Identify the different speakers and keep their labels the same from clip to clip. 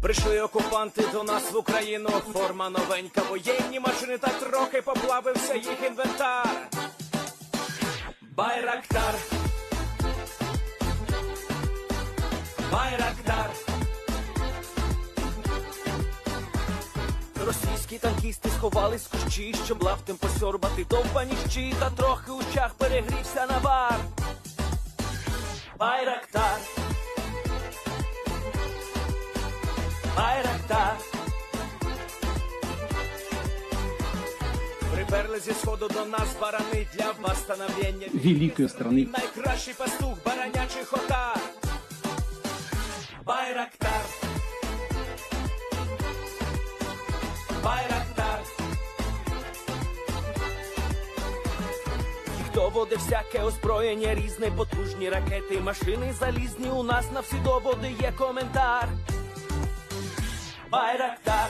Speaker 1: Прийшли окупанти до нас в Україну, форма новенька, воєнні машини, та трохи поплавився їх інвентар. Байрактар, Байрактар. Російські танкісти сховались в кущі, щоб лаптем посьорбати довбані щі, та трохи у чах перегрівся навар. Байрактар, Байрактар. Приперли зі сходу до нас барани для восстановлення
Speaker 2: великої страни.
Speaker 1: Найкращий пастух баранячих отар. Байрактар, Байрактар. Їх доводи всяке озброєння різне, потужні ракети, машини залізні, у нас на всі доводи є коментар. Байрактар,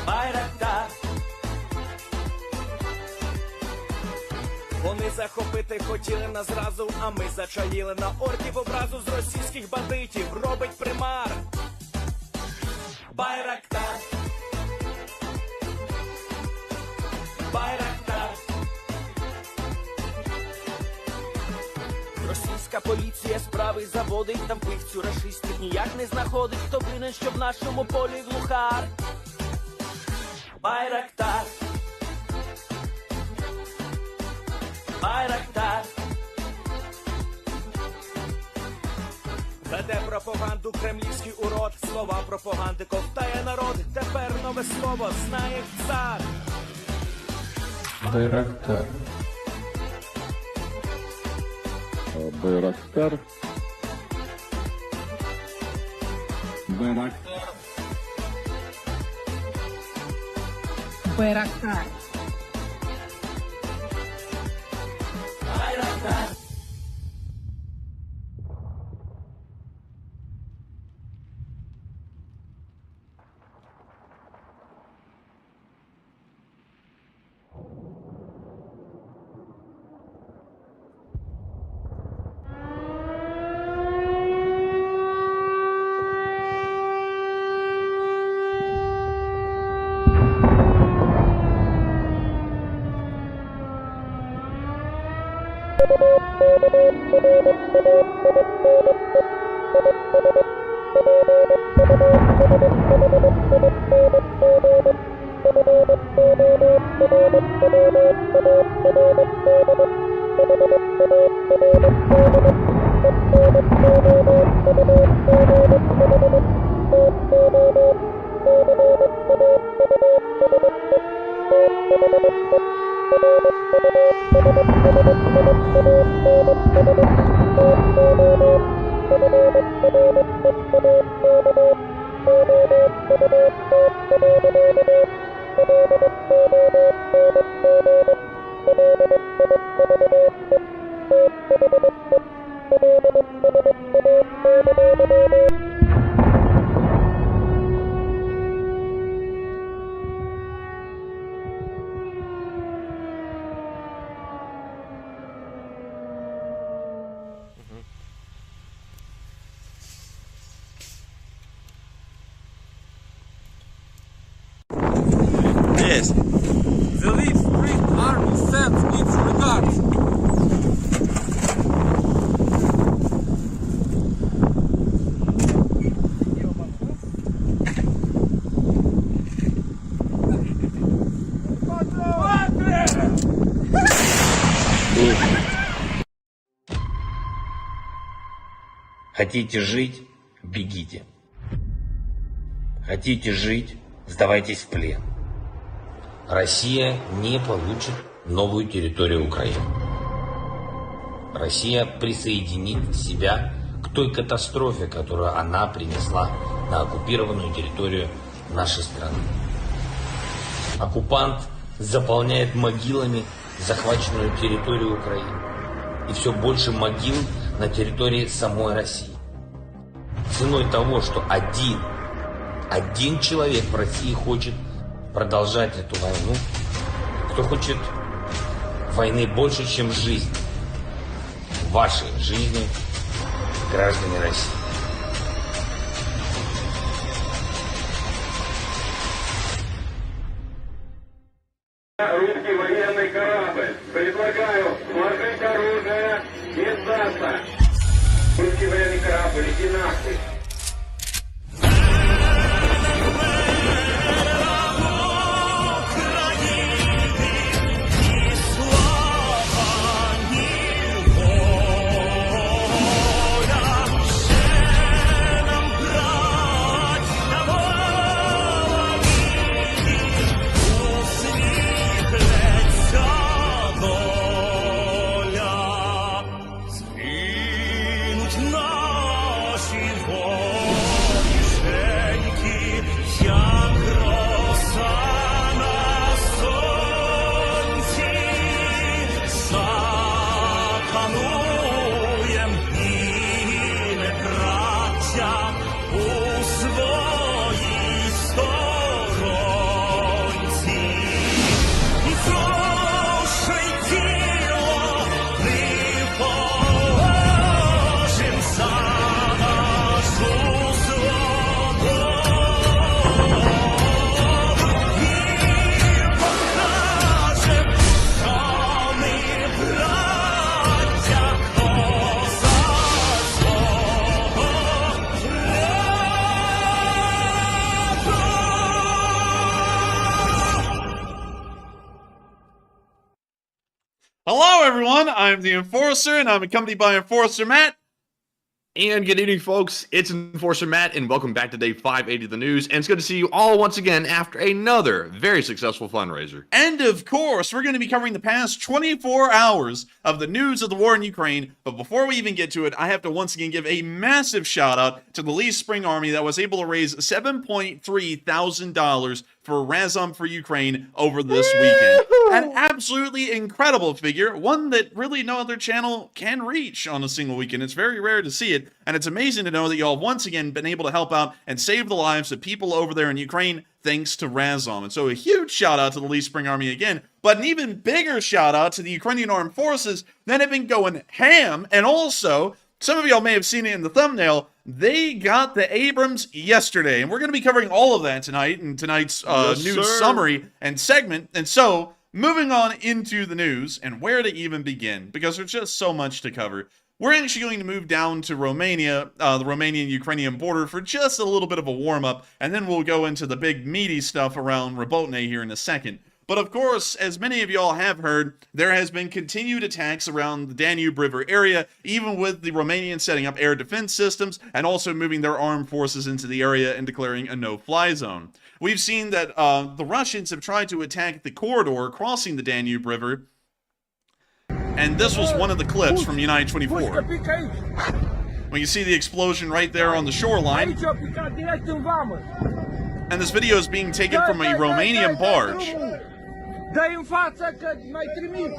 Speaker 1: Байрактар. Вони захопити хотіли нас зразу, а ми зачаїли на орків образу з російських бандитів, робить примар. Байрактар, Байрактар. Російська поліція справи заводить, там вбивцю рашистів ніяк не знаходить, хто винен, що в нашому полі глухар. Байрактар, Байрактар. Веде пропаганду кремлівський урод, слова пропаганди ковтає народ, тепер нове слово знає цар.
Speaker 2: Байрактар.
Speaker 3: Байрактар.
Speaker 2: Байрактар.
Speaker 4: Байрактар.
Speaker 1: Байрактар.
Speaker 5: Yes.
Speaker 6: The Leaf Spring Army sends its regards.
Speaker 5: Хотите жить – бегите. Хотите жить – сдавайтесь в плен. Россия не получит новую территорию Украины. Россия присоединит себя к той катастрофе, которую она принесла на оккупированную территорию нашей страны. Оккупант заполняет могилами захваченную территорию Украины. И все больше могил на территории самой России. Ценой того, что один человек в России хочет продолжать эту войну, кто хочет войны больше, чем жизнь. Ваши жизни, граждане России.
Speaker 2: Русский военный корабль. Предлагаю сложить оружие и сдаться. Русский военный корабль, иди нахуй.
Speaker 3: Hello, everyone. I'm the Enforcer, and I'm accompanied by Enforcer Matt.
Speaker 4: And good evening, folks. It's Enforcer Matt, and welcome back to day 580 of the news. And it's good to see you all once again after another very successful fundraiser.
Speaker 3: And of course, we're going to be covering the past 24 hours of the news of the war in Ukraine. But before we even get to it, I have to once again give a massive shout out to the Lee Spring Army that was able to raise $7.3 thousand for Razom for Ukraine over this weekend. An absolutely incredible figure, one that really no other channel can reach on a single weekend. It's very rare to see it, and it's amazing to know that y'all have once again been able to help out and save the lives of people over there in Ukraine thanks to Razom. And so a huge shout out to the Lee Spring Army again, but an even bigger shout out to the Ukrainian Armed Forces that have been going ham, and also, some of y'all may have seen it in the thumbnail, they got the Abrams yesterday, and we're going to be covering all of that tonight in tonight's news summary and segment. And so, moving on into the news and where to even begin, because there's just so much to cover. We're actually going to move down to Romania, the Romanian-Ukrainian border, for just a little bit of a warm-up, and then we'll go into the big meaty stuff around Robotyne here in a second. But of course, as many of y'all have heard, there has been continued attacks around the Danube River area, even with the Romanians setting up air defense systems and also moving their armed forces into the area and declaring a no-fly zone. We've seen that the Russians have tried to attack the corridor crossing the Danube River, and this was one of the clips from United 24. When you see the explosion right there on the shoreline, and this video is being taken from a Romanian barge.
Speaker 6: Dai în fața că mai trimit.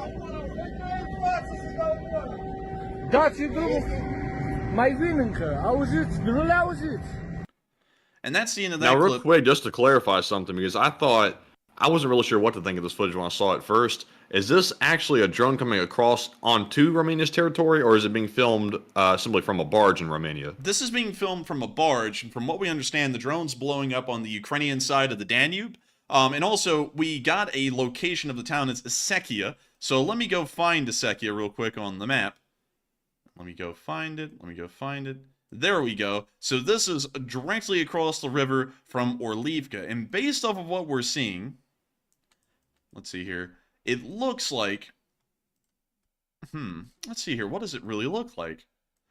Speaker 6: Dați drumul. Mai vin încă. Auziți? Nu le auziți.
Speaker 3: And that's the end of that
Speaker 4: Now, real
Speaker 3: clip.
Speaker 4: quick, just to clarify something, because I wasn't really sure what to think of this footage when I saw it first. Is this actually a drone coming across onto Romania's territory, or is it being filmed simply from a barge in Romania?
Speaker 3: This is being filmed from a barge, and from what we understand, the drone's blowing up on the Ukrainian side of the Danube. And also, we got a location of the town. It's Isekia. So let me go find Isekia real quick on the map. Let me go find it. There we go. So this is directly across the river from Orlivka. And based off of what we're seeing, let's see here. It looks like... let's see here. What does it really look like?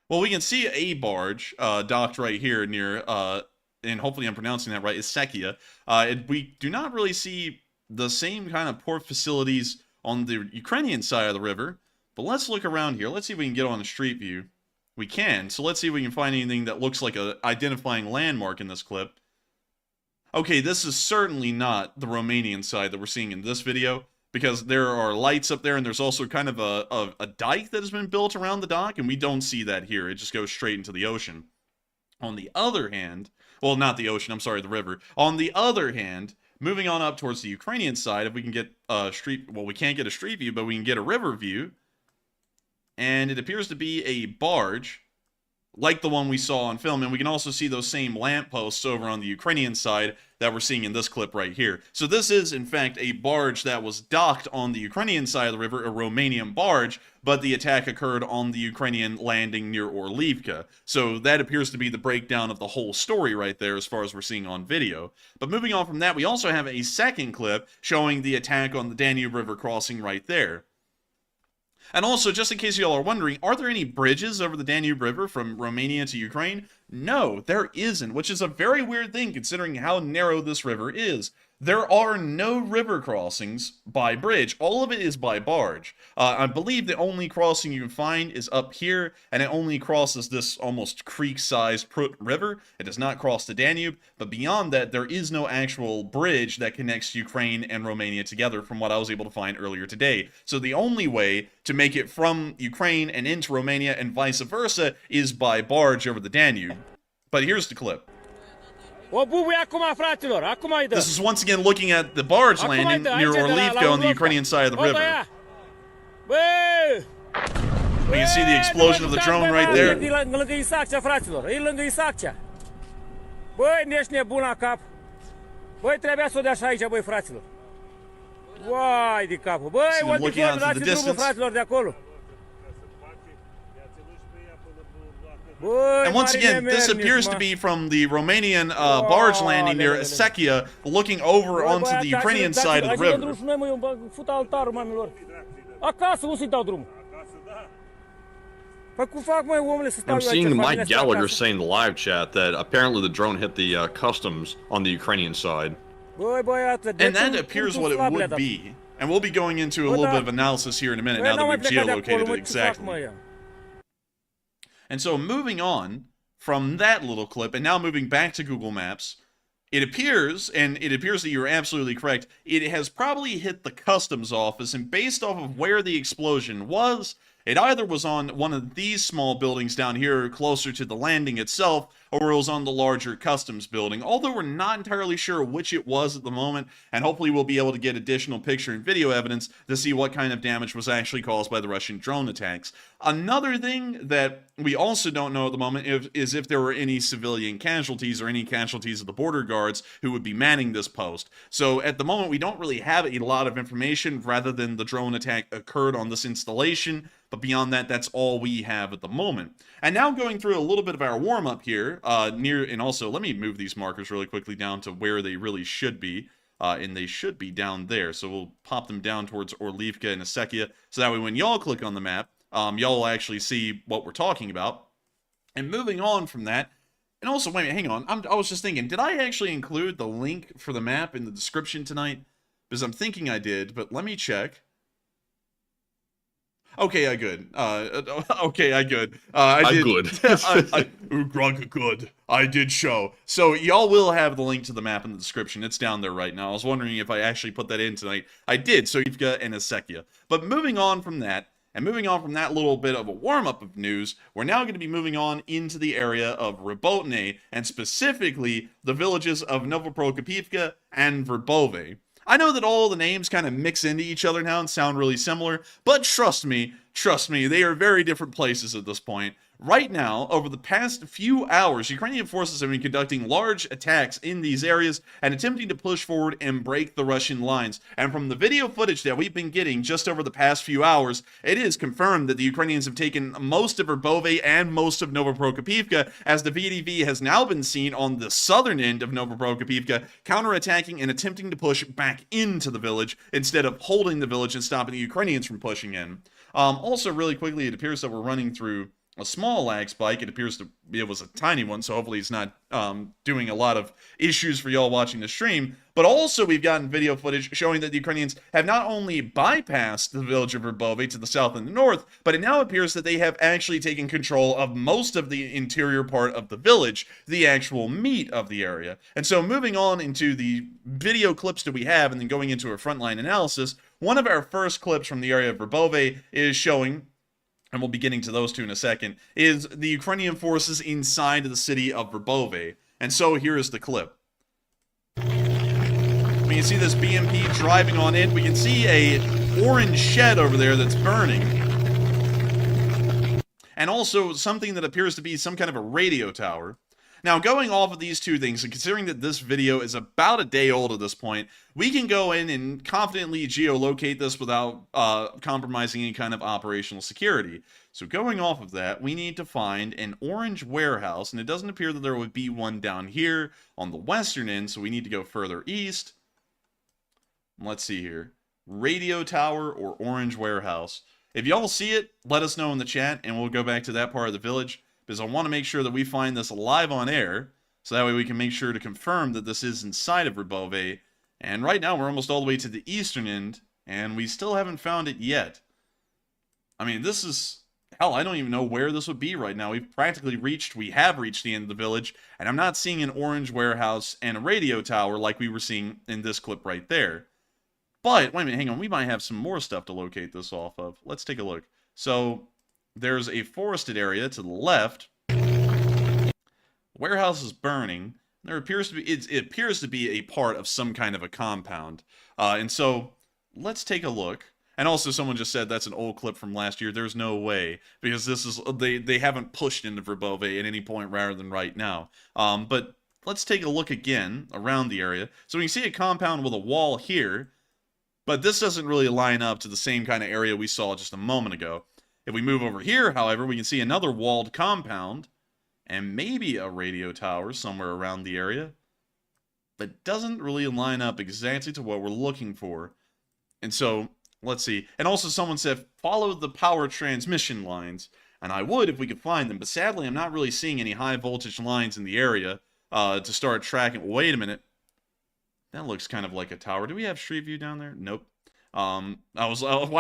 Speaker 3: Well, we can see a barge docked right here near... and hopefully I'm pronouncing that right, Isekia. We do not really see the same kind of port facilities on the Ukrainian side of the river, but let's look around here. Let's see if we can get on a street view. We can, so let's see if we can find anything that looks like an identifying landmark in this clip. Okay, this is certainly not the Romanian side that we're seeing in this video, because there are lights up there, and there's also kind of a dike that has been built around the dock, and we don't see that here. It just goes straight into the ocean. On the other hand... Well, not the ocean, I'm sorry, the river. On the other hand, moving on up towards the Ukrainian side, if we can get a street, well, we can't get a street view, but we can get a river view. And it appears to be a barge, like the one we saw on film, and we can also see those same lampposts over on the Ukrainian side that we're seeing in this clip right here. So this is, in fact, a barge that was docked on the Ukrainian side of the river, a Romanian barge, but the attack occurred on the Ukrainian landing near Orlivka. So that appears to be the breakdown of the whole story right there as far as we're seeing on video. But moving on from that, we also have a second clip showing the attack on the Danube River crossing right there. And also, just in case y'all are wondering, are there any bridges over the Danube River from Romania to Ukraine? No, there isn't, which is a very weird thing considering how narrow this river is. There are no river crossings by bridge. All of it is by barge. I believe the only crossing you can find is up here, and it only crosses this almost creek-sized Prut River. It does not cross the Danube, but beyond that, there is no actual bridge that connects Ukraine and Romania together from what I was able to find earlier today. So the only way to make it from Ukraine and into Romania and vice versa is by barge over the Danube. But here's the clip. This is once again looking at the barge landing near Orlivka on the Ukrainian side of the river. We can see the explosion of the drone right there.
Speaker 6: Băi, nești nebun la cap. Băi, trebuia să o dea și aici, băi, fraților. Uai de capul. Băi, o dicor, dați drumul, fraților, de acolo.
Speaker 3: And once again, this appears to be from the Romanian barge landing near Sechia, looking over onto the Ukrainian side of the river.
Speaker 4: I'm seeing Mike Gallagher saying in the live chat that apparently the drone hit the customs on the Ukrainian side.
Speaker 3: And that appears what it would be. And we'll be going into a little bit of analysis here in a minute now that we've geolocated it exactly. And so moving on from that little clip and now moving back to Google Maps, it appears that you're absolutely correct, it has probably hit the customs office, and based off of where the explosion was, it either was on one of these small buildings down here closer to the landing itself, or it was on the larger customs building, although we're not entirely sure which it was at the moment, and hopefully we'll be able to get additional picture and video evidence to see what kind of damage was actually caused by the Russian drone attacks. Another thing that we also don't know at the moment is if there were any civilian casualties or any casualties of the border guards who would be manning this post. So at the moment we don't really have a lot of information rather than the drone attack occurred on this installation, but beyond that, that's all we have at the moment. And now going through a little bit of our warm-up here, and also let me move these markers really quickly down to where they really should be, and they should be down there. So we'll pop them down towards Orlivka and Sechia, so that way when y'all click on the map, y'all will actually see what we're talking about. And moving on from that, and also, wait a minute, hang on, I was just thinking, did I actually include the link for the map in the description tonight? Because I'm thinking I did, but let me check. Okay, I good. Okay, I good. I did. Good. I did show. So y'all will have the link to the map in the description. It's down there right now. I was wondering if I actually put that in tonight. I did. So you've got Sechia. But moving on from that, and moving on from that little bit of a warm-up of news, we're now going to be moving on into the area of Robotyne, and specifically the villages of Novoprokopivka and Verbove. I know that all the names kind of mix into each other now and sound really similar, but trust me, they are very different places at this point. Right now, over the past few hours, Ukrainian forces have been conducting large attacks in these areas and attempting to push forward and break the Russian lines. And from the video footage that we've been getting just over the past few hours, it is confirmed that the Ukrainians have taken most of Verbove and most of Novoprokopivka, as the VDV has now been seen on the southern end of Novoprokopivka, counterattacking and attempting to push back into the village instead of holding the village and stopping the Ukrainians from pushing in. Also, really quickly, it appears that we're running through a small lag spike. It appears to be, it was a tiny one, so hopefully it's not doing a lot of issues for y'all watching the stream. But also we've gotten video footage showing that the Ukrainians have not only bypassed the village of Verbove to the south and the north, but it now appears that they have actually taken control of most of the interior part of the village, the actual meat of the area. And so moving on into the video clips that we have and then going into a frontline analysis, one of our first clips from the area of Verbove is showing, and we'll be getting to those two in a second, is the Ukrainian forces inside of the city of Verbove. And so here is the clip. We can see this BMP driving on in. We can see a orange shed over there that's burning. And also something that appears to be some kind of a radio tower. Now, going off of these two things, and considering that this video is about a day old at this point, we can go in and confidently geolocate this without compromising any kind of operational security. So going off of that, we need to find an orange warehouse, and it doesn't appear that there would be one down here on the western end, so we need to go further east. Let's see here. Radio tower or orange warehouse. If y'all see it, let us know in the chat, and we'll go back to that part of the village, because I want to make sure that we find this live on air, so that way we can make sure to confirm that this is inside of Verbove. And right now, we're almost all the way to the eastern end, and we still haven't found it yet. I mean, this is... Hell, I don't even know where this would be right now. We have reached the end of the village, and I'm not seeing an orange warehouse and a radio tower like we were seeing in this clip right there. But, wait a minute, hang on, we might have some more stuff to locate this off of. Let's take a look. So, there's a forested area to the left. Warehouse is burning. There appears to be, it appears to be a part of some kind of a compound. And so, let's take a look. And also, someone just said that's an old clip from last year. There's no way, because this is they haven't pushed into Verbove at any point rather than right now. But let's take a look again around the area. So we can see a compound with a wall here, but this doesn't really line up to the same kind of area we saw just a moment ago. If we move over here, however, we can see another walled compound and maybe a radio tower somewhere around the area, but doesn't really line up exactly to what we're looking for. And so, let's see. And also someone said, follow the power transmission lines. And I would if we could find them. But sadly, I'm not really seeing any high voltage lines in the area to start tracking. Wait a minute. That looks kind of like a tower. Do we have Street View down there? Nope. Why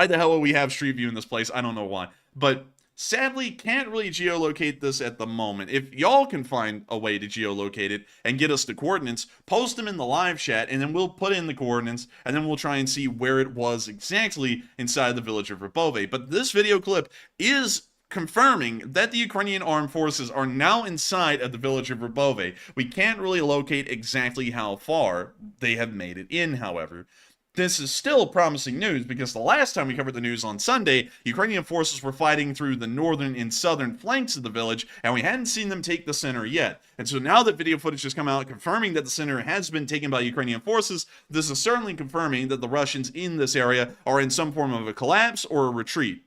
Speaker 3: the hell would we have Street View in this place? I don't know why. But sadly, can't really geolocate this at the moment. If y'all can find a way to geolocate it and get us the coordinates, post them in the live chat, and then we'll put in the coordinates, and then we'll try and see where it was exactly inside the village of Verbove. But this video clip is confirming that the Ukrainian armed forces are now inside of the village of Verbove. We can't really locate exactly how far they have made it in, however. This is still promising news, because the last time we covered the news on Sunday, Ukrainian forces were fighting through the northern and southern flanks of the village, and we hadn't seen them take the center yet. And so now that video footage has come out confirming that the center has been taken by Ukrainian forces, this is certainly confirming that the Russians in this area are in some form of a collapse or a retreat.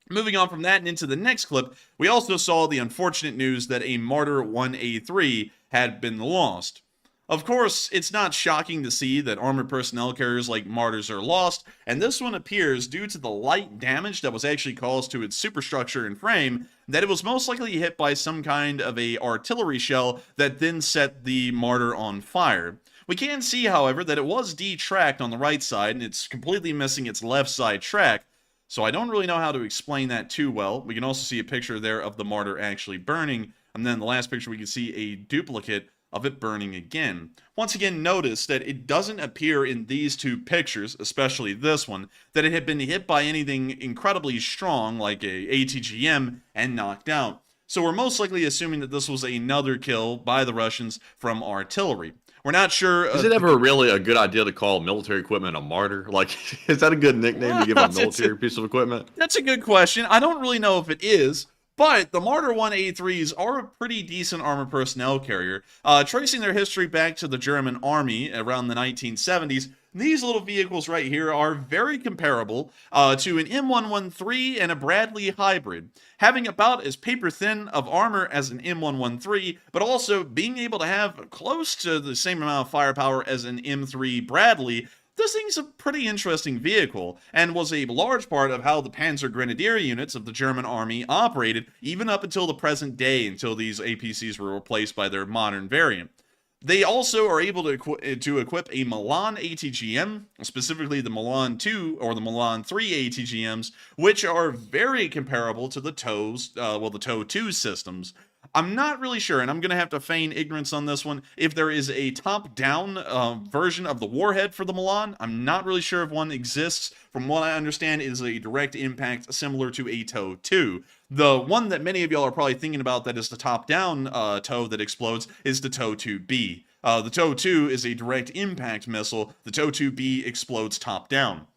Speaker 3: Moving on from that and into the next clip, we also saw the unfortunate news that a Marder 1A3 had been lost. Of course, it's not shocking to see that armored personnel carriers like Marders are lost, and this one appears, due to the light damage that was actually caused to its superstructure and frame, that it was most likely hit by some kind of a artillery shell that then set the Marder on fire. We can see, however, that it was detracked on the right side, and it's completely missing its left side track, so I don't really know how to explain that too well. We can also see a picture there of the Marder actually burning, and then the last picture we can see a duplicate of it burning again. Once again, notice that it doesn't appear in these two pictures, especially this one, that it had been hit by anything incredibly strong like a ATGM and knocked out. So we're most likely assuming that this was another kill by the Russians from artillery. We're not sure.
Speaker 4: Is it ever really a good idea to call military equipment a martyr? Like, is that a good nickname to give a military piece of equipment?
Speaker 3: That's a good question. I don't really know if it is. But the Marder 1A3s are a pretty decent armored personnel carrier. Tracing their history back to the German army around the 1970s, these little vehicles right here are very comparable to an M113 and a Bradley hybrid, having about as paper-thin of armor as an M113, but also being able to have close to the same amount of firepower as an M3 Bradley. This thing's a pretty interesting vehicle, and was a large part of how the Panzer Grenadier units of the German army operated, even up until the present day, until these APCs were replaced by their modern variant. They also are able to equip a Milan ATGM, specifically the Milan 2 or the Milan 3 ATGMs, which are very comparable to the the TOW 2 systems. I'm not really sure, and I'm going to have to feign ignorance on this one, if there is a top-down version of the warhead for the Milan. I'm not really sure if one exists. From what I understand, it is a direct impact similar to a TOW 2. The one that many of y'all are probably thinking about that is the top-down TOW that explodes is the TOW 2B. The TOW-2 is a direct impact missile. The TOW-2B explodes top down.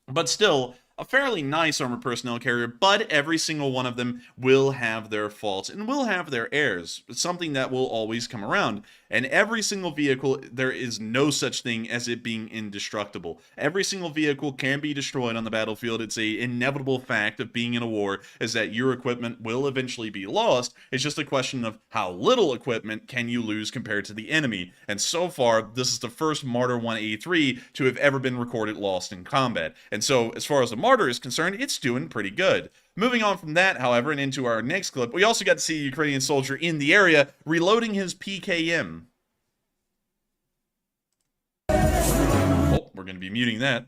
Speaker 3: But still, a fairly nice armored personnel carrier, but every single one of them will have their faults and will have their errors. It's something that will always come around. And every single vehicle, there is no such thing as it being indestructible. Every single vehicle can be destroyed on the battlefield. It's a inevitable fact of being in a war, is that your equipment will eventually be lost. It's just a question of how little equipment can you lose compared to the enemy. And so far, this is the first Martyr 183 to have ever been recorded lost in combat. And so, as far as the Martyr is concerned, it's doing pretty good. Moving on from that, however, and into our next clip, we also got to see a Ukrainian soldier in the area reloading his PKM. Oh, we're going to be muting that.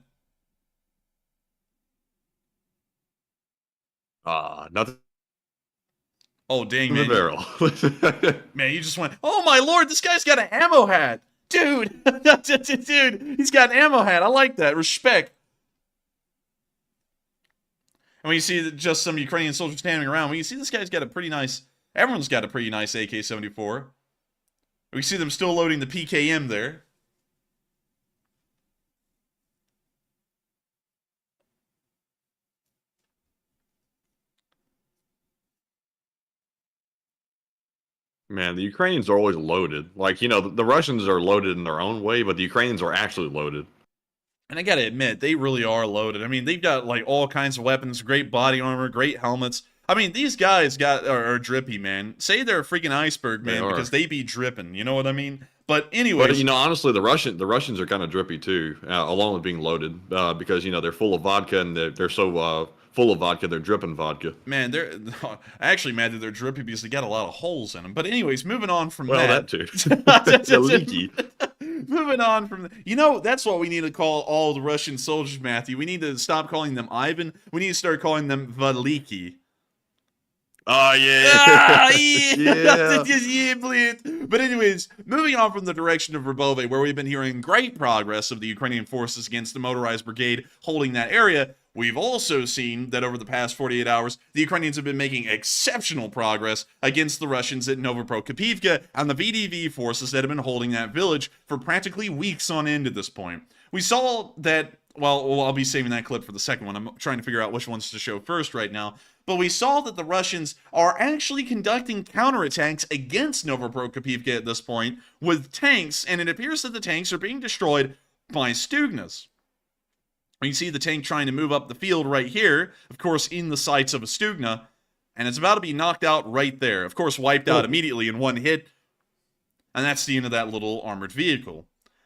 Speaker 4: Nothing.
Speaker 3: Oh, dang,
Speaker 4: In the
Speaker 3: man.
Speaker 4: barrel.
Speaker 3: Man, you just went, oh my lord, this guy's got an ammo hat. Dude, dude, he's got an ammo hat. I like that. Respect. And when you see just some Ukrainian soldiers standing around, when you see this guy's got a pretty nice, everyone's got a pretty nice AK-74. We see them still loading the PKM there.
Speaker 4: Man, the Ukrainians are always loaded. Like, you know, the Russians are loaded in their own way, but the Ukrainians are actually loaded.
Speaker 3: And I gotta admit, they really are loaded. I mean, they've got like all kinds of weapons, great body armor, great helmets. I mean, these guys are drippy, man. Say they're a freaking iceberg, man, because they be dripping. You know what I mean? But anyway,
Speaker 4: but you know, honestly, the Russians are kind of drippy too, along with being loaded, because you know they're full of vodka and they're so full of vodka, they're dripping vodka.
Speaker 3: Man, they're actually mad that they're drippy because they got a lot of holes in them. But anyways, moving on from
Speaker 4: that too.
Speaker 3: They're
Speaker 4: leaky.
Speaker 3: Moving on from, you know, that's what we need to call all the Russian soldiers, Matthew. We need to stop calling them Ivan. We need to start calling them Veliki.
Speaker 4: Oh, yeah.
Speaker 3: Yeah, please. But anyways, moving on from the direction of Verbove, where we've been hearing great progress of the Ukrainian forces against the motorized brigade holding that area, we've also seen that over the past 48 hours, the Ukrainians have been making exceptional progress against the Russians at Novoprokopivka and the VDV forces that have been holding that village for practically weeks on end at this point. We saw that, well, I'll be saving that clip for the second one. I'm trying to figure out which ones to show first right now. But we saw that the Russians are actually conducting counterattacks against Novoprokopivka at this point with tanks, and it appears that the tanks are being destroyed by Stugnas. You see the tank trying to move up the field right here, of course, in the sights of a Stugna, and it's about to be knocked out right there. Of course, wiped out immediately in one hit, and that's the end of that little armored vehicle.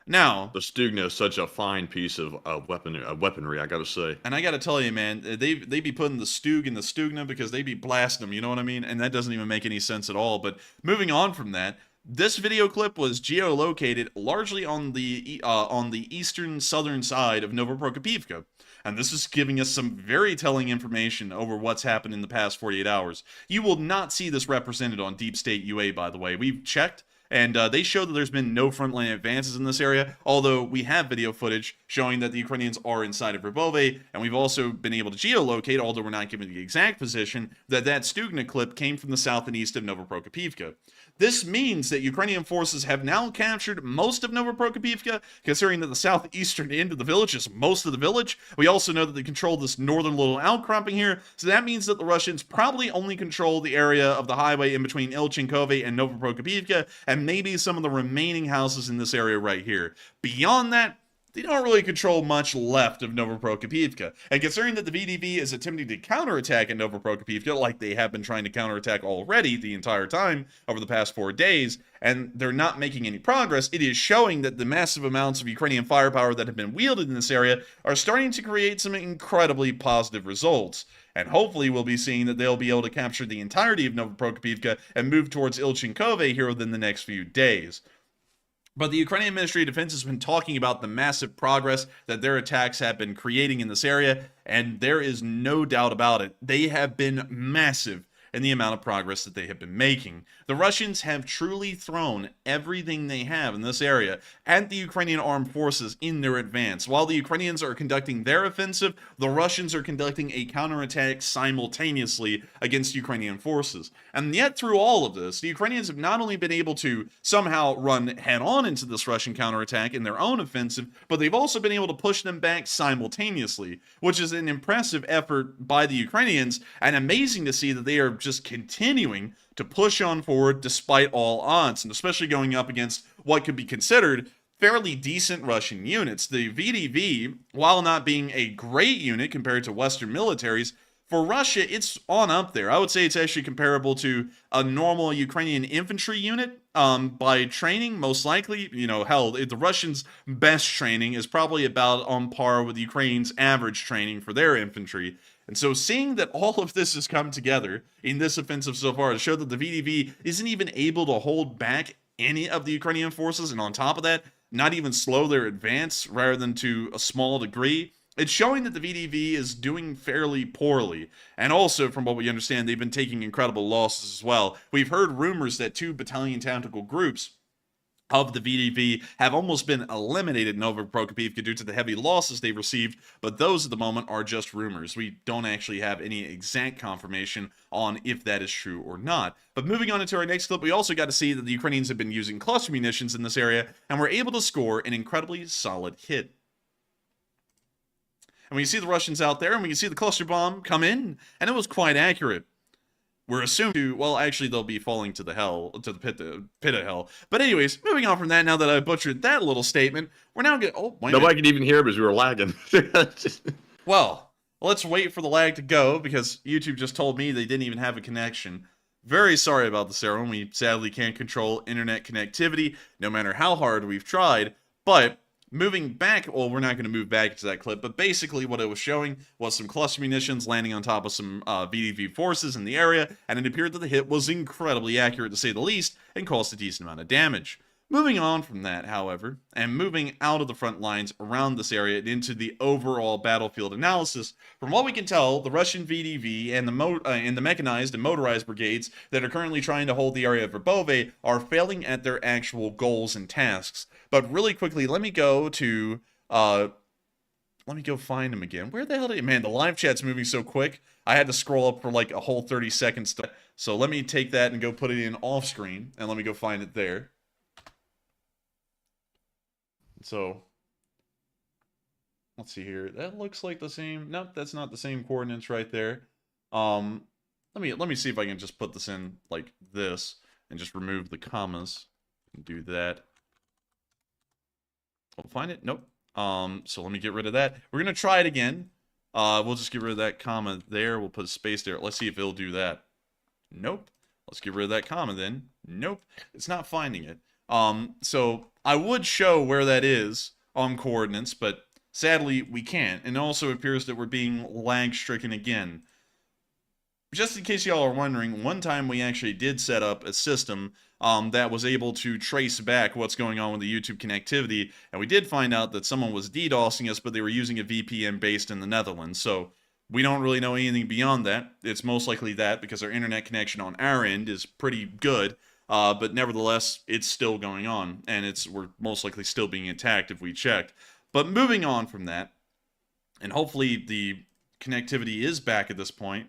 Speaker 3: Now,
Speaker 4: the Stugna is such a fine piece of weaponry, I gotta say.
Speaker 3: And I gotta tell you, man, they be putting the Stug in the Stugna because they be blasting them, you know what I mean? And that doesn't even make any sense at all. But moving on from that, this video clip was geolocated largely on the eastern southern side of Novoprokopivka. And this is giving us some very telling information over what's happened in the past 48 hours. You will not see this represented on Deep State UA, by the way. We've checked, and they show that there's been no frontline advances in this area, although we have video footage showing that the Ukrainians are inside of Verbove, and we've also been able to geolocate, although we're not given the exact position, that Stugna clip came from the south and east of Novoprokopivka. This means that Ukrainian forces have now captured most of Novoprokopivka, considering that the southeastern end of the village is most of the village. We also know that they control this northern little outcropping here, so that means that the Russians probably only control the area of the highway in between Ilchinkove and Novoprokopivka, and maybe some of the remaining houses in this area right here. Beyond that, they don't really control much left of Novoprokopivka. And considering that the VDV is attempting to counterattack at Novoprokopivka, like they have been trying to counterattack already the entire time over the past 4 days, and they're not making any progress, it is showing that the massive amounts of Ukrainian firepower that have been wielded in this area are starting to create some incredibly positive results. And hopefully we'll be seeing that they'll be able to capture the entirety of Novoprokopivka and move towards Ilchinkove here within the next few days. But the Ukrainian Ministry of Defense has been talking about the massive progress that their attacks have been creating in this area, and there is no doubt about it. They have been massive. in the amount of progress that they have been making. The Russians have truly thrown everything they have in this area at the Ukrainian armed forces in their advance. While the Ukrainians are conducting their offensive, the Russians are conducting a counterattack simultaneously against Ukrainian forces. And yet, through all of this, the Ukrainians have not only been able to somehow run head-on into this Russian counterattack in their own offensive, but they've also been able to push them back simultaneously, which is an impressive effort by the Ukrainians, and amazing to see that they are just continuing to push on forward despite all odds, and especially going up against what could be considered fairly decent Russian units. The VDV, while not being a great unit compared to Western militaries, for Russia, it's on up there. I would say it's actually comparable to a normal Ukrainian infantry unit by training, most likely. You know, hell, the Russians' best training is probably about on par with Ukraine's average training for their infantry. And so seeing that all of this has come together in this offensive so far to show that the VDV isn't even able to hold back any of the Ukrainian forces, and on top of that, not even slow their advance rather than to a small degree, it's showing that the VDV is doing fairly poorly. And also, from what we understand, they've been taking incredible losses as well. We've heard rumors that 2 battalion tactical groups of the VDV have almost been eliminated in Novoprokopivka due to the heavy losses they've received, but those at the moment are just rumors. We don't actually have any exact confirmation on if that is true or not. But moving on into our next clip, we also got to see that the Ukrainians have been using cluster munitions in this area, and were able to score an incredibly solid hit. And we can see the Russians out there, and we can see the cluster bomb come in, and it was quite accurate. We're assumed to, well, actually, they'll be falling to the pit of hell. But anyways, moving on from that, now that I butchered that little statement, we're now getting, oh, wait a minute.
Speaker 4: Nobody could even hear it because we were lagging.
Speaker 3: Well, let's wait for the lag to go, because YouTube just told me they didn't even have a connection. Very sorry about this, Aaron. We sadly can't control internet connectivity, no matter how hard we've tried, but moving back, well, we're not going to move back into that clip, but basically what it was showing was some cluster munitions landing on top of some VDV forces in the area, and it appeared that the hit was incredibly accurate to say the least, and caused a decent amount of damage. Moving on from that, however, and moving out of the front lines around this area and into the overall battlefield analysis, from what we can tell, the Russian VDV and the mechanized and motorized brigades that are currently trying to hold the area of Verbove are failing at their actual goals and tasks. But really quickly, let me go find him again. Where the hell did he... Man, the live chat's moving so quick. I had to scroll up for like a whole 30 seconds. So let me take that and go put it in off screen, and let me go find it there. So, let's see here. That looks like the same. Nope, that's not the same coordinates right there. Let me see if I can just put this in like this and just remove the commas. Do that. We'll find it. Nope. So let me get rid of that. We're gonna try it again. We'll just get rid of that comma there. We'll put a space there. Let's see if it'll do that. Nope. Let's get rid of that comma then. Nope. It's not finding it. So I would show where that is on coordinates, but sadly we can't. And it also appears that we're being lag-stricken again. Just in case y'all are wondering, one time we actually did set up a system that was able to trace back what's going on with the YouTube connectivity, and we did find out that someone was DDoSing us, but they were using a VPN based in the Netherlands. So we don't really know anything beyond that. It's most likely that because our internet connection on our end is pretty good. But nevertheless, it's still going on, and we're most likely still being attacked if we checked. But moving on from that, and hopefully the connectivity is back at this point,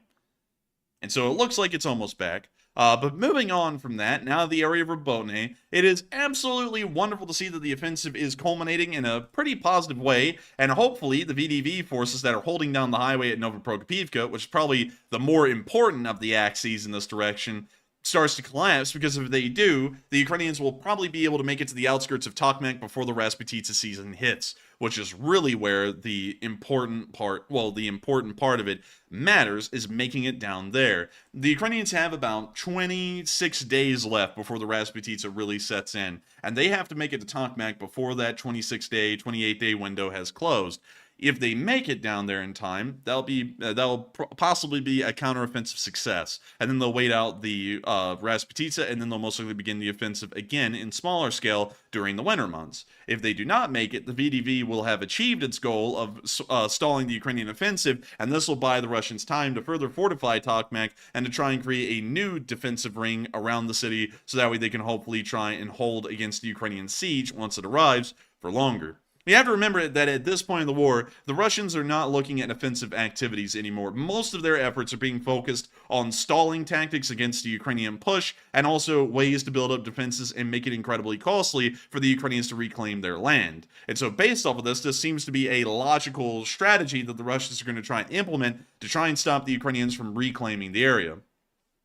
Speaker 3: and so it looks like it's almost back. But moving on from that, now the area of Robotyne, it is absolutely wonderful to see that the offensive is culminating in a pretty positive way, and hopefully the VDV forces that are holding down the highway at Novoprokopivka, which is probably the more important of the axes in this direction, starts to collapse, because if they do, the Ukrainians will probably be able to make it to the outskirts of Tokmak before the Rasputitsa season hits, which is really where the important part of it matters, is making it down there. The Ukrainians have about 26 days left before the Rasputitsa really sets in, and they have to make it to Tokmak before that 26-day, 28-day window has closed. If they make it down there in time, that'll possibly be a counteroffensive success, and then they'll wait out the Rasputitsa, and then they'll most likely begin the offensive again in smaller scale during the winter months. If they do not make it, the VDV will have achieved its goal of stalling the Ukrainian offensive, and this will buy the Russians time to further fortify Tokmak and to try and create a new defensive ring around the city, so that way they can hopefully try and hold against the Ukrainian siege once it arrives for longer. You have to remember that at this point in the war, the Russians are not looking at offensive activities anymore. Most of their efforts are being focused on stalling tactics against the Ukrainian push, and also ways to build up defenses and make it incredibly costly for the Ukrainians to reclaim their land. And so based off of this seems to be a logical strategy that the Russians are going to try and implement to try and stop the Ukrainians from reclaiming the area.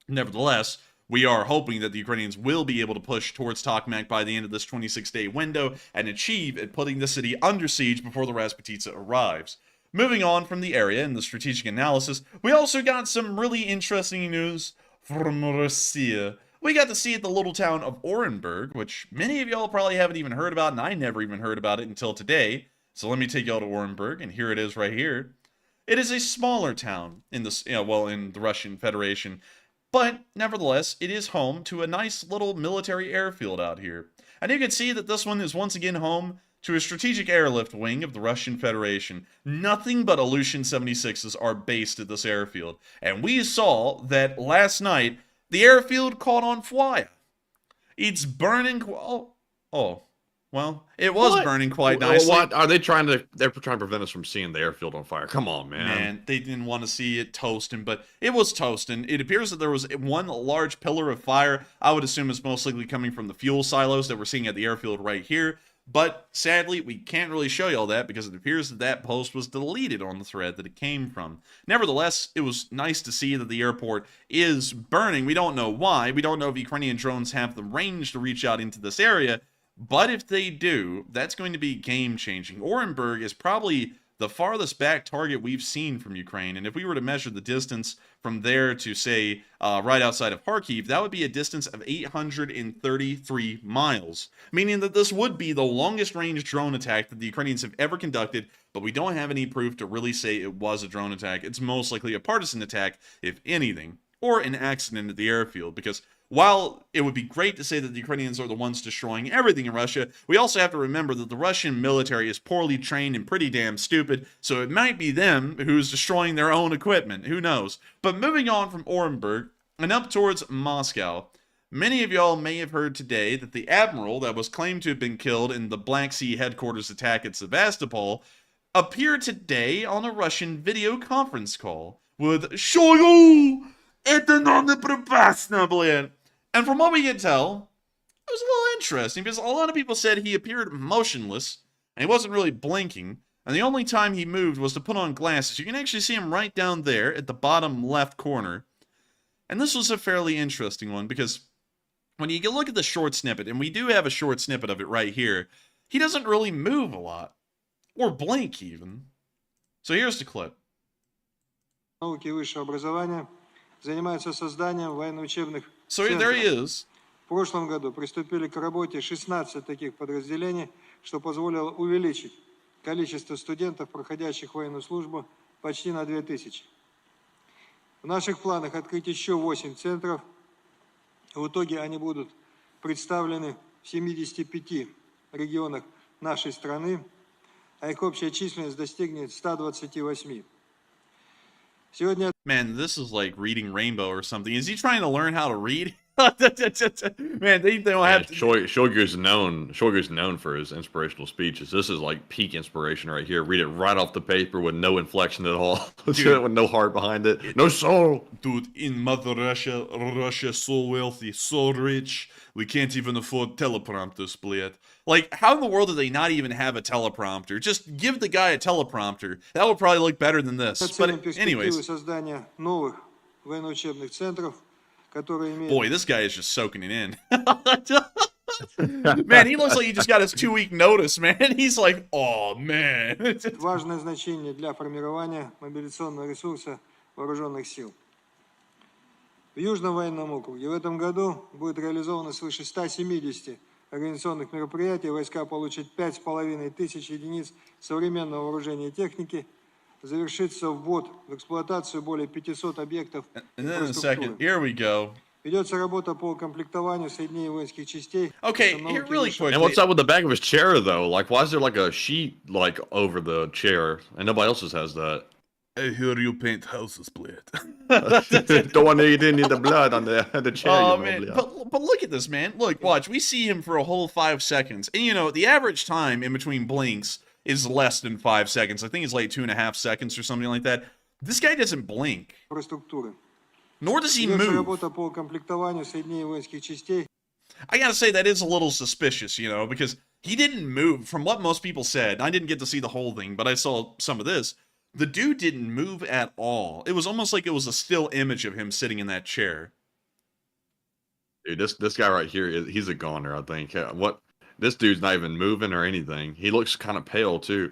Speaker 3: Nevertheless, we are hoping that the Ukrainians will be able to push towards Tokmak by the end of this 26-day window and achieve at putting the city under siege before the Rasputitsa arrives. Moving on from the area and the strategic analysis, we also got some really interesting news from Russia. We got to see at the little town of Orenburg, which many of y'all probably haven't even heard about, and I never even heard about it until today. So let me take y'all to Orenburg, and here it is right here. It is a smaller town in the Russian Federation, but nevertheless, it is home to a nice little military airfield out here. And you can see that this one is once again home to a strategic airlift wing of the Russian Federation. Nothing but Ilyushin 76s are based at this airfield. And we saw that last night, the airfield caught on fire. It's burning... Well, it was burning quite nicely.
Speaker 4: What are they trying to? They're trying to prevent us from seeing the airfield on fire. Come on, man.
Speaker 3: Man, they didn't want to see it toasting, but it was toasting. It appears that there was one large pillar of fire. I would assume it's most likely coming from the fuel silos that we're seeing at the airfield right here. But sadly, we can't really show you all that because it appears that that post was deleted on the thread that it came from. Nevertheless, it was nice to see that the airport is burning. We don't know why. We don't know if Ukrainian drones have the range to reach out into this area. But if they do, that's going to be game-changing. Orenburg is probably the farthest back target we've seen from Ukraine, and if we were to measure the distance from there to, say, right outside of Kharkiv, that would be a distance of 833 miles, meaning that this would be the longest-range drone attack that the Ukrainians have ever conducted, but we don't have any proof to really say it was a drone attack. It's most likely a partisan attack, if anything, or an accident at the airfield, because while it would be great to say that the Ukrainians are the ones destroying everything in Russia, we also have to remember that the Russian military is poorly trained and pretty damn stupid, so it might be them who's destroying their own equipment. Who knows? But moving on from Orenburg and up towards Moscow, many of y'all may have heard today that the admiral that was claimed to have been killed in the Black Sea headquarters attack at Sevastapol appeared today on a Russian video conference call with Shoigu! Это не пропасно, блин. And from what we can tell, it was a little interesting because a lot of people said he appeared motionless and he wasn't really blinking, and the only time he moved was to put on glasses. You can actually see him right down there at the bottom left corner. And this was a fairly interesting one because when you look at the short snippet, and we do have a short snippet of it right here, he doesn't really move a lot or blink even. So here's the clip.
Speaker 7: Науки и высшего образования занимаются созданием военно-учебных
Speaker 3: So there he is.
Speaker 7: В прошлом году приступили к работе 16 таких подразделений, что позволило увеличить количество студентов, проходящих военную службу, почти на 2000. В наших планах открыть еще 8 центров. В итоге они будут представлены в 75 регионах нашей страны, а их общая численность достигнет 128.
Speaker 3: Man, this is like reading Rainbow or something. Is he trying to learn how to read? Man, they don't have to...
Speaker 4: Shoigu's known for his inspirational speeches. This is like peak inspiration right here. Read it right off the paper with no inflection at all. With no heart behind it. No soul.
Speaker 3: Dude, in Mother Russia, Russia's so wealthy, so rich, we can't even afford teleprompters, блядь. Like, how in the world do they not even have a teleprompter? Just give the guy a teleprompter. That would probably look better than this. But anyways. Boy, this guy is just soaking it in. Man, he looks like he just got his 2-week notice, man. He's like, oh, man.
Speaker 7: Важное значение для формирования мобилизационного ресурса вооруженных сил. В Южном военном округе в этом году будет реализовано свыше 170 организационных мероприятий войска получат 5500 единиц современного вооружения и техники, завершится ввод в эксплуатацию более 500 объектов инфраструктуры.
Speaker 3: Here we go.
Speaker 7: Ведется работа по комплектованию соединений воинских частей.
Speaker 3: Okay, here really quickly.
Speaker 4: And what's up with the back of his chair, though? Like, why is there like a sheet like over the chair, and nobody else's has that?
Speaker 8: I hear you paint houses, blade.
Speaker 4: Don't need any of the blood on the chair.
Speaker 3: Oh man, but look at this, man. Look, watch. We see him for a whole 5 seconds, and you know the average time in between blinks is less than 5 seconds. I think it's like 2.5 seconds or something like that. This guy doesn't blink. Nor does he move. I gotta say, that is a little suspicious, you know, because he didn't move. From what most people said, I didn't get to see the whole thing, but I saw some of this. The dude didn't move at all. It was almost like it was a still image of him sitting in that chair.
Speaker 4: Dude, this guy right here, he's a goner, I think. This dude's not even moving or anything. He looks kind of pale, too.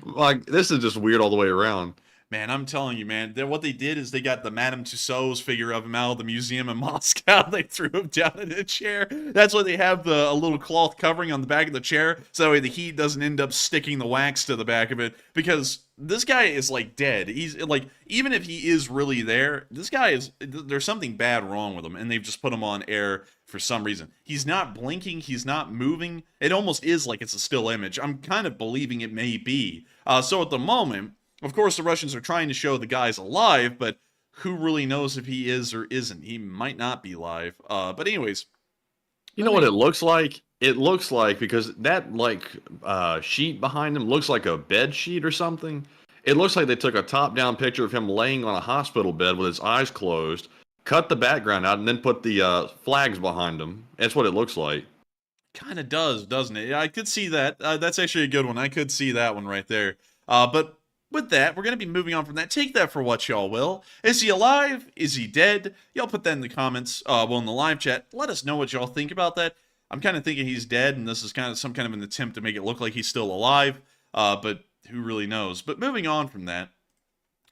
Speaker 4: Like, this is just weird all the way around.
Speaker 3: Man, I'm telling you, man, what they did is they got the Madame Tussauds figure of him out of the museum in Moscow. They threw him down in a chair. That's why they have a little cloth covering on the back of the chair, so that way the heat doesn't end up sticking the wax to the back of it. Because this guy is, like, dead. He's, like, even if he is really there, this guy is, there's something bad wrong with him, and they've just put him on air for some reason. He's not blinking. He's not moving. It almost is like it's a still image. I'm kind of believing it may be. So at the moment, of course, the Russians are trying to show the guy's alive, but who really knows if he is or isn't? He might not be alive. But anyways.
Speaker 4: You know what it looks like? It looks like, because that, like, sheet behind him looks like a bed sheet or something. It looks like they took a top-down picture of him laying on a hospital bed with his eyes closed, cut the background out, and then put the flags behind him. That's what it looks like.
Speaker 3: Kind of does, doesn't it? I could see that. That's actually a good one. I could see that one right there. But with that, we're going to be moving on from that. Take that for what y'all will. Is he alive? Is he dead? Y'all put that in the comments, in the live chat. Let us know what y'all think about that. I'm kind of thinking he's dead, and this is kind of some kind of an attempt to make it look like he's still alive. But who really knows? But moving on from that,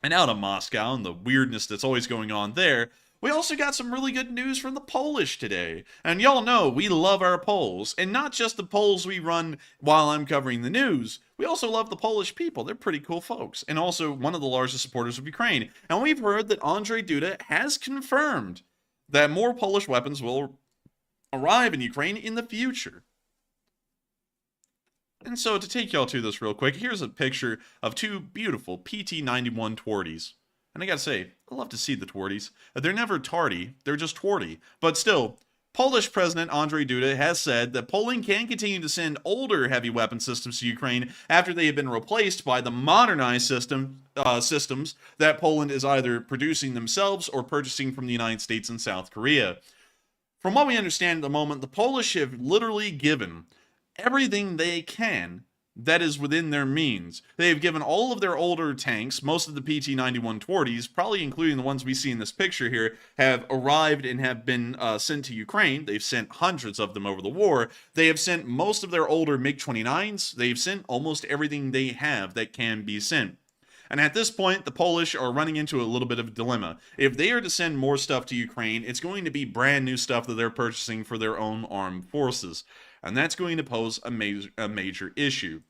Speaker 3: and out of Moscow and the weirdness that's always going on there, we also got some really good news from the Polish today. And y'all know we love our polls, and not just the polls we run while I'm covering the news. We also love the Polish people. They're pretty cool folks, and also one of the largest supporters of Ukraine. And we've heard that Andrzej Duda has confirmed that more Polish weapons will arrive in Ukraine in the future. And so to take y'all to this real quick, here's a picture of two beautiful PT-91 Twardies. And I gotta say, I love to see the Twardies. They're never tardy, they're just twardy. But still, Polish President Andrzej Duda has said that Poland can continue to send older heavy weapon systems to Ukraine after they have been replaced by the modernized systems that Poland is either producing themselves or purchasing from the United States and South Korea. From what we understand at the moment, the Polish have literally given everything they can that is within their means. They have given all of their older tanks, most of the PT-91 Twardies, probably including the ones we see in this picture here, have arrived and have been sent to Ukraine. They've sent hundreds of them over the war. They have sent most of their older MiG-29s. They've sent almost everything they have that can be sent. And at this point, the Polish are running into a little bit of a dilemma. If they are to send more stuff to Ukraine, it's going to be brand new stuff that they're purchasing for their own armed forces. And that's going to pose a major issue.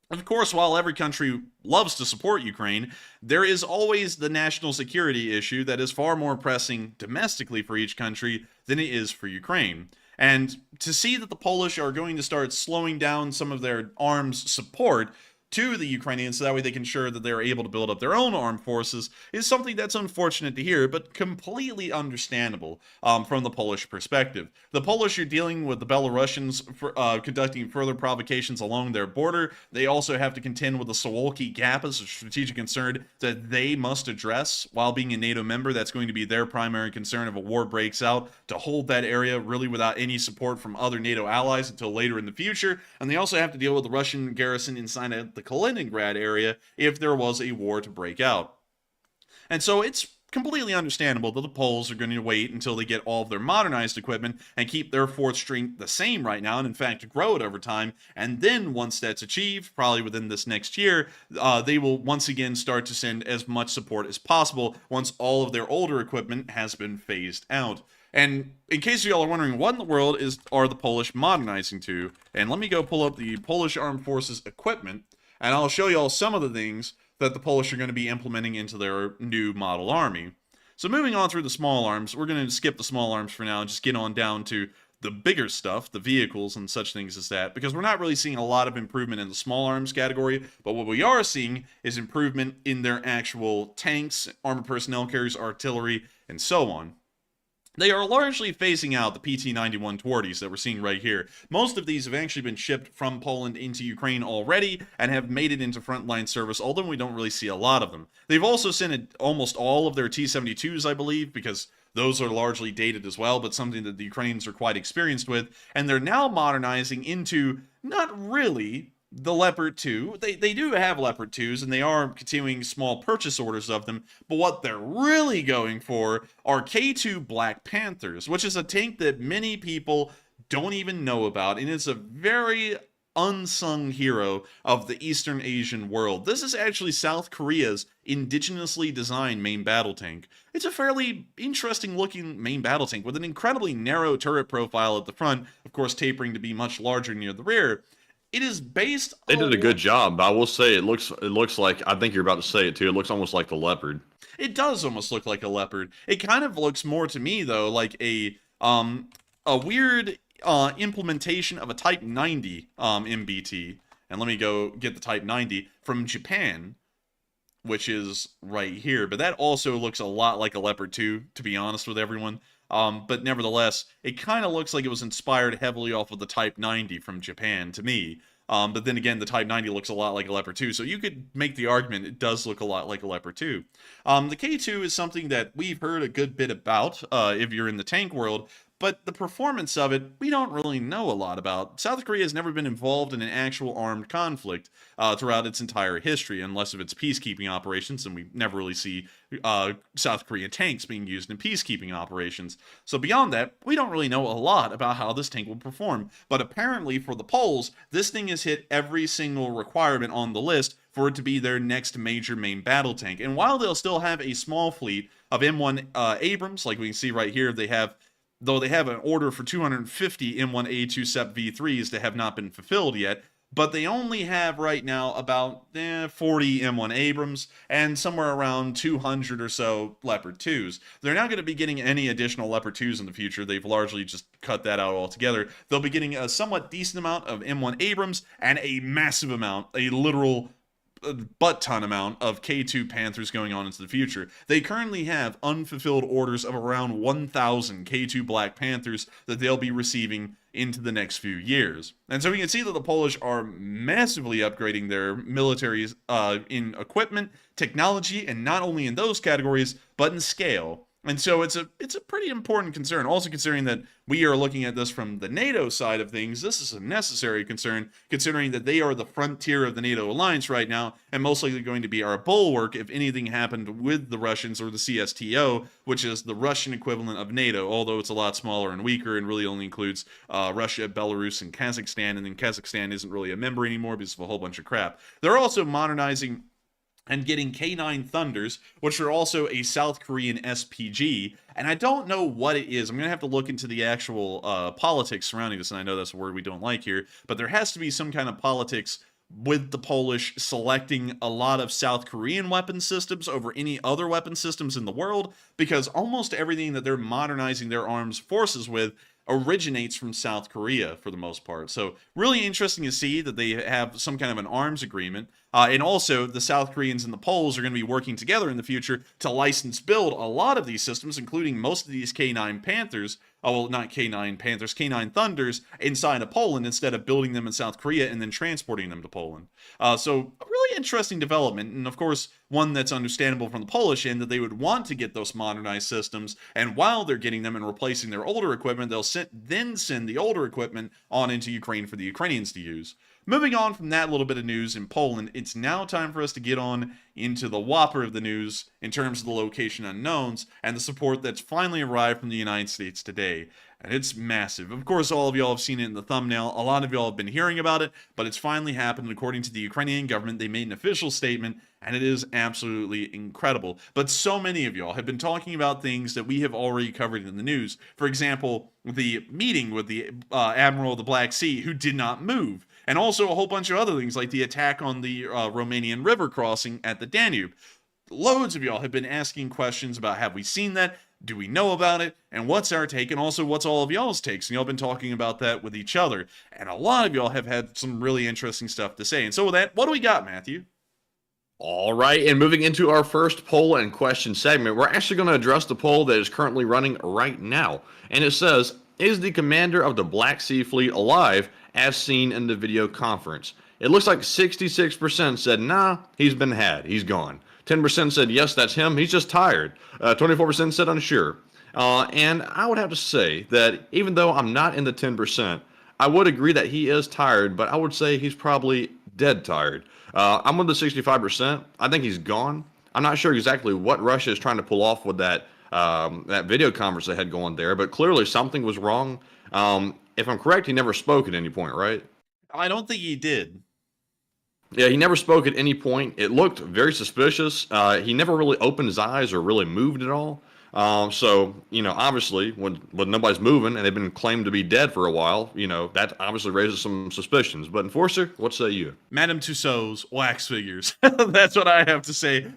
Speaker 3: Of course, while every country loves to support Ukraine, there is always the national security issue that is far more pressing domestically for each country than it is for Ukraine. And to see that the Polish are going to start slowing down some of their arms support to the Ukrainians so that way they can ensure that they're able to build up their own armed forces is something that's unfortunate to hear, but completely understandable from the Polish perspective. The Polish are dealing with the Belarusians for, conducting further provocations along their border. They also have to contend with the Suwalki Gap as a strategic concern that they must address while being a NATO member. That's going to be their primary concern if a war breaks out, to hold that area really without any support from other NATO allies until later in the future. And they also have to deal with the Russian garrison inside the Kaliningrad area if there was a war to break out. And so it's completely understandable that the Poles are going to wait until they get all of their modernized equipment and keep their fourth strength the same right now, and in fact grow it over time. And then once that's achieved, probably within this next year, they will once again start to send as much support as possible once all of their older equipment has been phased out. And in case y'all are wondering, what in the world are the Polish modernizing to? And let me go pull up the Polish Armed Forces equipment, and I'll show y'all some of the things that the Polish are going to be implementing into their new model army. So moving on through the small arms, we're going to skip the small arms for now and just get on down to the bigger stuff, the vehicles and such things as that, because we're not really seeing a lot of improvement in the small arms category, but what we are seeing is improvement in their actual tanks, armored personnel carriers, artillery, and so on. They are largely phasing out the PT-91 Twardies that we're seeing right here. Most of these have actually been shipped from Poland into Ukraine already and have made it into frontline service, although we don't really see a lot of them. They've also sent almost all of their T-72s, I believe, because those are largely dated as well, but something that the Ukrainians are quite experienced with, and they're now modernizing into not really the Leopard 2. They do have Leopard 2s, and they are continuing small purchase orders of them, but what they're really going for are K2 Black Panthers, which is a tank that many people don't even know about, and it's a very unsung hero of the Eastern Asian world. This is actually South Korea's indigenously designed main battle tank. It's a fairly interesting looking main battle tank with an incredibly narrow turret profile at the front, of course tapering to be much larger near the rear. It is based
Speaker 4: They did a good job. I will say it looks like, I think you're about to say it too, it looks almost like the Leopard.
Speaker 3: It does almost look like a Leopard. It kind of looks more to me though like a weird implementation of a Type 90 MBT. And let me go get the Type 90 from Japan, which is right here. But that also looks a lot like a Leopard 2, to be honest with everyone. But nevertheless, it kind of looks like it was inspired heavily off of the Type 90 from Japan to me. But then again, the Type 90 looks a lot like a Leopard 2, so you could make the argument it does look a lot like a Leopard 2. The K2 is something that we've heard a good bit about if you're in the tank world, but the performance of it, we don't really know a lot about. South Korea has never been involved in an actual armed conflict throughout its entire history, unless of its peacekeeping operations, and we never really see South Korean tanks being used in peacekeeping operations. So beyond that, we don't really know a lot about how this tank will perform. But apparently for the Poles, this thing has hit every single requirement on the list for it to be their next major main battle tank. And while they'll still have a small fleet of M1 Abrams, like we can see right here, they have an order for 250 M1A2 SEP V3s that have not been fulfilled yet, but they only have right now about 40 M1 Abrams and somewhere around 200 or so Leopard 2s. They're not going to be getting any additional Leopard 2s in the future. They've largely just cut that out altogether. They'll be getting a somewhat decent amount of M1 Abrams and a massive amount, a literal butt-ton amount of K2 Panthers going on into the future. They currently have unfulfilled orders of around 1,000 K2 Black Panthers that they'll be receiving into the next few years. And so we can see that the Polish are massively upgrading their militaries in equipment, technology, and not only in those categories, but in scale. And so it's a pretty important concern. Also considering that we are looking at this from the NATO side of things, this is a necessary concern, considering that they are the frontier of the NATO alliance right now, and most likely going to be our bulwark if anything happened with the Russians or the CSTO, which is the Russian equivalent of NATO, although it's a lot smaller and weaker and really only includes Russia, Belarus, and Kazakhstan, and then Kazakhstan isn't really a member anymore because of a whole bunch of crap. They're also modernizing and getting K9 Thunders, which are also a South Korean SPG, and I don't know what it is. I'm going to have to look into the actual politics surrounding this, and I know that's a word we don't like here, but there has to be some kind of politics with the Polish selecting a lot of South Korean weapon systems over any other weapon systems in the world, because almost everything that they're modernizing their armed forces with originates from South Korea for the most part. So really interesting to see that they have some kind of an arms agreement. And also the South Koreans and the Poles are going to be working together in the future to license build a lot of these systems, including most of these K9 Panthers, well, not K9 Panthers, K9 Thunders inside of Poland instead of building them in South Korea and then transporting them to Poland. So a really interesting development, and of course one that's understandable from the Polish end, that they would want to get those modernized systems, and while they're getting them and replacing their older equipment, they'll then send the older equipment on into Ukraine for the Ukrainians to use. Moving on from that little bit of news in Poland, it's now time for us to get on into the whopper of the news in terms of the location unknowns and the support that's finally arrived from the United States today. and it's massive. Of course, all of y'all have seen it in the thumbnail. A lot of y'all have been hearing about it, but it's finally happened. According to the Ukrainian government, they made an official statement, and it is absolutely incredible. But so many of y'all have been talking about things that we have already covered in the news. For example, the meeting with the admiral of the Black Sea, who did not move. And also a whole bunch of other things, like the attack on the Romanian river crossing at the Danube. Loads of y'all have been asking questions about, have we seen that? Do we know about it? And what's our take? And also, what's all of y'all's takes? And y'all been talking about that with each other. And a lot of y'all have had some really interesting stuff to say. And so with that, what do we got, Matthew?
Speaker 4: All right, and moving into our first poll and question segment, we're actually going to address the poll that is currently running right now. And it says, is the commander of the Black Sea Fleet alive as seen in the video conference? It looks like 66% said, nah, he's been had, he's gone. 10% said, yes, that's him, he's just tired. 24% said unsure. And I would have to say that even though I'm not in the 10%, I would agree that he is tired, but I would say he's probably dead tired. I'm with the 65%. I think he's gone. I'm not sure exactly what Russia is trying to pull off with that video conference they had going there, but clearly something was wrong. If I'm correct, he never spoke at any point, right?
Speaker 3: I don't think he did.
Speaker 4: Yeah, he never spoke at any point. It looked very suspicious. He never really opened his eyes or really moved at all. So, obviously, when nobody's moving and they've been claimed to be dead for a while, that obviously raises some suspicions. But Enforcer, what say you?
Speaker 3: Madame Tussauds wax figures. That's what I have to say.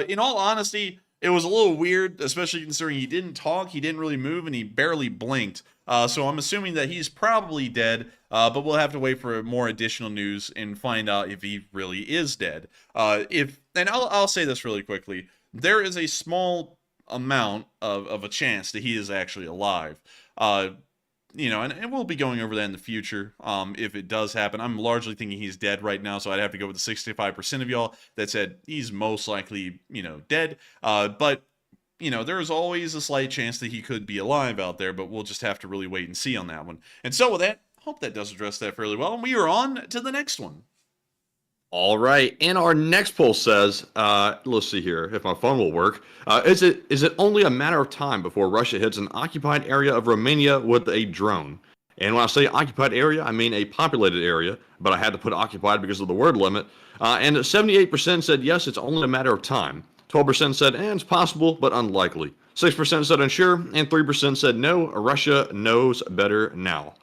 Speaker 3: In all honesty, it was a little weird, especially considering he didn't talk, he didn't really move, and he barely blinked. So I'm assuming that he's probably dead, but we'll have to wait for more additional news and find out if he really is dead. And I'll say this really quickly. There is a small amount of a chance that he is actually alive. And we'll be going over that in the future if it does happen. I'm largely thinking he's dead right now, so I'd have to go with the 65% of y'all that said he's most likely, dead. But there is always a slight chance that he could be alive out there, but we'll just have to really wait and see on that one. And so with that, hope that does address that fairly well. And we are on to the next one.
Speaker 4: All right, and our next poll says, let's see here if my phone will work. Is it only a matter of time before Russia hits an occupied area of Romania with a drone? And when I say occupied area, I mean a populated area, but I had to put occupied because of the word limit. And 78% said yes, it's only a matter of time. 12% said, it's possible, but unlikely. 6% said unsure, and 3% said no, Russia knows better now.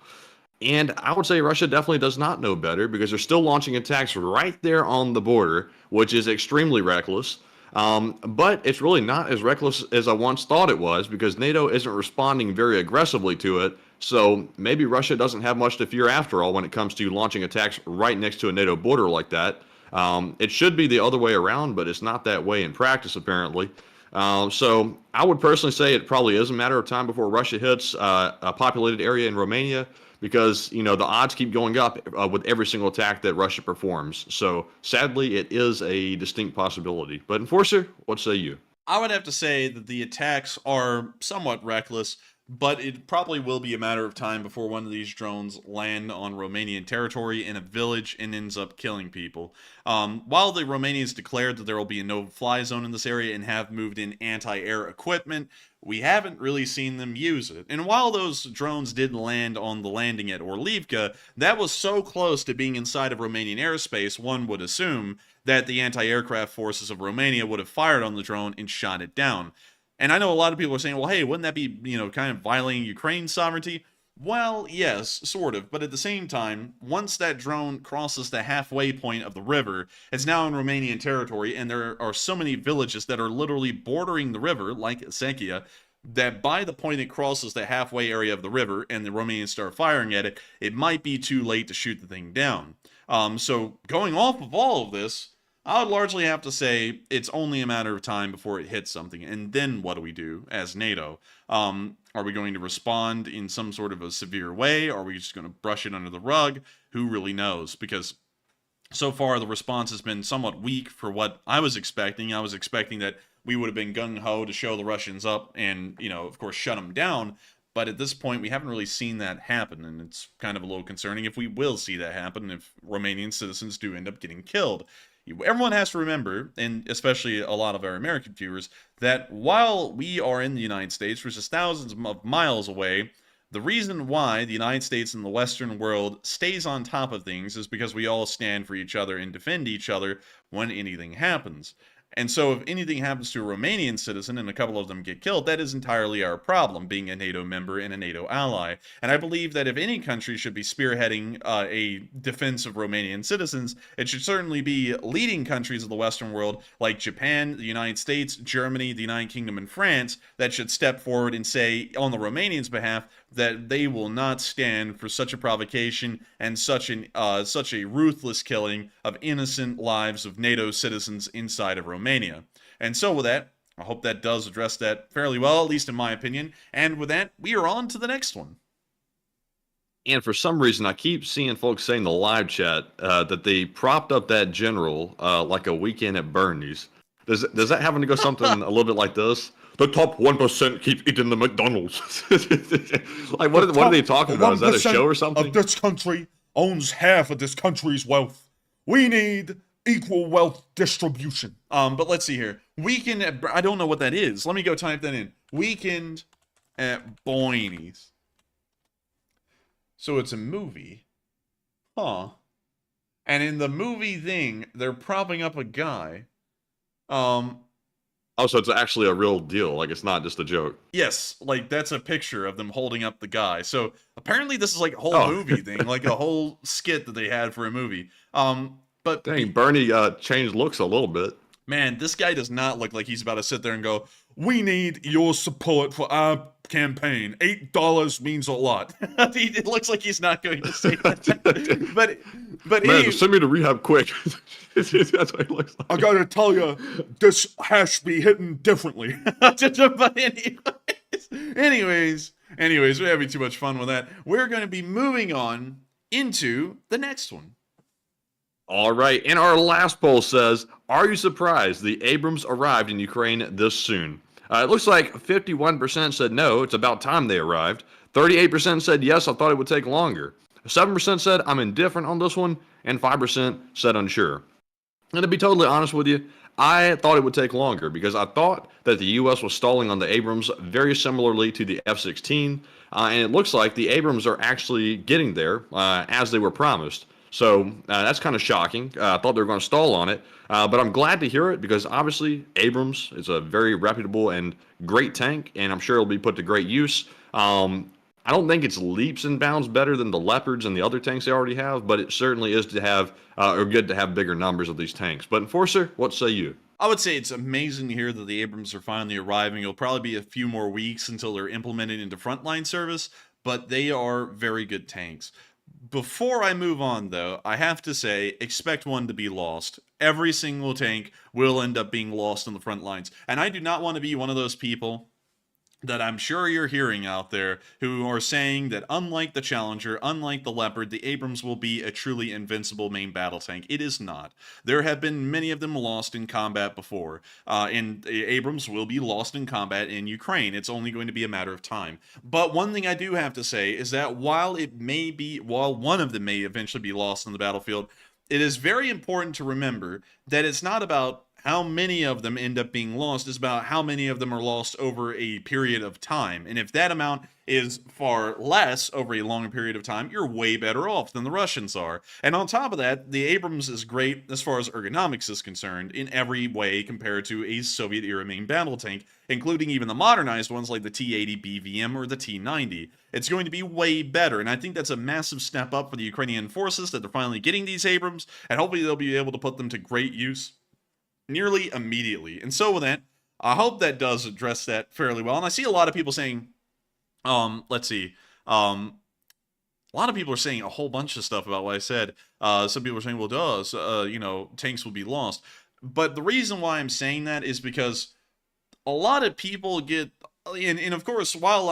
Speaker 4: And I would say Russia definitely does not know better because they're still launching attacks right there on the border, which is extremely reckless. But it's really not as reckless as I once thought it was because NATO isn't responding very aggressively to it. So maybe Russia doesn't have much to fear after all when it comes to launching attacks right next to a NATO border like that. It should be the other way around, but it's not that way in practice, apparently. So I would personally say it probably is a matter of time before Russia hits a populated area in Romania because, the odds keep going up with every single attack that Russia performs. So sadly, it is a distinct possibility. But Enforcer, what say you?
Speaker 3: I would have to say that the attacks are somewhat reckless, but it probably will be a matter of time before one of these drones land on Romanian territory in a village and ends up killing people. While the Romanians declared that there will be a no-fly zone in this area and have moved in anti-air equipment, we haven't really seen them use it. And while those drones did land on the landing at Orlivka, that was so close to being inside of Romanian airspace, one would assume that the anti-aircraft forces of Romania would have fired on the drone and shot it down. And I know a lot of people are saying, well, hey, wouldn't that be, kind of violating Ukraine's sovereignty? Well, yes, sort of. But at the same time, once that drone crosses the halfway point of the river, it's now in Romanian territory, and there are so many villages that are literally bordering the river, like Sechia, that by the point it crosses the halfway area of the river and the Romanians start firing at it, it might be too late to shoot the thing down. So going off of all of this, I would largely have to say it's only a matter of time before it hits something. And then what do we do as NATO? Are we going to respond in some sort of a severe way? Are we just going to brush it under the rug? Who really knows? Because so far the response has been somewhat weak for what I was expecting. I was expecting that we would have been gung-ho to show the Russians up and, of course, shut them down. But at this point, we haven't really seen that happen, and it's kind of a little concerning if we will see that happen, if Romanian citizens do end up getting killed. Everyone has to remember, and especially a lot of our American viewers, that while we are in the United States, which is thousands of miles away, The reason why the United States and the Western world stays on top of things is because we all stand for each other and defend each other when anything happens. And so if anything happens to a Romanian citizen and a couple of them get killed, that is entirely our problem, being a NATO member and a NATO ally. And I believe that if any country should be spearheading a defense of Romanian citizens, it should certainly be leading countries of the Western world like Japan, the United States, Germany, the United Kingdom, and France that should step forward and say, on the Romanians' behalf, that they will not stand for such a provocation and such a ruthless killing of innocent lives of NATO citizens inside of Romania. And so with that, I hope that does address that fairly well, at least in my opinion. And with that, we are on to the next one.
Speaker 4: And for some reason, I keep seeing folks saying in the live chat that they propped up that general like a weekend at Bernie's. Does that happen to go something a little bit like this? The top 1% keep eating the McDonald's. Like, what are they talking about? Is that a show or something?
Speaker 8: Of this country owns half of this country's wealth. We need equal wealth distribution.
Speaker 3: But let's see here. Weekend at... I don't know what that is. Let me go type that in. Weekend at Bernie's. So it's a movie. Huh. And in the movie thing, they're propping up a guy.
Speaker 4: Oh, so it's actually a real deal. Like, it's not just a joke.
Speaker 3: Yes, like, that's a picture of them holding up the guy. So, apparently this is like a whole movie thing. Like, a whole skit that they had for a movie. But...
Speaker 4: Dang, Bernie changed looks a little bit.
Speaker 3: Man, this guy does not look like he's about to sit there and go, "We need your support for our campaign. $8 means a lot." It looks like he's not going to say that. but
Speaker 4: man, send me to rehab quick. That's what it looks like.
Speaker 8: I gotta tell you, this has to be hitting differently.
Speaker 3: But anyways, we're having too much fun with that. We're going to be moving on into the next one.
Speaker 4: All right, and our last poll says, are you surprised the Abrams arrived in Ukraine this soon? It looks like 51% said no, it's about time they arrived. 38% said yes, I thought it would take longer. 7% said I'm indifferent on this one, and 5% said unsure. And to be totally honest with you, I thought it would take longer because I thought that the U.S. was stalling on the Abrams very similarly to the F-16, and it looks like the Abrams are actually getting there as they were promised. So that's kind of shocking. I thought they were going to stall on it, but I'm glad to hear it because obviously Abrams is a very reputable and great tank, and I'm sure it'll be put to great use. I don't think it's leaps and bounds better than the Leopards and the other tanks they already have, but it certainly is to have, or good to have bigger numbers of these tanks. But Enforcer, what say you?
Speaker 3: I would say it's amazing to hear that the Abrams are finally arriving. It'll probably be a few more weeks until they're implemented into frontline service, but they are very good tanks. Before I move on, though, I have to say, expect one to be lost. Every single tank will end up being lost on the front lines. And I do not want to be one of those people that I'm sure you're hearing out there who are saying that unlike the Challenger, unlike the Leopard, the Abrams will be a truly invincible main battle tank. It is not. There have been many of them lost in combat before, and the Abrams will be lost in combat in Ukraine. It's only going to be a matter of time. But one thing I do have to say is that while one of them may eventually be lost on the battlefield, it is very important to remember that it's not about how many of them end up being lost, is about how many of them are lost over a period of time. And if that amount is far less over a longer period of time, you're way better off than the Russians are. And on top of that, the Abrams is great as far as ergonomics is concerned in every way compared to a Soviet-era main battle tank, including even the modernized ones like the T-80 BVM or the T-90. It's going to be way better, and I think that's a massive step up for the Ukrainian forces that they're finally getting these Abrams, and hopefully they'll be able to put them to great use nearly immediately. And so with that, I hope that does address that fairly well. And I see a lot of people saying, let's see, a lot of people are saying a whole bunch of stuff about what I said. Some people are saying, well, tanks will be lost. But the reason why I'm saying that is because a lot of people get, and of course, while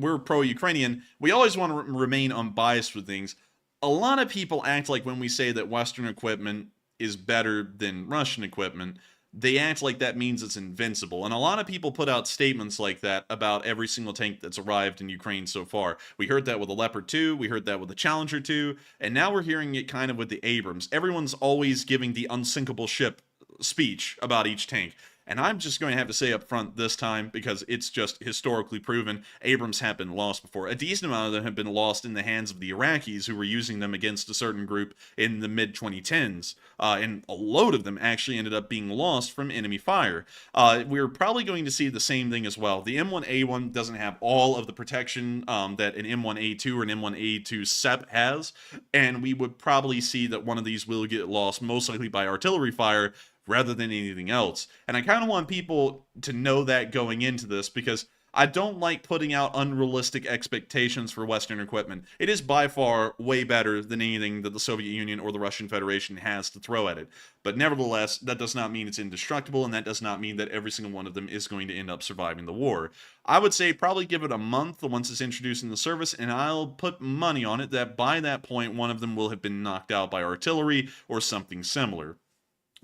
Speaker 3: we're pro-Ukrainian, we always want to remain unbiased with things. A lot of people act like when we say that Western equipment is better than Russian equipment, they act like that means it's invincible. And a lot of people put out statements like that about every single tank that's arrived in Ukraine so far. We heard that with the Leopard 2, we heard that with the Challenger 2, and now we're hearing it kind of with the Abrams. Everyone's always giving the unsinkable ship speech about each tank. And I'm just going to have to say up front this time, because it's just historically proven, Abrams have been lost before. A decent amount of them have been lost in the hands of the Iraqis, who were using them against a certain group in the mid-2010s. And a load of them actually ended up being lost from enemy fire. We're probably going to see the same thing as well. The M1A1 doesn't have all of the protection that an M1A2 or an M1A2 SEP has, and we would probably see that one of these will get lost, most likely by artillery fire, rather than anything else. And I kind of want people to know that going into this, because I don't like putting out unrealistic expectations for Western equipment. It is by far way better than anything that the Soviet Union or the Russian Federation has to throw at it. But nevertheless, that does not mean it's indestructible, and that does not mean that every single one of them is going to end up surviving the war. I would say probably give it a month once it's introduced in the service, and I'll put money on it that by that point, one of them will have been knocked out by artillery or something similar.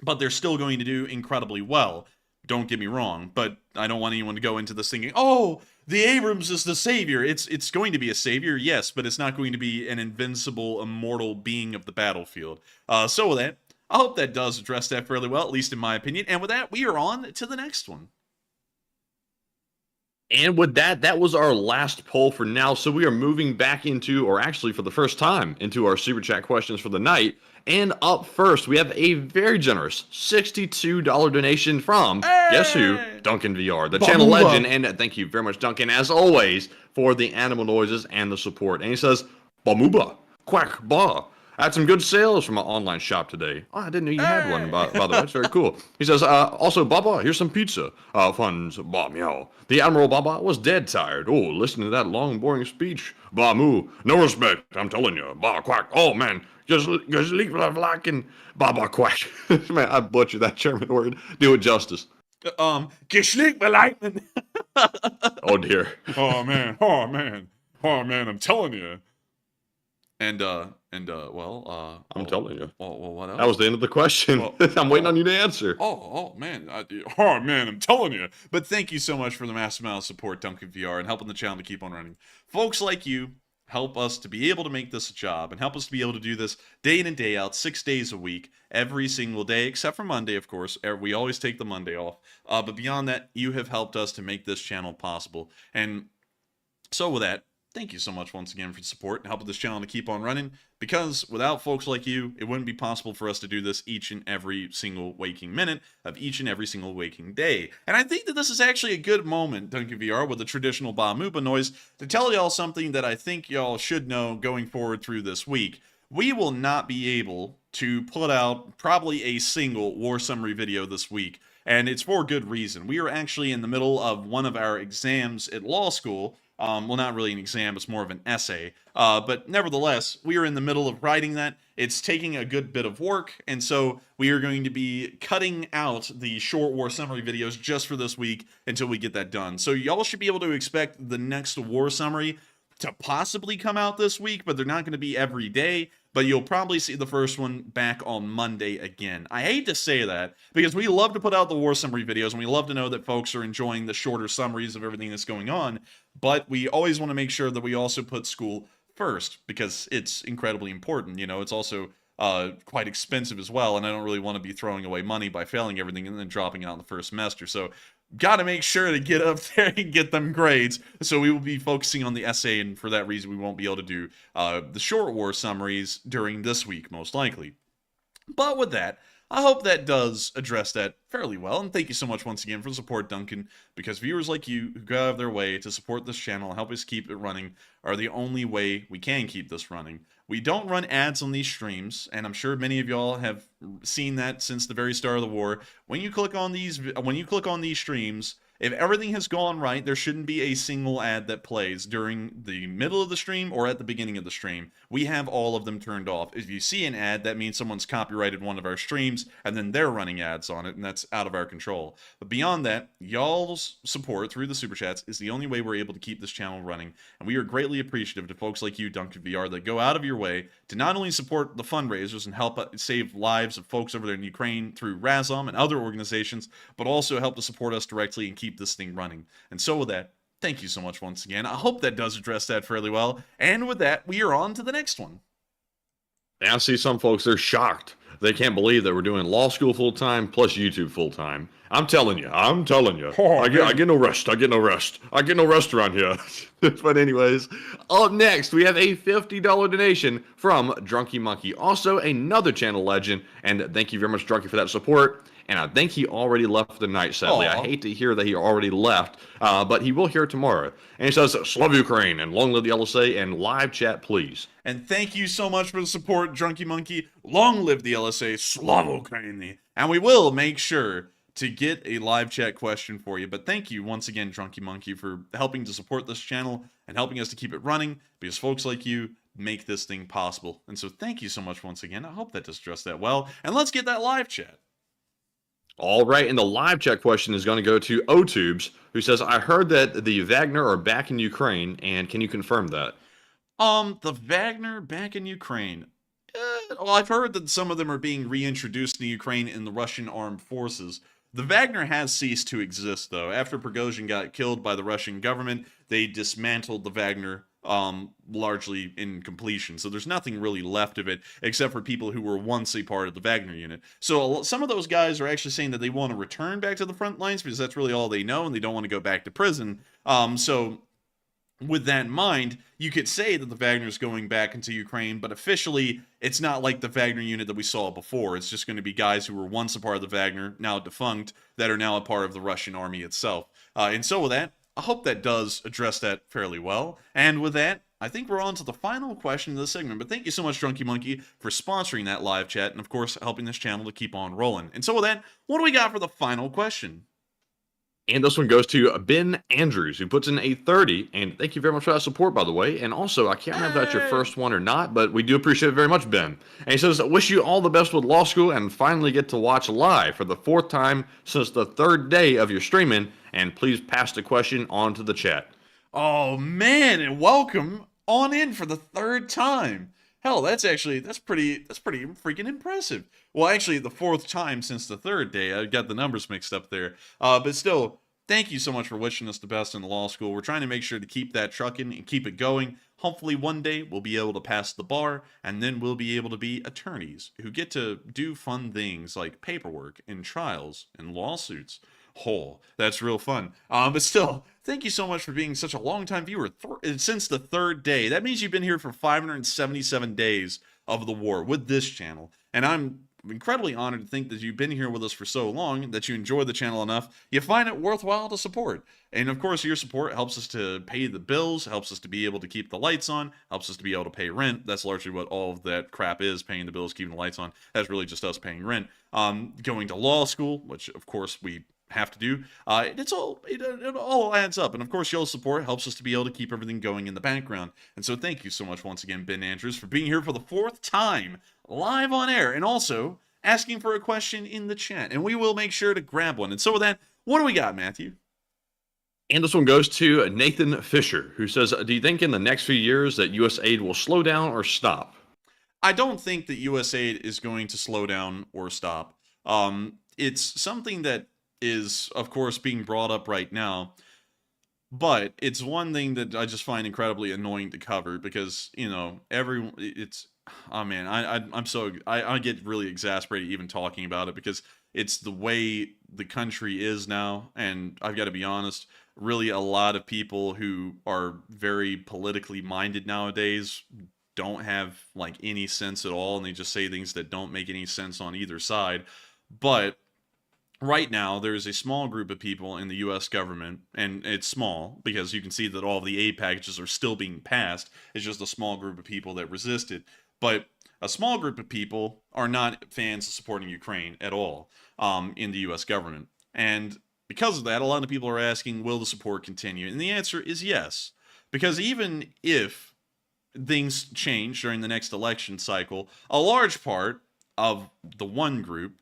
Speaker 3: But they're still going to do incredibly well. Don't get me wrong, but I don't want anyone to go into this thinking, oh, the Abrams is the savior. It's going to be a savior, yes, but it's not going to be an invincible, immortal being of the battlefield. So with that, I hope that does address that fairly well, at least in my opinion. And with that, we are on to the next one.
Speaker 4: And with that, that was our last poll for now. So we are moving back into, or actually for the first time, into our Super Chat questions for the night. And up first, we have a very generous $62 donation from, guess who? Duncan VR, the channel legend. And thank you very much, Duncan, as always, for the animal noises and the support. And he says, Bamuba, quack, ba. I had some good sales from my online shop today. Oh, I didn't know you had one, by the way. It's very cool. He says, also, Baba, here's some pizza. Funds, ba, meow. The Admiral Baba was dead tired. Oh, listen to that long, boring speech. Ba, moo. No respect, I'm telling you. Ba, quack. Oh, man. Just leave like and Baba, quack. Man, I butchered that German word. Do it justice.
Speaker 8: Geschlick beleiten.
Speaker 4: Oh, dear.
Speaker 8: Oh, man. I'm telling you.
Speaker 3: I'm telling you. Well, what else?
Speaker 4: That was the end of the question. I'm waiting on you to answer.
Speaker 3: Man,
Speaker 8: I'm telling you.
Speaker 3: But thank you so much for the massive amount of support, Duncan VR, and helping the channel to keep on running. Folks like you help us to be able to make this a job, and help us to be able to do this day in and day out, 6 days a week, every single day, except for Monday, of course. We always take the Monday off. But beyond that, you have helped us to make this channel possible. And so with that, thank you so much once again for the support and helping this channel to keep on running, because without folks like you, it wouldn't be possible for us to do this each and every single waking minute of each and every single waking day. And I think that this is actually a good moment, Duncan VR, with the traditional Ba Mooba noise, to tell y'all something that I think y'all should know going forward through this week. We will not be able to put out probably a single war summary video this week, and it's for good reason. We are actually in the middle of one of our exams at law school. Well, not really an exam, it's more of an essay. But nevertheless, we are in the middle of writing that. It's taking a good bit of work, and so we are going to be cutting out the short war summary videos just for this week until we get that done. So y'all should be able to expect the next war summary to possibly come out this week, but they're not going to be every day. But you'll probably see the first one back on Monday again. I hate to say that, because we love to put out the war summary videos, and we love to know that folks are enjoying the shorter summaries of everything that's going on, but we always want to make sure that we also put school first, because it's incredibly important. You know, it's also quite expensive as well, and I don't really want to be throwing away money by failing everything and then dropping it out in the first semester. So got to make sure to get up there and get them grades. So we will be focusing on the essay, and for that reason, we won't be able to do the short war summaries during this week, most likely. But with that, I hope that does address that fairly well, and thank you so much once again for the support, Duncan, because viewers like you who go out of their way to support this channel and help us keep it running are the only way we can keep this running. We don't run ads on these streams, and I'm sure many of y'all have seen that since the very start of the war. When you click on these streams, if everything has gone right, there shouldn't be a single ad that plays during the middle of the stream or at the beginning of the stream. We have all of them turned off. If you see an ad, that means someone's copyrighted one of our streams, and then they're running ads on it, and that's out of our control. But beyond that, y'all's support through the Super Chats is the only way we're able to keep this channel running, and we are greatly appreciative to folks like you, Duncan VR, that go out of your way to not only support the fundraisers and help save lives of folks over there in Ukraine through Razom and other organizations, but also help to support us directly and keep this thing running. And so with that, thank you so much once again. I hope that does address that fairly well. And with that, we are on to the next one.
Speaker 4: And I see some folks, they're shocked they can't believe that we're doing law school full time plus YouTube full time. I'm telling you.
Speaker 8: Oh,
Speaker 4: I get no rest. I get no rest around here. But anyways, up next we have a $50 donation from Drunky Monkey, also another channel legend. And thank you very much, Drunky, for that support. And I think he already left tonight, sadly.
Speaker 3: Aww.
Speaker 4: I hate to hear that he already left, but he will hear tomorrow. And he says, "Love Ukraine and long live the LSA and live chat, please."
Speaker 3: And thank you so much for the support, Drunky Monkey. Long live the LSA, Slava Ukraini. And we will make sure to get a live chat question for you. But thank you once again, Drunky Monkey, for helping to support this channel and helping us to keep it running, because folks like you make this thing possible. And so thank you so much once again. I hope that just addressed that well. And let's get that live chat.
Speaker 4: All right, and the live chat question is going to go to O-Tubes, who says, "I heard that the Wagner are back in Ukraine, and can you confirm that?"
Speaker 3: The Wagner back in Ukraine. Well, I've heard that some of them are being reintroduced in Ukraine in the Russian armed forces. The Wagner has ceased to exist, though. After Prigozhin got killed by the Russian government, they dismantled the Wagner largely in completion. So there's nothing really left of it except for people who were once a part of the Wagner unit. So some of those guys are actually saying that they want to return back to the front lines because that's really all they know and they don't want to go back to prison. So with that in mind, you could say that the Wagner's going back into Ukraine, but officially it's not like the Wagner unit that we saw before. It's just going to be guys who were once a part of the Wagner, now defunct, that are now a part of the Russian army itself. And so with that, I hope that does address that fairly well. And with that, I think we're on to the final question of the segment. But thank you so much, Drunky Monkey, for sponsoring that live chat and, of course, helping this channel to keep on rolling. And so with that, what do we got for the final question?
Speaker 4: And this one goes to Ben Andrews, who puts in a 30. And thank you very much for that support, by the way. And also, I can't remember if that's your first one or not, but we do appreciate it very much, Ben. And he says, "Wish you all the best with law school and finally get to watch live for the 4th time since the 3rd day of your streaming. And please pass the question on to the chat."
Speaker 3: Oh, man, and welcome on in for the 3rd time. Hell, that's pretty freaking impressive. Well, actually, the 4th time since the 3rd day. I got the numbers mixed up there. But still, thank you so much for wishing us the best in the law school. We're trying to make sure to keep that trucking and keep it going. Hopefully one day we'll be able to pass the bar, and then we'll be able to be attorneys who get to do fun things like paperwork and trials and lawsuits. Oh, that's real fun. But still, thank you so much for being such a long-time viewer since the 3rd day. That means you've been here for 577 days of the war with this channel. And I'm incredibly honored to think that you've been here with us for so long, that you enjoy the channel enough, you find it worthwhile to support. And of course, your support helps us to pay the bills, helps us to be able to keep the lights on, helps us to be able to pay rent. That's largely what all of that crap is, paying the bills, keeping the lights on. That's really just us paying rent. Going to law school, which of course we have to do. It all adds up. And of course, y'all's support helps us to be able to keep everything going in the background. And so thank you so much once again, Ben Andrews, for being here for the 4th time live on air, and also asking for a question in the chat. And we will make sure to grab one. And so with that, what do we got, Matthew?
Speaker 4: And this one goes to Nathan Fisher, who says, "Do you think in the next few years that U.S. aid will slow down or stop?"
Speaker 3: I don't think that U.S. aid is going to slow down or stop. It's something that is, of course, being brought up right now, but it's one thing that I just find incredibly annoying to cover because, you know, oh man, I get really exasperated even talking about it because it's the way the country is now, and I've got to be honest, really a lot of people who are very politically minded nowadays don't have like any sense at all, and they just say things that don't make any sense on either side. But right now, there's a small group of people in the U.S. government, and it's small because you can see that all of the aid packages are still being passed. It's just a small group of people that resist it. But a small group of people are not fans of supporting Ukraine at all in the U.S. government. And because of that, a lot of people are asking, will the support continue? And the answer is yes. Because even if things change during the next election cycle, a large part of the one group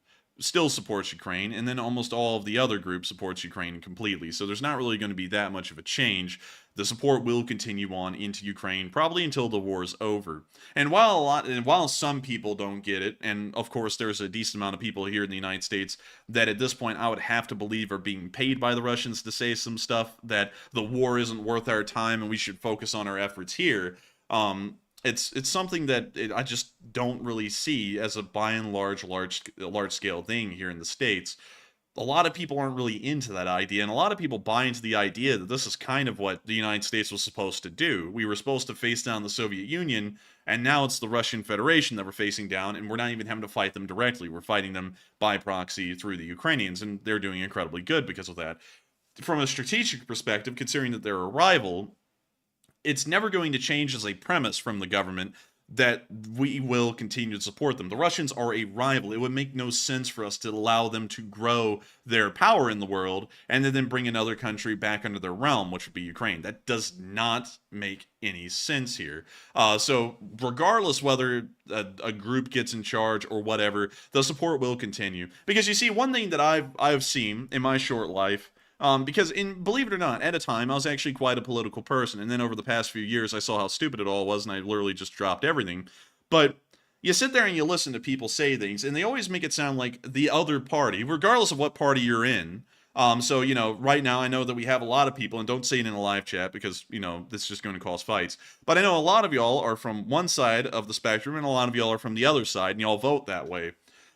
Speaker 3: still supports Ukraine, and then almost all of the other groups supports Ukraine completely. So there's not really going to be that much of a change. The support will continue on into Ukraine, probably until the war is over. And while some people don't get it, and of course there's a decent amount of people here in the United States that at this point I would have to believe are being paid by the Russians to say some stuff that the war isn't worth our time and we should focus on our efforts here. it's something that I just don't really see as a by and large scale thing here in the States. A lot of people aren't really into that idea, and a lot of people buy into the idea that this is kind of what the United States was supposed to do. We were supposed to face down the Soviet Union, and now it's the Russian Federation that we're facing down, and we're not even having to fight them directly. We're fighting them by proxy through the Ukrainians, and they're doing incredibly good because of that. From a strategic perspective, considering that they're a rival, it's never going to change as a premise from the government that we will continue to support them. The Russians are a rival. It would make no sense for us to allow them to grow their power in the world and then bring another country back under their realm, which would be Ukraine. That does not make any sense here. So regardless whether a group gets in charge or whatever, the support will continue. Because you see, one thing that I've seen in my short life, because believe it or not, at a time, I was actually quite a political person. And then over the past few years, I saw how stupid it all was, and I literally just dropped everything. But you sit there and you listen to people say things, and they always make it sound like the other party, regardless of what party you're in. So, right now, I know that we have a lot of people, and don't say it in a live chat because, this is just going to cause fights. But I know a lot of y'all are from one side of the spectrum, and a lot of y'all are from the other side, and y'all vote that way.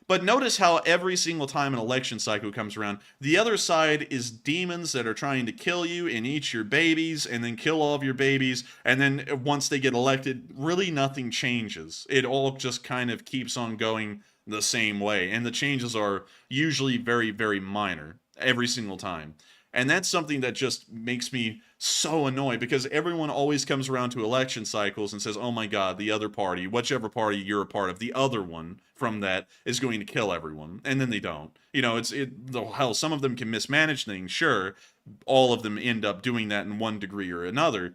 Speaker 3: But notice how every single time an election cycle comes around, the other side is demons that are trying to kill you and eat your babies and then kill all of your babies. And then once they get elected, really nothing changes. It all just kind of keeps on going the same way. And the changes are usually very, very minor every single time. And that's something that just makes me so annoyed because everyone always comes around to election cycles and says, oh my God, the other party, whichever party you're a part of, the other one from that is going to kill everyone. And then they don't. Hell, some of them can mismanage things, sure. All of them end up doing that in one degree or another.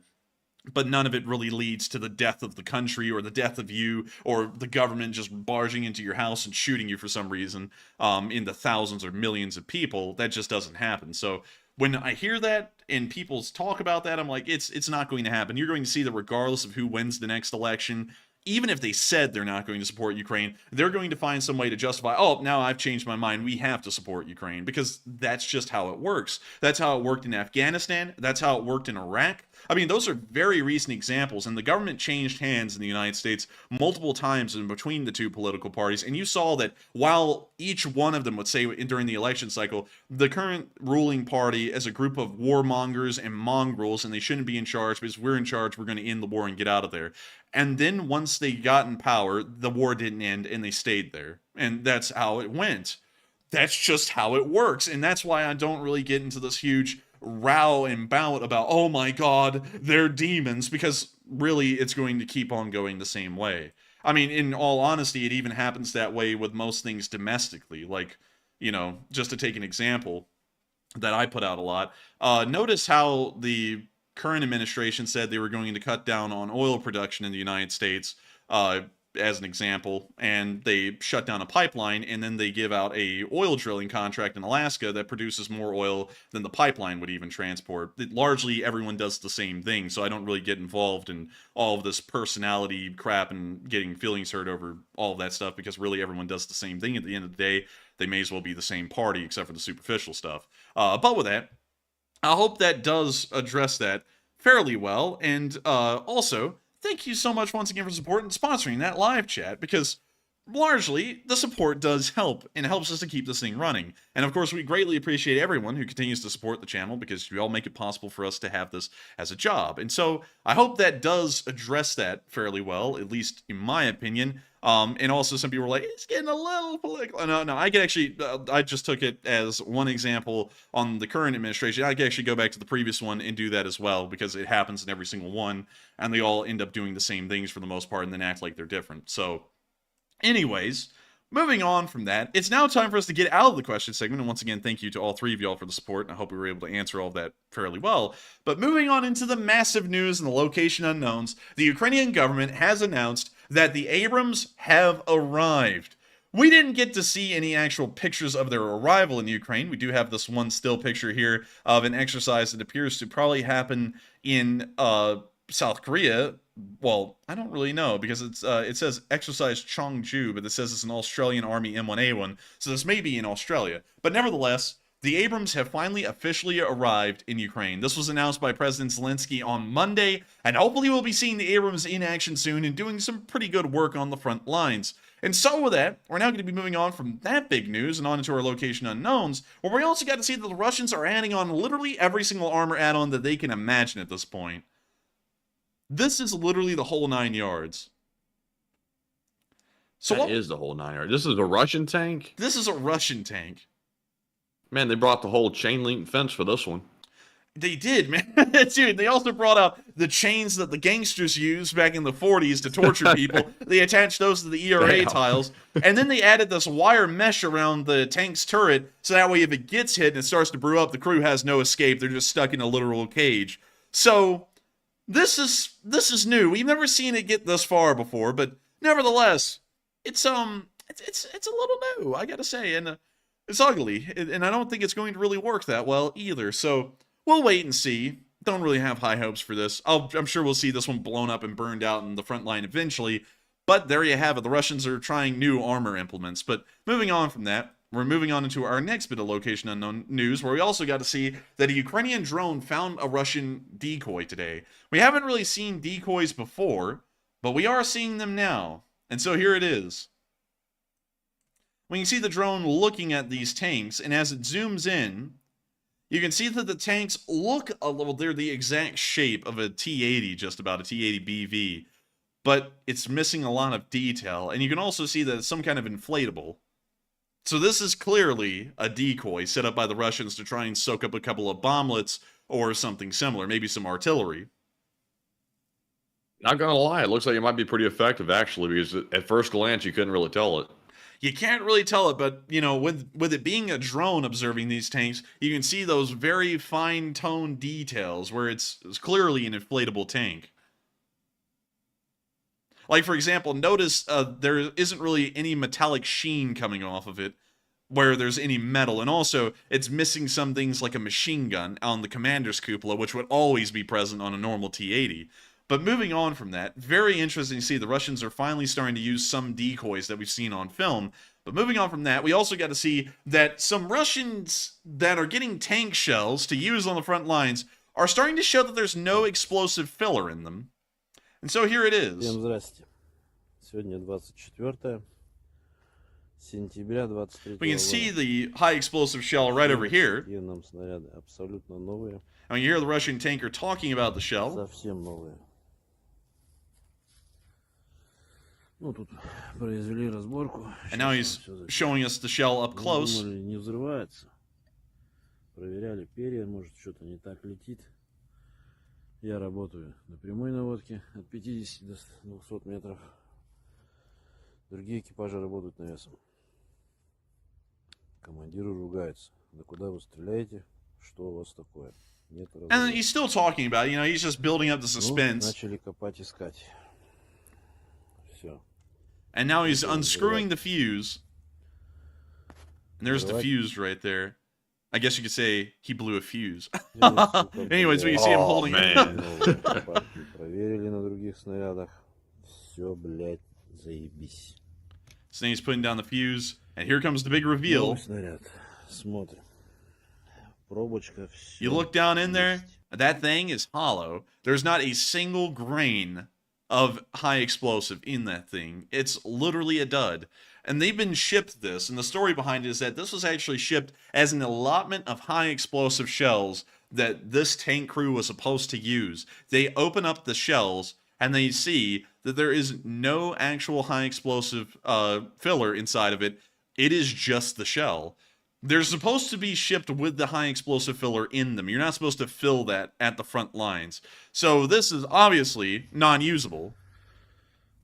Speaker 3: But none of it really leads to the death of the country or the death of you or the government just barging into your house and shooting you for some reason in the thousands or millions of people. That just doesn't happen. So when I hear that and people talk about that, I'm like, it's not going to happen. You're going to see that regardless of who wins the next election, even if they said they're not going to support Ukraine, they're going to find some way to justify, oh, now I've changed my mind, we have to support Ukraine, because that's just how it works. That's how it worked in Afghanistan. That's how it worked in Iraq. I mean, those are very recent examples, and the government changed hands in the United States multiple times in between the two political parties, and you saw that while each one of them would say during the election cycle, the current ruling party as a group of warmongers and mongrels, and they shouldn't be in charge because we're in charge, we're going to end the war and get out of there. And then once they got in power, the war didn't end, and they stayed there. And that's how it went. That's just how it works, and that's why I don't really get into this huge row and bout about, oh my God, they're demons, because really it's going to keep on going the same way. I mean, in all honesty, it even happens that way with most things domestically. Like, just to take an example that I put out a lot, notice how the current administration said they were going to cut down on oil production in the United States, as an example, and they shut down a pipeline, and then they give out a oil drilling contract in Alaska that produces more oil than the pipeline would even transport. Largely, everyone does the same thing, so I don't really get involved in all of this personality crap and getting feelings hurt over all of that stuff, because really everyone does the same thing. At the end of the day, they may as well be the same party, except for the superficial stuff. But with that, I hope that does address that fairly well, and also, thank you so much once again for supporting and sponsoring that live chat, because largely the support does help and helps us to keep this thing running. And of course, we greatly appreciate everyone who continues to support the channel, because you all make it possible for us to have this as a job. And so I hope that does address that fairly well, at least in my opinion. And also some people were like, it's getting a little political. No, I could actually, I just took it as one example on the current administration. I could actually go back to the previous one and do that as well, because it happens in every single one, and they all end up doing the same things for the most part and then act like they're different. So anyways, moving on from that, it's now time for us to get out of the question segment. And once again, thank you to all three of y'all for the support, and I hope we were able to answer all of that fairly well. But moving on into the massive news and the location unknowns, the Ukrainian government has announced that the Abrams have arrived. We didn't get to see any actual pictures of their arrival in Ukraine. We do have this one still picture here of an exercise that appears to probably happen in South Korea. Well, I don't really know, because it says exercise Cheongju, but it says it's an Australian Army M1A1, so this may be in Australia. But nevertheless, The Abrams have finally officially arrived in Ukraine. This was announced by President Zelensky on Monday, and hopefully we'll be seeing the Abrams in action soon and doing some pretty good work on the front lines. And so with that, we're now going to be moving on from that big news and on into our location unknowns, where we also got to see that the Russians are adding on literally every single armor add-on that they can imagine at this point. This is literally the whole 9 yards. So
Speaker 4: that is the whole 9 yards. This is a Russian tank?
Speaker 3: This is a Russian tank.
Speaker 4: Man, they brought the whole chain link fence for this one.
Speaker 3: They did, man. Dude, they also brought out the chains that the gangsters used back in the 40s to torture people. They attached those to the ERA tiles. And then they added this wire mesh around the tank's turret, so that way if it gets hit and it starts to brew up, the crew has no escape. They're just stuck in a literal cage. So, this is new. We've never seen it get this far before, but nevertheless, it's a little new, I gotta say, and it's ugly, and I don't think it's going to really work that well either. So we'll wait and see. Don't really have high hopes for this. I'm sure we'll see this one blown up and burned out in the front line eventually. But there you have it. The Russians are trying new armor implements. But moving on from that, we're moving on into our next bit of location unknown news, where we also got to see that a Ukrainian drone found a Russian decoy today. We haven't really seen decoys before, but we are seeing them now. And so here it is. We can see the drone looking at these tanks, and as it zooms in, you can see that the tanks look a little, they're the exact shape of a T-80, just about a T-80 BV, but it's missing a lot of detail, and you can also see that it's some kind of inflatable. So this is clearly a decoy set up by the Russians to try and soak up a couple of bomblets or something similar, maybe some artillery.
Speaker 4: Not gonna lie, it looks like it might be pretty effective, actually, because at first glance, you couldn't really tell it.
Speaker 3: You can't really tell it, but, you know, with it being a drone observing these tanks, you can see those very fine-toned details where it's clearly an inflatable tank. Like, for example, notice there isn't really any metallic sheen coming off of it where there's any metal, and also it's missing some things like a machine gun on the commander's cupola, which would always be present on a normal T-80. But moving on from that, very interesting to see the Russians are finally starting to use some decoys that we've seen on film. But moving on from that, we also got to see that some Russians that are getting tank shells to use on the front lines are starting to show that there's no explosive filler in them. And so here it is.
Speaker 9: Всем здрасте. Сегодня 24 сентября 23
Speaker 3: We can see the high explosive shell right over here.
Speaker 9: нам снаряды абсолютно новые.
Speaker 3: And you hear the Russian tanker talking about the shell.
Speaker 9: Совсем новые. Ну, тут произвели разборку.
Speaker 3: And now he's showing us the shell up close.
Speaker 9: Думали, не взрывается. Проверяли перья, может, что-то не так летит. Я работаю на прямой наводке от 50 до 200 метров. Другие экипажи работают навесом. Командиры ругаются. Да куда вы стреляете? Что у вас такое? Нет разрыва.
Speaker 3: And he's still talking about it, you know, he's just building up the suspense.
Speaker 9: Начали копать, искать. Все.
Speaker 3: And now he's unscrewing the fuse. And there's the fuse right there. I guess you could say he blew a fuse. Anyways, we can see him holding it.
Speaker 9: Проверили на других снарядах. Все, блядь, заебись.
Speaker 3: So he's putting down the fuse, and here comes the big reveal.
Speaker 9: Снаряд. Смотрим. Пробочка.
Speaker 3: You look down in there, that thing is hollow. There's not a single grain of high explosive in that thing. It's literally a dud. And they've been shipped this, and the story behind it is that this was actually shipped as an allotment of high explosive shells that this tank crew was supposed to use. They open up the shells, and they see that there is no actual high explosive filler inside of it. It is just the shell. They're supposed to be shipped with the high explosive filler in them. You're not supposed to fill that at the front lines. So this is obviously non-usable.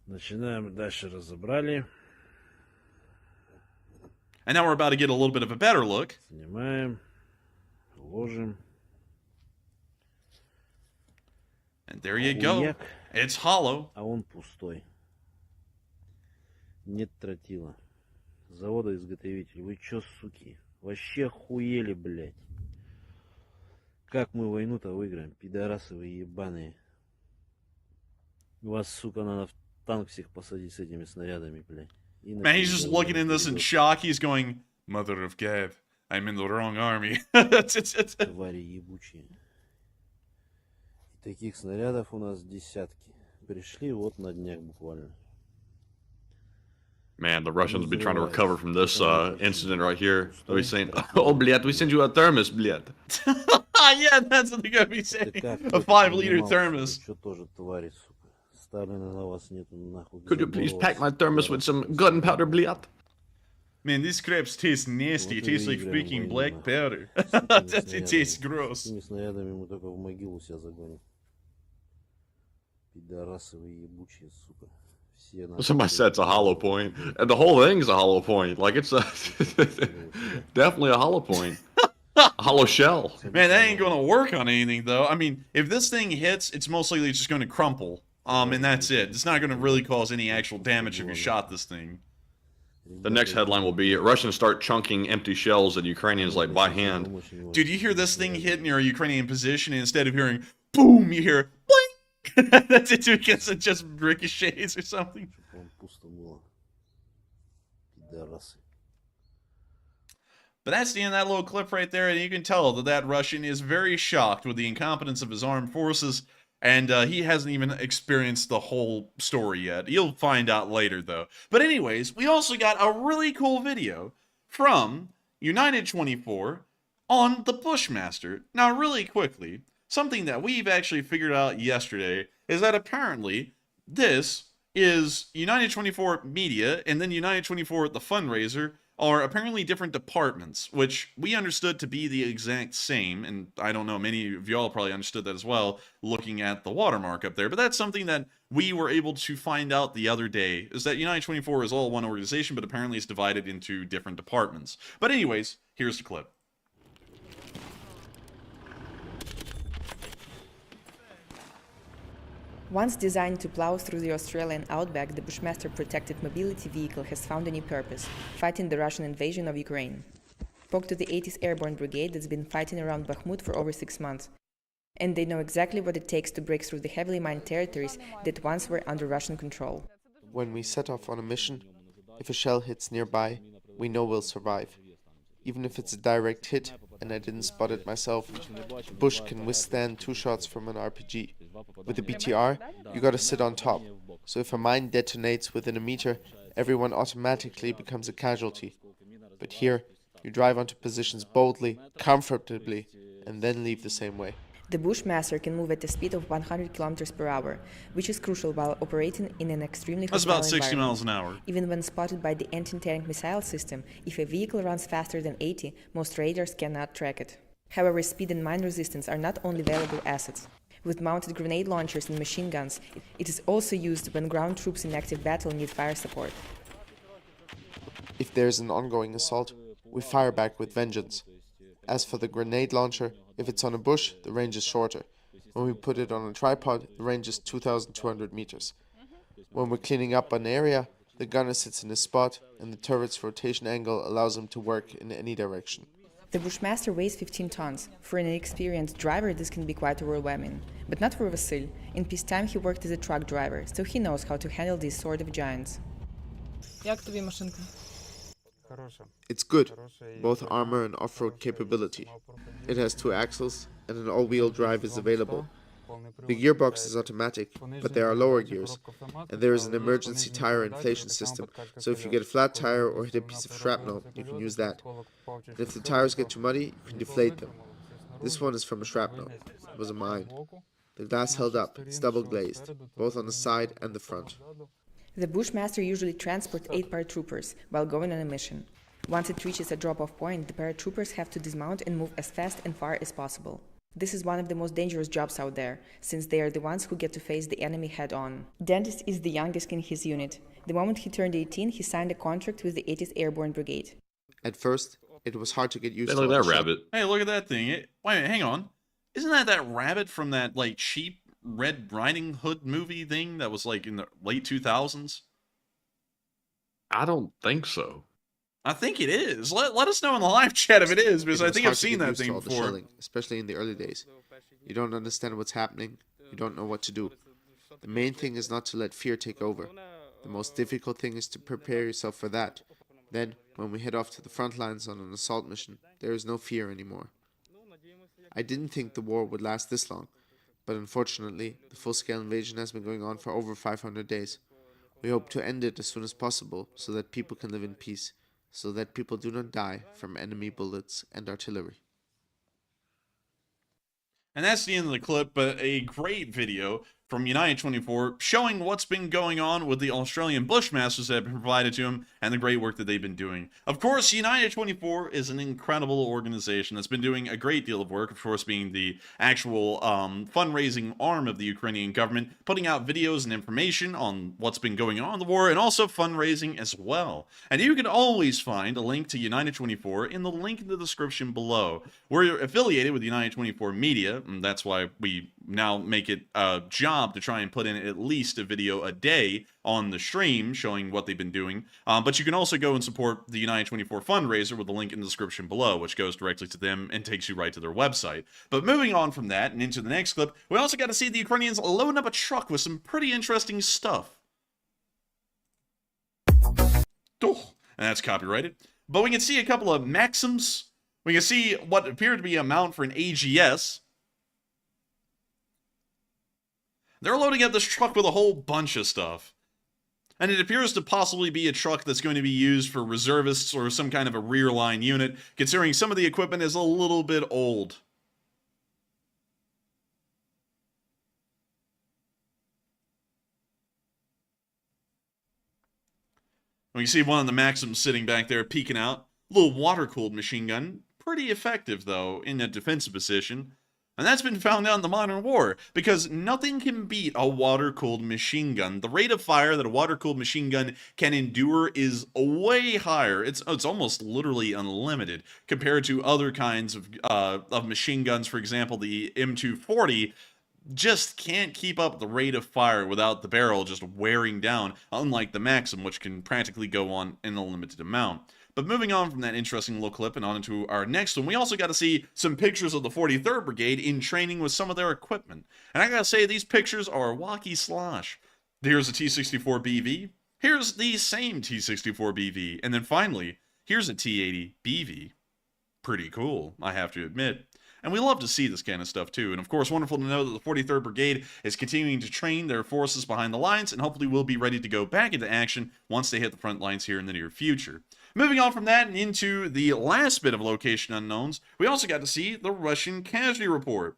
Speaker 9: Начинаем дальше, разобрали.
Speaker 3: And now we're about to get a little bit of a better look.
Speaker 9: Снимаем, ложим.
Speaker 3: And there you go. It's hollow.
Speaker 9: А он пустой. Нет тротила. Завода-изготовитель. Вы чё, суки? Вообще охуели, блядь. Как мы войну-то выиграем, пидорасы вы ебаные. Вас, сука, надо в танк всех посадить с этими снарядами, блядь.
Speaker 3: Man, he's just looking in this in shock. He's going, Mother of God, I'm in the wrong army.
Speaker 9: Твари ебучие. И таких снарядов у нас десятки. Пришли вот на днях буквально.
Speaker 4: Man, the Russians will be trying to recover from this incident right here. They'll be saying, "Oh, блядь, we send you a thermos, блядь."
Speaker 3: Yeah, that's what they're gonna be saying. A 5-liter thermos.
Speaker 9: Что тоже твари, сука. Сталина на вас нету, нахуй.
Speaker 4: Could you please pack my thermos with some gunpowder, блядь?
Speaker 3: Man, these crepes taste nasty. It tastes like freaking black powder. It tastes gross.
Speaker 9: С этими снарядами мы только в могилу себя загоним. Пидорасы вы ебучие, сука.
Speaker 4: Somebody said it's a hollow point, and the whole thing's a hollow point. Like it's a definitely a hollow point, a hollow shell.
Speaker 3: Man, that ain't gonna work on anything though. I mean, if this thing hits, it's most likely just gonna crumple. And that's it. It's not gonna really cause any actual damage if you shot this thing.
Speaker 4: The next headline will be Russians start chunking empty shells at Ukrainians like by hand.
Speaker 3: Dude, you hear this thing hit near a Ukrainian position, and instead of hearing boom, you hear blink. That's it, because it just ricochets or something. But that's the end of that little clip right there, and you can tell that that Russian is very shocked with the incompetence of his armed forces, and he hasn't even experienced the whole story yet. You'll find out later, though. But anyways, we also got a really cool video from United 24 on the Bushmaster. Now, really quickly, something that we've actually figured out yesterday is that apparently this is United 24 Media and then United 24 the fundraiser are apparently different departments, which we understood to be the exact same, and I don't know, many of y'all probably understood that as well, looking at the watermark up there, but that's something that we were able to find out the other day, is that United 24 is all one organization, but apparently it's divided into different departments. But anyways, here's the clip.
Speaker 10: Once designed to plow through the Australian outback, the Bushmaster protected mobility vehicle has found a new purpose: fighting the Russian invasion of Ukraine. Spoke to the 80th Airborne Brigade that's been fighting around Bakhmut for over 6 months. And they know exactly what it takes to break through the heavily mined territories that once were under Russian control.
Speaker 11: When we set off on a mission, if a shell hits nearby, we know we'll survive. Even if it's a direct hit, and I didn't spot it myself, the bush can withstand 2 shots from an RPG. With the BTR, you gotta sit on top, so if a mine detonates within a meter, everyone automatically becomes a casualty. But here, you drive onto positions boldly, comfortably, and then leave the same way.
Speaker 10: The Bushmaster can move at a speed of 100 km per hour, which is crucial while operating in an extremely hostile
Speaker 3: environment. That's about 60
Speaker 10: environment.
Speaker 3: miles an hour.
Speaker 10: Even when spotted by the anti-tank missile system, if a vehicle runs faster than 80, most radars cannot track it. However, speed and mine resistance are not only valuable assets. With mounted grenade launchers and machine guns, it is also used when ground troops in active battle need fire support.
Speaker 11: If there's an ongoing assault, we fire back with vengeance. As for the grenade launcher, if it's on a bush, the range is shorter. When we put it on a tripod, the range is 2,200 meters. When we're cleaning up an area, the gunner sits in his spot, and the turret's rotation angle allows him to work in any direction.
Speaker 10: The Bushmaster weighs 15 tons. For an inexperienced driver, this can be quite overwhelming. But not for Vasil. In peacetime, he worked as a truck driver, so he knows how to handle these sort of giants.
Speaker 12: Як тобі машинка?
Speaker 11: It's good, both armor and off-road capability. It has 2 axles, and an all-wheel drive is available. The gearbox is automatic, but there are lower gears, and there is an emergency tire inflation system, so if you get a flat tire or hit a piece of shrapnel, you can use that. And if the tires get too muddy, you can deflate them. This one is from a shrapnel. It was a mine. The glass held up, it's double glazed, both on the side and the front.
Speaker 10: The Bushmaster usually transports 8 paratroopers while going on a mission. Once it reaches a drop-off point, the paratroopers have to dismount and move as fast and far as possible. This is one of the most dangerous jobs out there, since they are the ones who get to face the enemy head-on. Dentist is the youngest in his unit. The moment he turned 18, he signed a contract with the 80th Airborne Brigade.
Speaker 11: At first, it was hard to get used to.
Speaker 4: Look at that rabbit.
Speaker 3: Hey, look at that thing. Wait a minute, hang on. Isn't that rabbit from that, like, cheap Red Riding Hood movie thing that was, like, in the late 2000s?
Speaker 4: I don't think so.
Speaker 3: I think it is. Let us know in the live chat if it is, because I think I've seen that thing before.
Speaker 11: Shelling, especially in the early days. You don't understand what's happening. You don't know what to do. The main thing is not to let fear take over. The most difficult thing is to prepare yourself for that. Then, when we head off to the front lines on an assault mission, there is no fear anymore. I didn't think the war would last this long, but unfortunately, the full-scale invasion has been going on for over 500 days. We hope to end it as soon as possible so that people can live in peace, so that people do not die from enemy bullets and artillery.
Speaker 3: And that's the end of the clip, but a great video from United 24 showing what's been going on with the Australian Bushmasters that have been provided to them and the great work that they've been doing. Of course, United 24 is an incredible organization that's been doing a great deal of work, of course being the actual fundraising arm of the Ukrainian government, putting out videos and information on what's been going on in the war and also fundraising as well. And you can always find a link to United 24 in the link in the description below. We're affiliated with United 24 Media, and that's why we now make it a job to try and put in at least a video a day on the stream showing what they've been doing. But you can also go and support the United 24 fundraiser with the link in the description below, which goes directly to them and takes you right to their website. But moving on from that and into the next clip, we also got to see the Ukrainians loading up a truck with some pretty interesting stuff. And that's copyrighted. But we can see a couple of Maxims. We can see what appeared to be a mount for an AGS. They're loading up this truck with a whole bunch of stuff. And it appears to possibly be a truck that's going to be used for reservists or some kind of a rear line unit, considering some of the equipment is a little bit old. We can see one of the Maxims sitting back there peeking out. A little water-cooled machine gun. Pretty effective, though, in a defensive position. And that's been found out in the modern war, because nothing can beat a water-cooled machine gun. The rate of fire that a water-cooled machine gun can endure is way higher. It's almost literally unlimited compared to other kinds of machine guns. For example, the M240 just can't keep up the rate of fire without the barrel just wearing down, unlike the Maxim, which can practically go on in a limited amount. But moving on from that interesting little clip and on into our next one, we also got to see some pictures of the 43rd Brigade in training with some of their equipment. And I gotta say, these pictures are wacky slosh. Here's a T-64 BV. Here's the same T-64 BV. And then finally, here's a T-80 BV. Pretty cool, I have to admit. And we love to see this kind of stuff too. And of course, wonderful to know that the 43rd Brigade is continuing to train their forces behind the lines and hopefully will be ready to go back into action once they hit the front lines here in the near future. Moving on from that and into the last bit of location unknowns, we also got to see the Russian casualty report.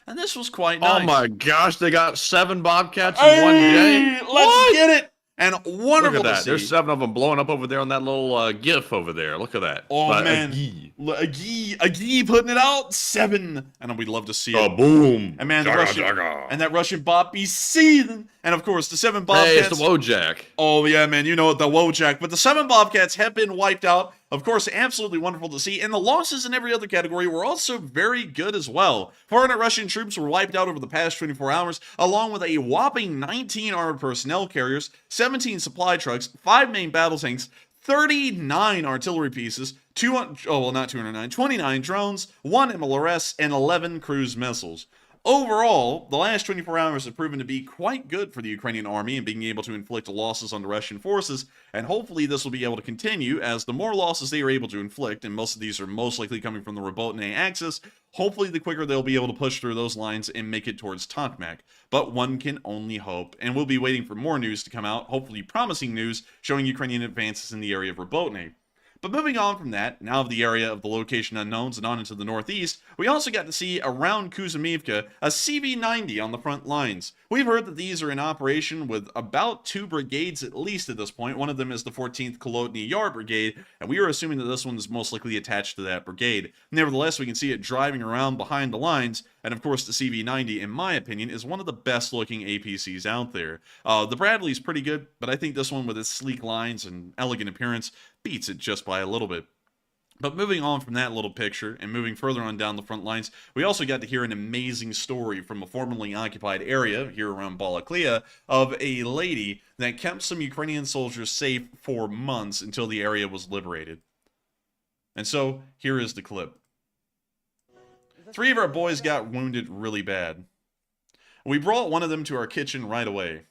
Speaker 3: And this was quite nice.
Speaker 4: Oh my gosh, they got 7 Bobcats in one day.
Speaker 3: Let's get it! And wonderful
Speaker 4: Look at that.
Speaker 3: to see.
Speaker 4: There's 7 of them blowing up over there on that little GIF over there. Look at that.
Speaker 3: Oh, man. Agi putting it out. 7. And we'd love to see it.
Speaker 4: Boom.
Speaker 3: And man, that Russian Bob be seething. And of course, the 7 Bobcats.
Speaker 4: Hey, it's the Wojak.
Speaker 3: Oh, yeah, man. You know it, the Wojak. But the 7 Bobcats have been wiped out. Of course, absolutely wonderful to see. And the losses in every other category were also very good as well. 400 Russian troops were wiped out over the past 24 hours, along with a whopping 19 armored personnel carriers, 17 supply trucks, 5 main battle tanks, 39 artillery pieces, 29 drones, 1 MLRS, and 11 cruise missiles. Overall, the last 24 hours have proven to be quite good for the Ukrainian army in being able to inflict losses on the Russian forces, and hopefully this will be able to continue as the more losses they are able to inflict, and most of these are most likely coming from the Robotyne axis, hopefully the quicker they'll be able to push through those lines and make it towards Tokmak. But one can only hope, and we'll be waiting for more news to come out, hopefully promising news showing Ukrainian advances in the area of Robotyne. But moving on from that, now of the area of the location unknowns and on into the northeast, we also got to see around Kuzmivka a CV-90 on the front lines. We've heard that these are in operation with about 2 brigades at least at this point. One of them is the 14th Kolodny Yar Brigade, and we are assuming that this one is most likely attached to that brigade. Nevertheless, we can see it driving around behind the lines, and of course the CV-90, in my opinion, is one of the best looking APCs out there. The Bradley's pretty good, but I think this one with its sleek lines and elegant appearance beats it just by a little bit. But moving on from that little picture and moving further on down the front lines, we also got to hear an amazing story from a formerly occupied area here around Balaklia of a lady that kept some Ukrainian soldiers safe for months until the area was liberated. And so here is the clip. 3 of our boys got wounded really bad. We brought one of them to our kitchen right away.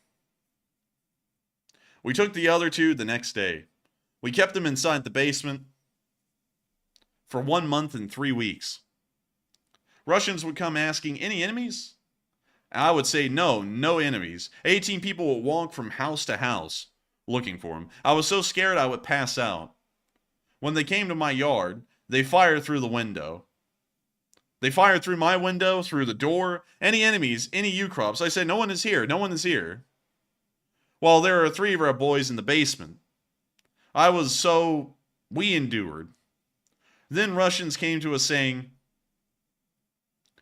Speaker 3: We took the other 2 the next day. We kept them inside the basement for 1 month and 3 weeks. Russians would come asking, any enemies? I would say no enemies. 18 people would walk from house to house looking for them. I was so scared I would pass out. When they came to my yard, they fired through the window. They fired through my window, through the door. Any enemies, any U-crops. I said, no one is here, no one is here. Well, there are 3 of our boys in the basement. We endured. Then Russians came to us saying,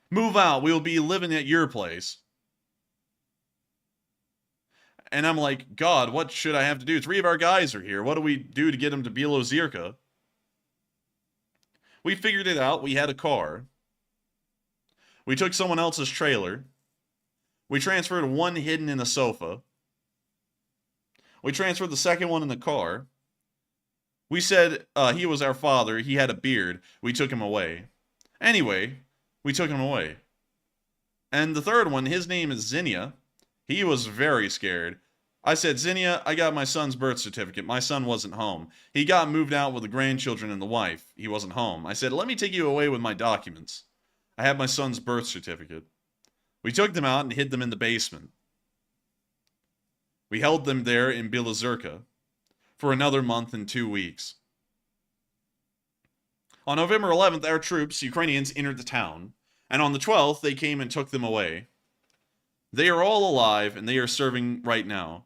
Speaker 3: move out, we will be living at your place. And I'm like, God, what should I have to do? 3 of our guys are here. What do we do to get them to Bielozerka? We figured it out. We had a car. We took someone else's trailer. We transferred one hidden in a sofa. We transferred the second one in the car. We said he was our father. He had a beard. We took him away. Anyway, we took him away. And the third one, his name is Zinnia. He was very scared. I said, Zinnia, I got my son's birth certificate. My son wasn't home. He got moved out with the grandchildren and the wife. He wasn't home. I said, let me take you away with my documents. I have my son's birth certificate. We took them out and hid them in the basement. We held them there in Bielozerka for another month and 2 weeks. On November 11th, our troops, Ukrainians, entered the town. And on the 12th, they came and took them away. They are all alive, and they are serving right now.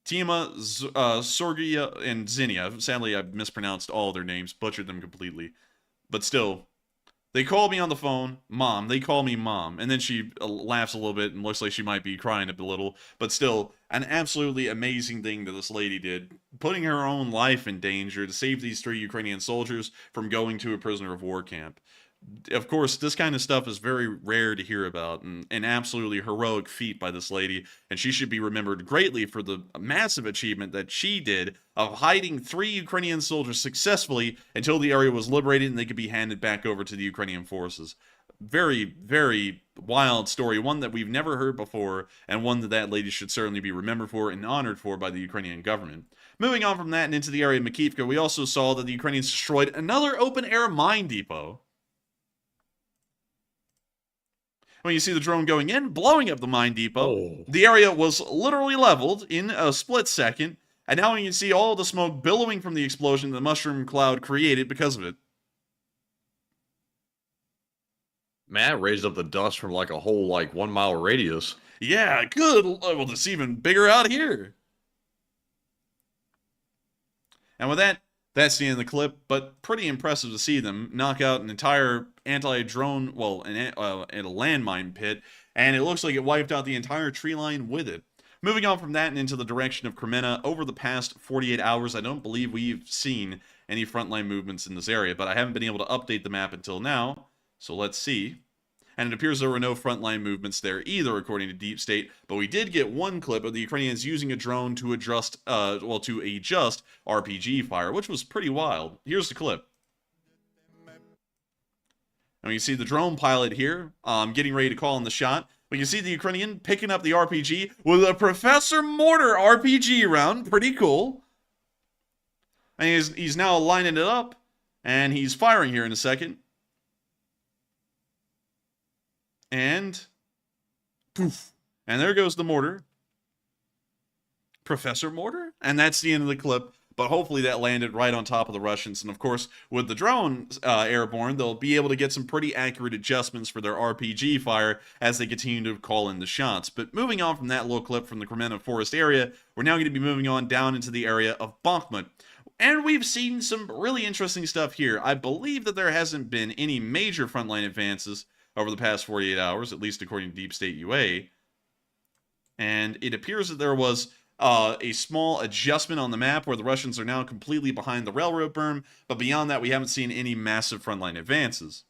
Speaker 3: Tima, Sorgia, and Zinnia. Sadly, I mispronounced all their names, butchered them completely. But still, they called me on the phone, Mom. They call me Mom. And then she laughs a little bit and looks like she might be crying a little. But still, an absolutely amazing thing that this lady did. Putting her own life in danger to save these 3 Ukrainian soldiers from going to a prisoner of war camp. Of course, this kind of stuff is very rare to hear about, and an absolutely heroic feat by this lady, and she should be remembered greatly for the massive achievement that she did of hiding 3 Ukrainian soldiers successfully until the area was liberated and they could be handed back over to the Ukrainian forces. Very, very wild story, one that we've never heard before, and one that lady should certainly be remembered for and honored for by the Ukrainian government. Moving on from that and into the area of Makivka, we also saw that the Ukrainians destroyed another open-air mine depot. When you see the drone going in, blowing up the mine depot, the area was literally leveled in a split second, and now you can see all the smoke billowing from the explosion the mushroom cloud created because of it.
Speaker 4: Man, that raised up the dust from like a whole 1 mile radius.
Speaker 3: Yeah, good. Well, it's even bigger out here. And with that, that's the end of the clip, but pretty impressive to see them knock out an entire anti-drone, well, a landmine pit, and it looks like it wiped out the entire tree line with it. Moving on from that and into the direction of Kremenna, over the past 48 hours, I don't believe we've seen any frontline movements in this area, but I haven't been able to update the map until now, so let's see. And it appears there were no frontline movements there either, according to Deep State, but we did get one clip of the Ukrainians using a drone to adjust RPG fire, which was pretty wild. Here's the clip. And you see the drone pilot here, getting ready to call in the shot. We can see the Ukrainian picking up the RPG with a Professor Mortar RPG round. Pretty cool. And he's now lining it up, and he's firing here in a second. And poof. And there goes the mortar. Professor Mortar? And that's the end of the clip. But hopefully that landed right on top of the Russians. And of course, with the drone airborne, they'll be able to get some pretty accurate adjustments for their RPG fire as they continue to call in the shots. But moving on from that little clip from the Kremenna Forest area, we're now going to be moving on down into the area of Bakhmut. And we've seen some really interesting stuff here. I believe that there hasn't been any major frontline advances over the past 48 hours, at least according to Deep State UA. And it appears that there was a small adjustment on the map where the Russians are now completely behind the railroad berm, but beyond that, we haven't seen any massive frontline advances.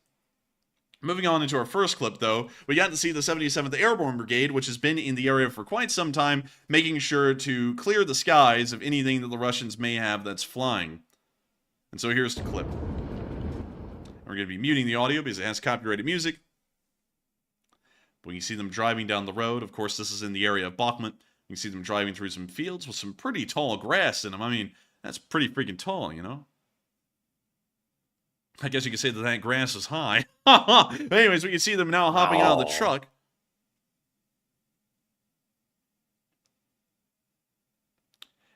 Speaker 3: Moving on into our first clip, though, we got to see the 77th Airborne Brigade, which has been in the area for quite some time, making sure to clear the skies of anything that the Russians may have that's flying. And so here's the clip. We're going to be muting the audio because it has copyrighted music. When you see them driving down the road, of course, this is in the area of Bakhmut. You can see them driving through some fields with some pretty tall grass in them. I mean, That's pretty freaking tall, you know? I guess you could say that that grass is high. Anyways, we can see them now hopping out of the truck.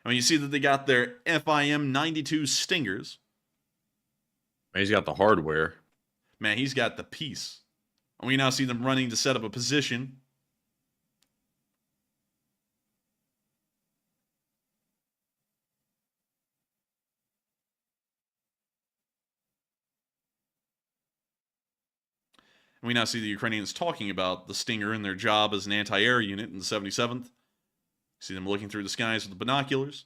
Speaker 3: And you see that they got their FIM 92 Stingers.
Speaker 4: Man, he's got the hardware.
Speaker 3: Man, he's got the piece. And we now see them running to set up a position. And we now see the Ukrainians talking about the Stinger and their job as an anti-air unit in the 77th. See them looking through the skies with the binoculars.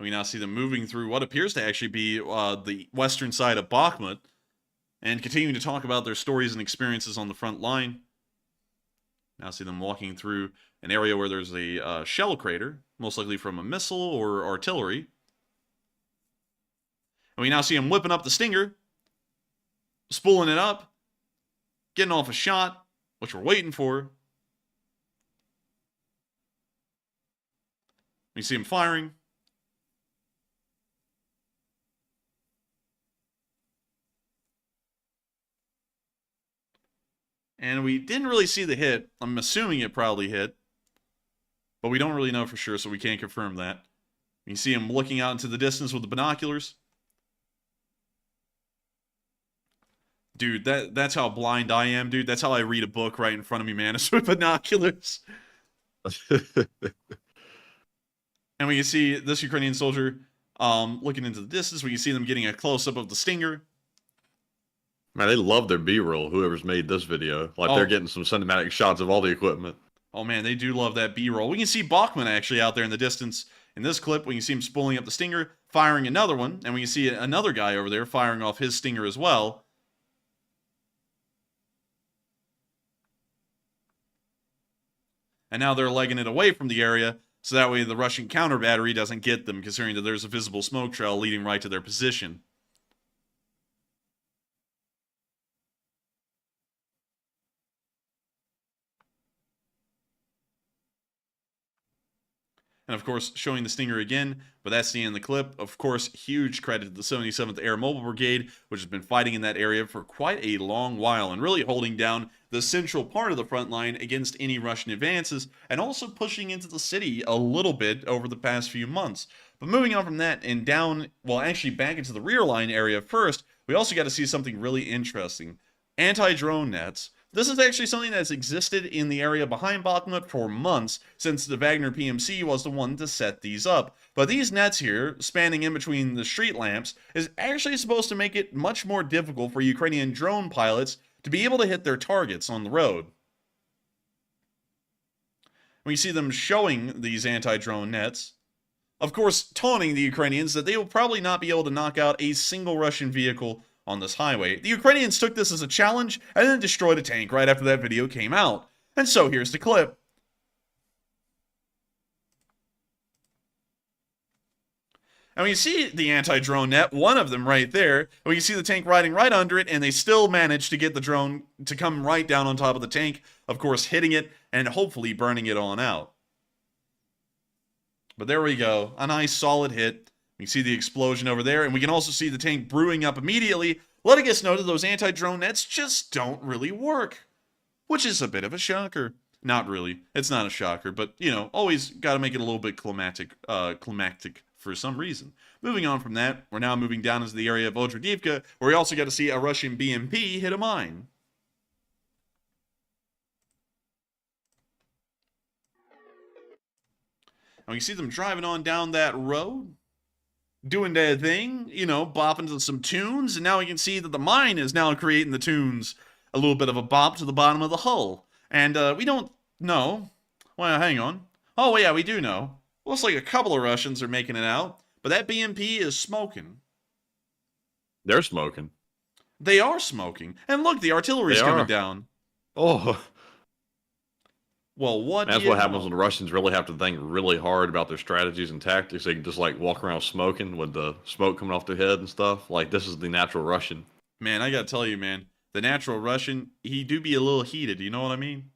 Speaker 3: We now see them moving through what appears to actually be the western side of Bakhmut and continuing to talk about their stories and experiences on the front line. Now see them walking through an area where there's a shell crater, most likely from a missile or artillery. And we now see him whipping up the Stinger, spooling it up, getting off a shot, which we're waiting for. We see him firing. And we didn't really see the hit. I'm assuming it probably hit. But we don't really know for sure, so we can't confirm that. You can see him looking out into the distance with the binoculars. Dude, that's how blind I am, dude. That's how I read a book right in front of me, man. It's with binoculars. And we can see this Ukrainian soldier looking into the distance. We can see them getting a close-up of the Stinger.
Speaker 4: Man, they love their B-roll, whoever's made this video. Like, they're getting some cinematic shots of all the equipment.
Speaker 3: Oh, man, they do love that B-roll. We can see Bakhmut actually out there in the distance. In this clip, we can see him spooling up the Stinger, firing another one, and we can see another guy over there firing off his Stinger as well. And now they're legging it away from the area, so that way the Russian counter battery doesn't get them, considering that there's a visible smoke trail leading right to their position. And of course, showing the Stinger again, but that's the end of the clip. Of course, huge credit to the 77th Air Mobile Brigade, which has been fighting in that area for quite a long while and really holding down the central part of the front line against any Russian advances, and also pushing into the city a little bit over the past few months. But moving on from that and down, well, actually back into the rear line area first, we also got to see something really interesting. Anti-drone nets. This is actually something that's existed in the area behind Bakhmut for months, since the Wagner PMC was the one to set these up. But these nets here, spanning in between the street lamps, is actually supposed to make it much more difficult for Ukrainian drone pilots to be able to hit their targets on the road. We see them showing these anti-drone nets, of course taunting the Ukrainians that they will probably not be able to knock out a single Russian vehicle on this highway. The Ukrainians took this as a challenge and then destroyed a tank right after that video came out. And so here's the clip. And we see the anti-drone net, one of them right there, and we can see the tank riding right under it, and they still managed to get the drone to come right down on top of the tank, of course hitting it and hopefully burning it on out. But there we go, a nice solid hit. We can see the explosion over there, and we can also see the tank brewing up immediately, letting us know that those anti-drone nets just don't really work. Which is a bit of a shocker. Not really. It's not a shocker, but, you know, always got to make it a little bit climactic for some reason. Moving on from that, we're now moving down into the area of Verbove, where we also got to see a Russian BMP hit a mine. And we see them driving on down that road, doing their thing, you know, bopping to some tunes, and now we can see that the mine is now creating the tunes, a little bit of a bop to the bottom of the hull. And we don't know. Well, hang on. Oh, yeah, we do know. Looks like a couple of Russians are making it out, but that BMP is smoking.
Speaker 4: They're smoking.
Speaker 3: They are smoking. And look, the artillery's coming down.
Speaker 4: Oh.
Speaker 3: Well, what
Speaker 4: That's what happens when the Russians really have to think really hard about their strategies and tactics. They can just, like, walk around smoking with the smoke coming off their head and stuff. Like, this is the natural Russian.
Speaker 3: Man, I gotta tell you, man. the natural Russian, he do be a little heated, you know what I mean?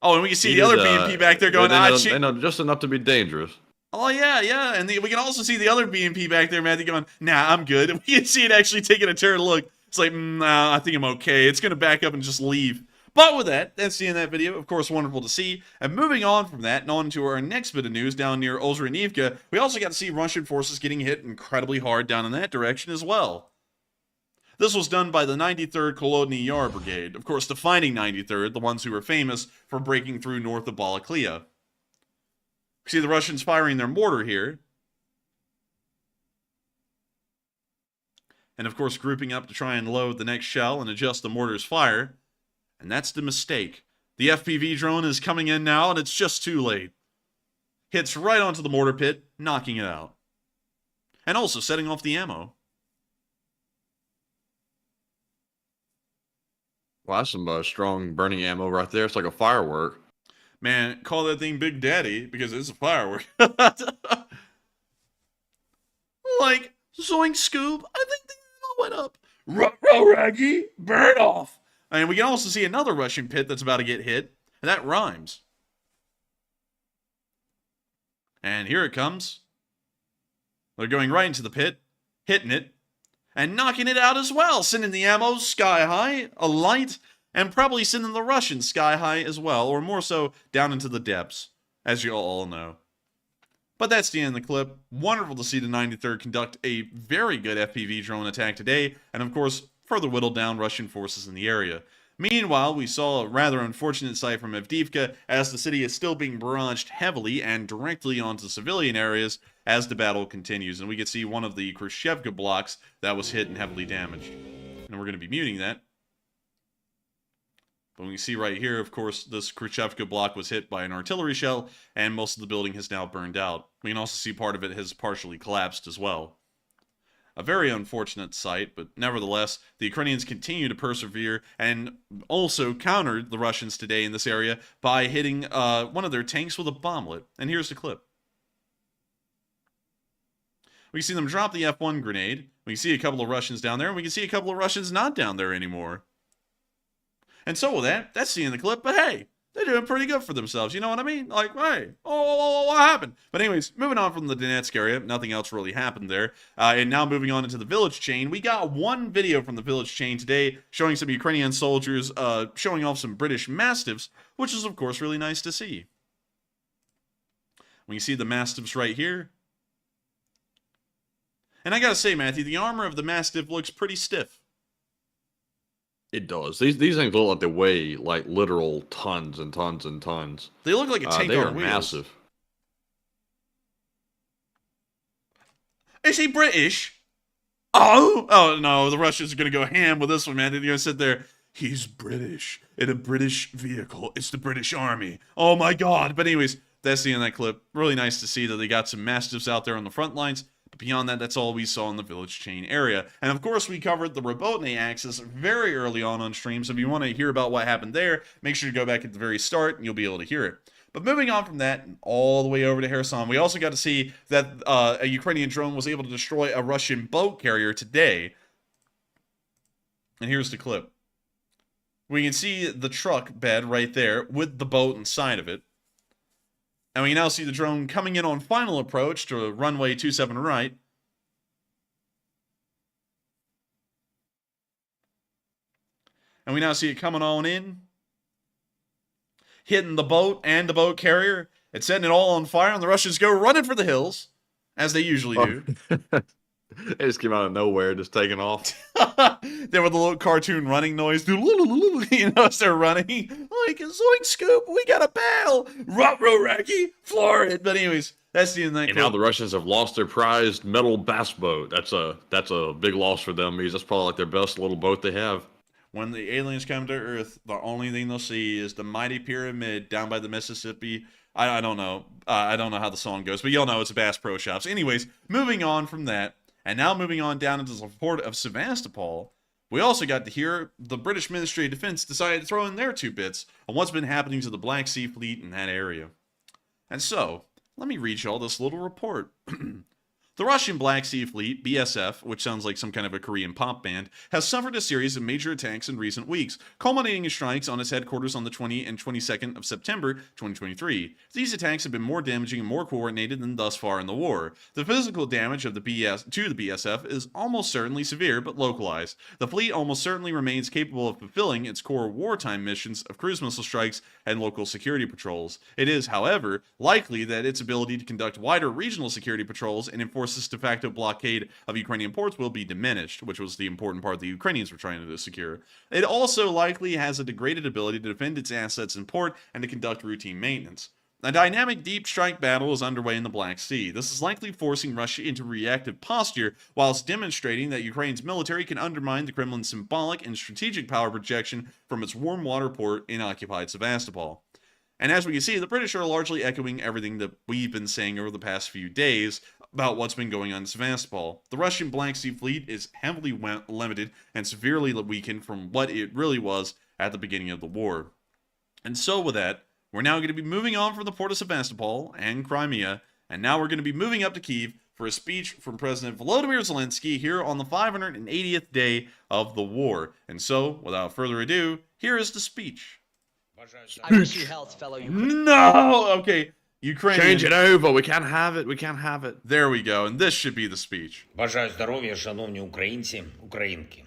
Speaker 3: Oh, and we can see the other BMP back there going,
Speaker 4: they know just enough to be dangerous.
Speaker 3: Oh, yeah, yeah. And we can also see the other BMP back there, Matthew, going, nah, I'm good. And we can see it actually taking a turn. Look, it's like, nah, I think I'm okay. It's going to back up and just leave. But with that, that's the end of that video. Of course, wonderful to see. And moving on from that and on to our next bit of news down near Ozrenivka, we also got to see Russian forces getting hit incredibly hard down in that direction as well. This was done by the 93rd Kolodny Yar Brigade, of course, the fighting 93rd, the ones who were famous for breaking through north of Balaklia. See the Russians firing their mortar here. And of course, grouping up to try and load the next shell and adjust the mortar's fire. And that's the mistake. The FPV drone is coming in now, and it's just too late. Hits right onto the mortar pit, knocking it out. And also setting off the ammo.
Speaker 4: Well, that's some strong burning ammo right there. It's like a firework.
Speaker 3: Man, call that thing Big Daddy, because it's a firework. Like, Zoink Scoop, I think the ammo went up. Ruh-roh, Raggy, burn off. And we can also see another Russian pit that's about to get hit, and that rhymes. And here it comes. They're going right into the pit, hitting it, and knocking it out as well, sending the ammo sky high, a light, and probably sending the Russians sky high as well, or more so, down into the depths, as you all know. But that's the end of the clip. Wonderful to see the 93rd conduct a very good FPV drone attack today, and of course, further whittle down Russian forces in the area. Meanwhile, we saw a rather unfortunate sight from Avdiivka, as the city is still being barraged heavily and directly onto civilian areas as the battle continues, and we can see one of the Khrushchevka blocks that was hit and heavily damaged. And we're going to be muting that. But we can see right here, of course, this Khrushchevka block was hit by an artillery shell, and most of the building has now burned out. We can also see part of it has partially collapsed as well. A very unfortunate sight, but nevertheless, the Ukrainians continue to persevere and also countered the Russians today in this area by hitting one of their tanks with a bomblet. And here's the clip. We can see them drop the F1 grenade. We can see a couple of Russians down there, and we can see a couple of Russians not down there anymore. And so with that, that's the end of the clip, but hey, they're doing pretty good for themselves, you know what I mean? Like, hey, what happened? But anyways, moving on from the Donetsk area, nothing else really happened there. And now moving on into the village chain, we got one video from the village chain today showing some Ukrainian soldiers showing off some British Mastiffs, which is, of course, really nice to see. We can see the Mastiffs right here. And I gotta say, Matthew, the armor of the Mastiff looks pretty stiff.
Speaker 4: It does. These things look like they weigh like literal tons and tons and tons.
Speaker 3: They look like a tank
Speaker 4: they
Speaker 3: on
Speaker 4: are
Speaker 3: wheels.
Speaker 4: Massive.
Speaker 3: Is he British? Oh no, the Russians are gonna go ham with this one, man. They're gonna sit there. He's British in a British vehicle. It's the British Army. Oh my God! But anyways, that's the end of that clip. Really nice to see that they got some Mastiffs out there on the front lines. But beyond that, that's all we saw in the village chain area. And of course, we covered the Robotyne axis very early on stream. So if you want to hear about what happened there, make sure to go back at the very start and you'll be able to hear it. But moving on from that, and all the way over to Kherson, we also got to see that a Ukrainian drone was able to destroy a Russian boat carrier today. And here's the clip. We can see the truck bed right there with the boat inside of it. And we now see the drone coming in on final approach to runway 27 right. And we now see it coming on in. Hitting the boat and the boat carrier. It's setting it all on fire, and the Russians go running for the hills, as they usually do.
Speaker 4: They just came out of nowhere, just taking off.
Speaker 3: They were the little cartoon running noise. You know, as they're running. Like, Zoink Scoop, we got a battle. Ruh-roh, Racky, floor it. But anyways, that's the end of that clip.
Speaker 4: Now the Russians have lost their prized metal bass boat. That's a big loss for them, because that's probably like their best little boat they have.
Speaker 3: When the aliens come to Earth, the only thing they'll see is the mighty pyramid down by the Mississippi. I don't know. I don't know how the song goes, but y'all know it's a Bass Pro Shops. Anyways, moving on from that. And now moving on down into the port of Sevastapol, we also got to hear the British Ministry of Defense decided to throw in their 2 bits on what's been happening to the Black Sea Fleet in that area. And so, let me read y'all this little report. The Russian Black Sea Fleet, BSF, which sounds like some kind of a Korean pop band, has suffered a series of major attacks in recent weeks, culminating in strikes on its headquarters on the 20th and 22nd of September 2023. These attacks have been more damaging and more coordinated than thus far in the war. The physical damage of the BSF is almost certainly severe but localized. The fleet almost certainly remains capable of fulfilling its core wartime missions of cruise missile strikes and local security patrols. It is, however, likely that its ability to conduct wider regional security patrols and enforce this de facto blockade of Ukrainian ports will be diminished, which was the important part the Ukrainians were trying to secure. It also likely has a degraded ability to defend its assets in port and to conduct routine maintenance. A dynamic deep strike battle is underway in the Black Sea. This is likely forcing Russia into reactive posture, whilst demonstrating that Ukraine's military can undermine the Kremlin's symbolic and strategic power projection from its warm water port in occupied Sevastopol. And as we can see, the British are largely echoing everything that we've been saying over the past few days about what's been going on in Sevastopol. The Russian Black Sea Fleet is heavily limited and severely weakened from what it really was at the beginning of the war. And so with that, we're now going to be moving on from the port of Sevastopol and Crimea, and now we're going to be moving up to Kyiv for a speech from President Volodymyr Zelensky here on the 580th day of the war. And so, without further ado, here is the speech.
Speaker 13: I wish you health, fellow Ukrainians.
Speaker 3: No! Okay. Ukrainian.
Speaker 4: Change it over. We can't have it. We can't have it.
Speaker 3: There we go. And this should be the speech.
Speaker 5: Бажаю здоров'я, шановні українці, українки.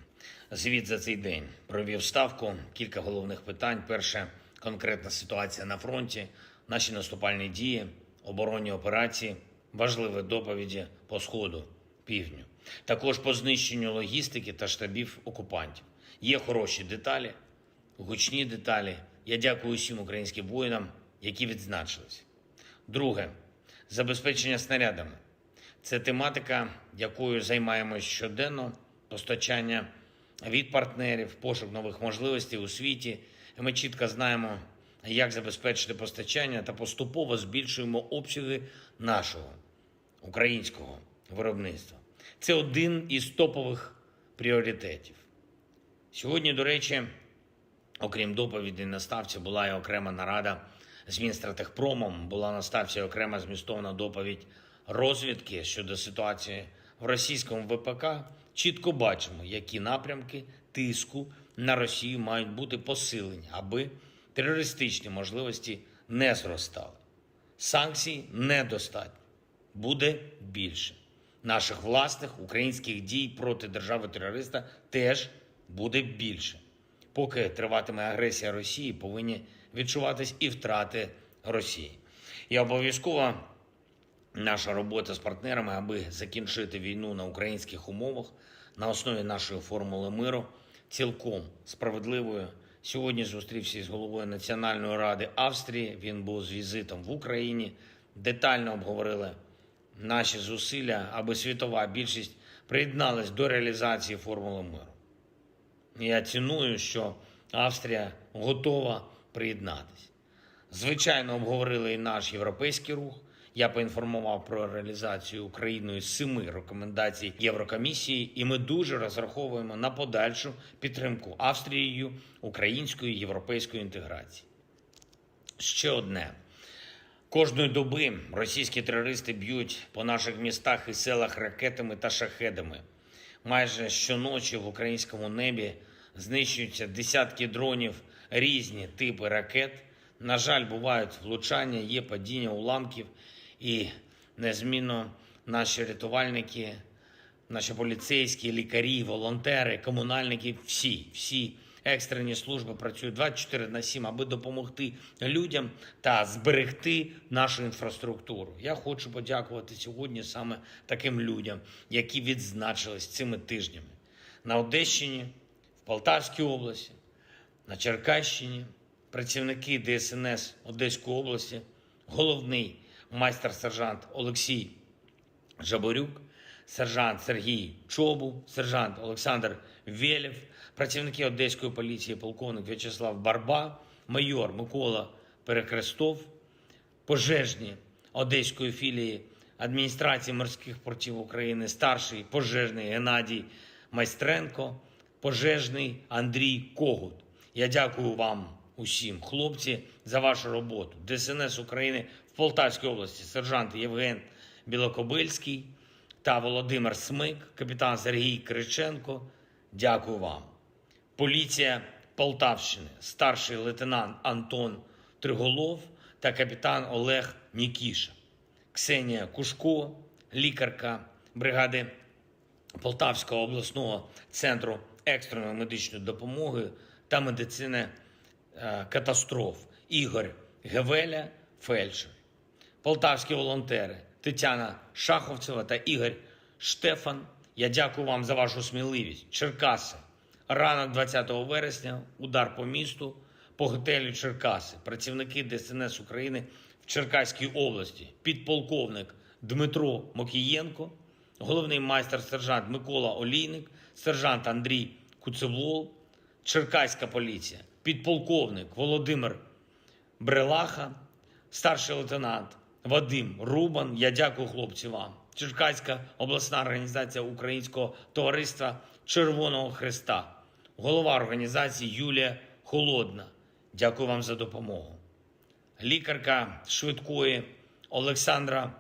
Speaker 5: Звіт за цей день. Провів ставку, кілька головних питань. Перше, конкретна ситуація на фронті, наші наступальні дії, оборонні операції, важливі доповіді по Сходу, Півдню. Також по знищенню логістики та штабів окупантів. Є хороші деталі, гучні деталі. Я дякую усім українським воїнам, які відзначились. Друге, забезпечення снарядами. Це тематика, якою займаємось щоденно, постачання від партнерів, пошук нових можливостей у світі. І ми чітко знаємо, як забезпечити постачання та поступово збільшуємо обсяги нашого українського виробництва. Це один із топових пріоритетів. Сьогодні, до речі, окрім доповіді на ставці, була і окрема нарада з Мінстратегпромом, була на ставці окрема змістовна доповідь розвідки щодо ситуації в російському ВПК. Чітко бачимо, які напрямки тиску на Росію мають бути посилені, аби терористичні можливості не зростали. Санкцій недостатньо. Буде більше. Наших власних українських дій проти держави-терориста теж буде більше. Поки триватиме агресія Росії, повинні відчуватись і втрати Росії. І обов'язково наша робота з партнерами, аби закінчити війну на українських умовах, на основі нашої формули миру, цілком справедливою. Сьогодні зустрівся із головою Національної ради Австрії, він був з візитом в Україні, детально обговорили наші зусилля, аби світова більшість приєдналась до реалізації формули миру. Я ціную, що Австрія готова приєднатися. Звичайно, обговорили і наш європейський рух. Я поінформував про реалізацію Україною 7 рекомендацій Єврокомісії, і ми дуже розраховуємо на подальшу підтримку Австрією української європейської інтеграції. Ще одне. Кожної доби російські терористи б'ють по наших містах і селах ракетами та шахедами. Майже щоночі в українському небі знищуються десятки дронів, різні типи ракет. На жаль, бувають влучання, є падіння уламків, і незмінно наші рятувальники, наші поліцейські, лікарі, волонтери, комунальники, всі екстрені служби працюють 24/7, аби допомогти людям та зберегти нашу інфраструктуру. Я хочу подякувати сьогодні саме таким людям, які відзначились цими тижнями. На Одещині, в Полтавській області, на Черкащині, працівники ДСНС Одеської області, головний майстер-сержант Олексій Жаборюк, сержант Сергій Чобу, сержант Олександр Велєв, працівники Одеської поліції, полковник В'ячеслав Барба, майор Микола Перекрестов, пожежні Одеської філії адміністрації морських портів України, старший пожежний Геннадій Майстренко, пожежний Андрій Когут. Я дякую вам усім, хлопці, за вашу роботу. ДСНС України в Полтавській області, сержант Євген Білокобильський та Володимир Смик, капітан Сергій Кириченко, дякую вам. Поліція Полтавщини, старший лейтенант Антон Триголов та капітан Олег Нікіша. Ксенія Кушко, лікарка бригади Полтавського обласного центру екстреної медичної допомоги та медицини катастроф. Ігор Гевеля, фельдшер. Полтавські волонтери Тетяна Шаховцева та Ігор Штефан. Я дякую вам за вашу сміливість. Черкаси. Ранок 20 вересня, удар по місту, по готелю Черкаси. Працівники ДСНС України в Черкаській області. Підполковник Дмитро Мокієнко, головний майстер-сержант Микола Олійник, сержант Андрій Куцевол, Черкаська поліція. Підполковник Володимир Брелаха, старший лейтенант Вадим Рубан. Я дякую, хлопці, вам. Черкаська обласна організація Українського товариства Червоного Хреста. Голова організації Юлія Холодна. Дякую вам за допомогу. Лікарка швидкої Олександра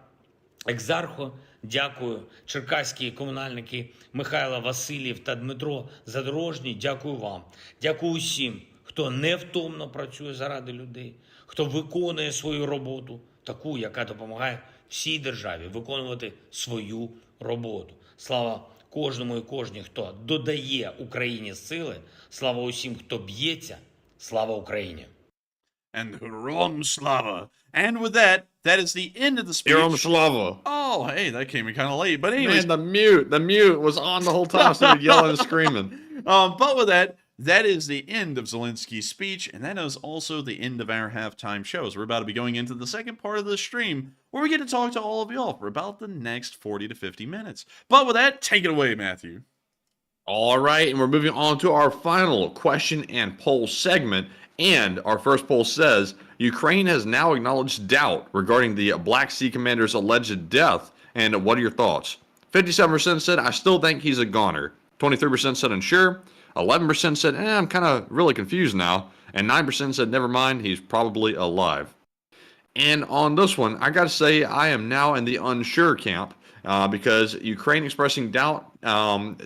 Speaker 5: Екзархо. Дякую. Черкаські комунальники Михайло Васильєв та Дмитро Задорожній. Дякую вам. Дякую усім, хто невтомно працює заради людей, хто виконує свою роботу, таку, яка допомагає всій державі виконувати свою роботу. Слава кожному і кожній, хто додає Україні сили. Слава усім, хто б'ється. Слава Україні.
Speaker 3: And Rom Slava. And with that, that is the end of the speech.
Speaker 4: Rom Slava.
Speaker 3: Oh, hey, that came in kind of late. But anyways.
Speaker 4: Man, the mute was on the whole time, so yelling and screaming.
Speaker 3: But with that, that is the end of Zelensky's speech, and that is also the end of our halftime shows. We're about to be going into the second part of the stream, where we get to talk to all of y'all for about the next 40 to 50 minutes. But with that, take it away, Matthew.
Speaker 4: All right, and we're moving on to our final question and poll segment. And our first poll says, Ukraine has now acknowledged doubt regarding the Black Sea commander's alleged death. And what are your thoughts? 57% said, I still think he's a goner. 23% said unsure. 11% said, I'm kind of really confused now. And 9% said, never mind, he's probably alive. And on this one, I got to say, I am now in the unsure camp. Because Ukraine expressing doubt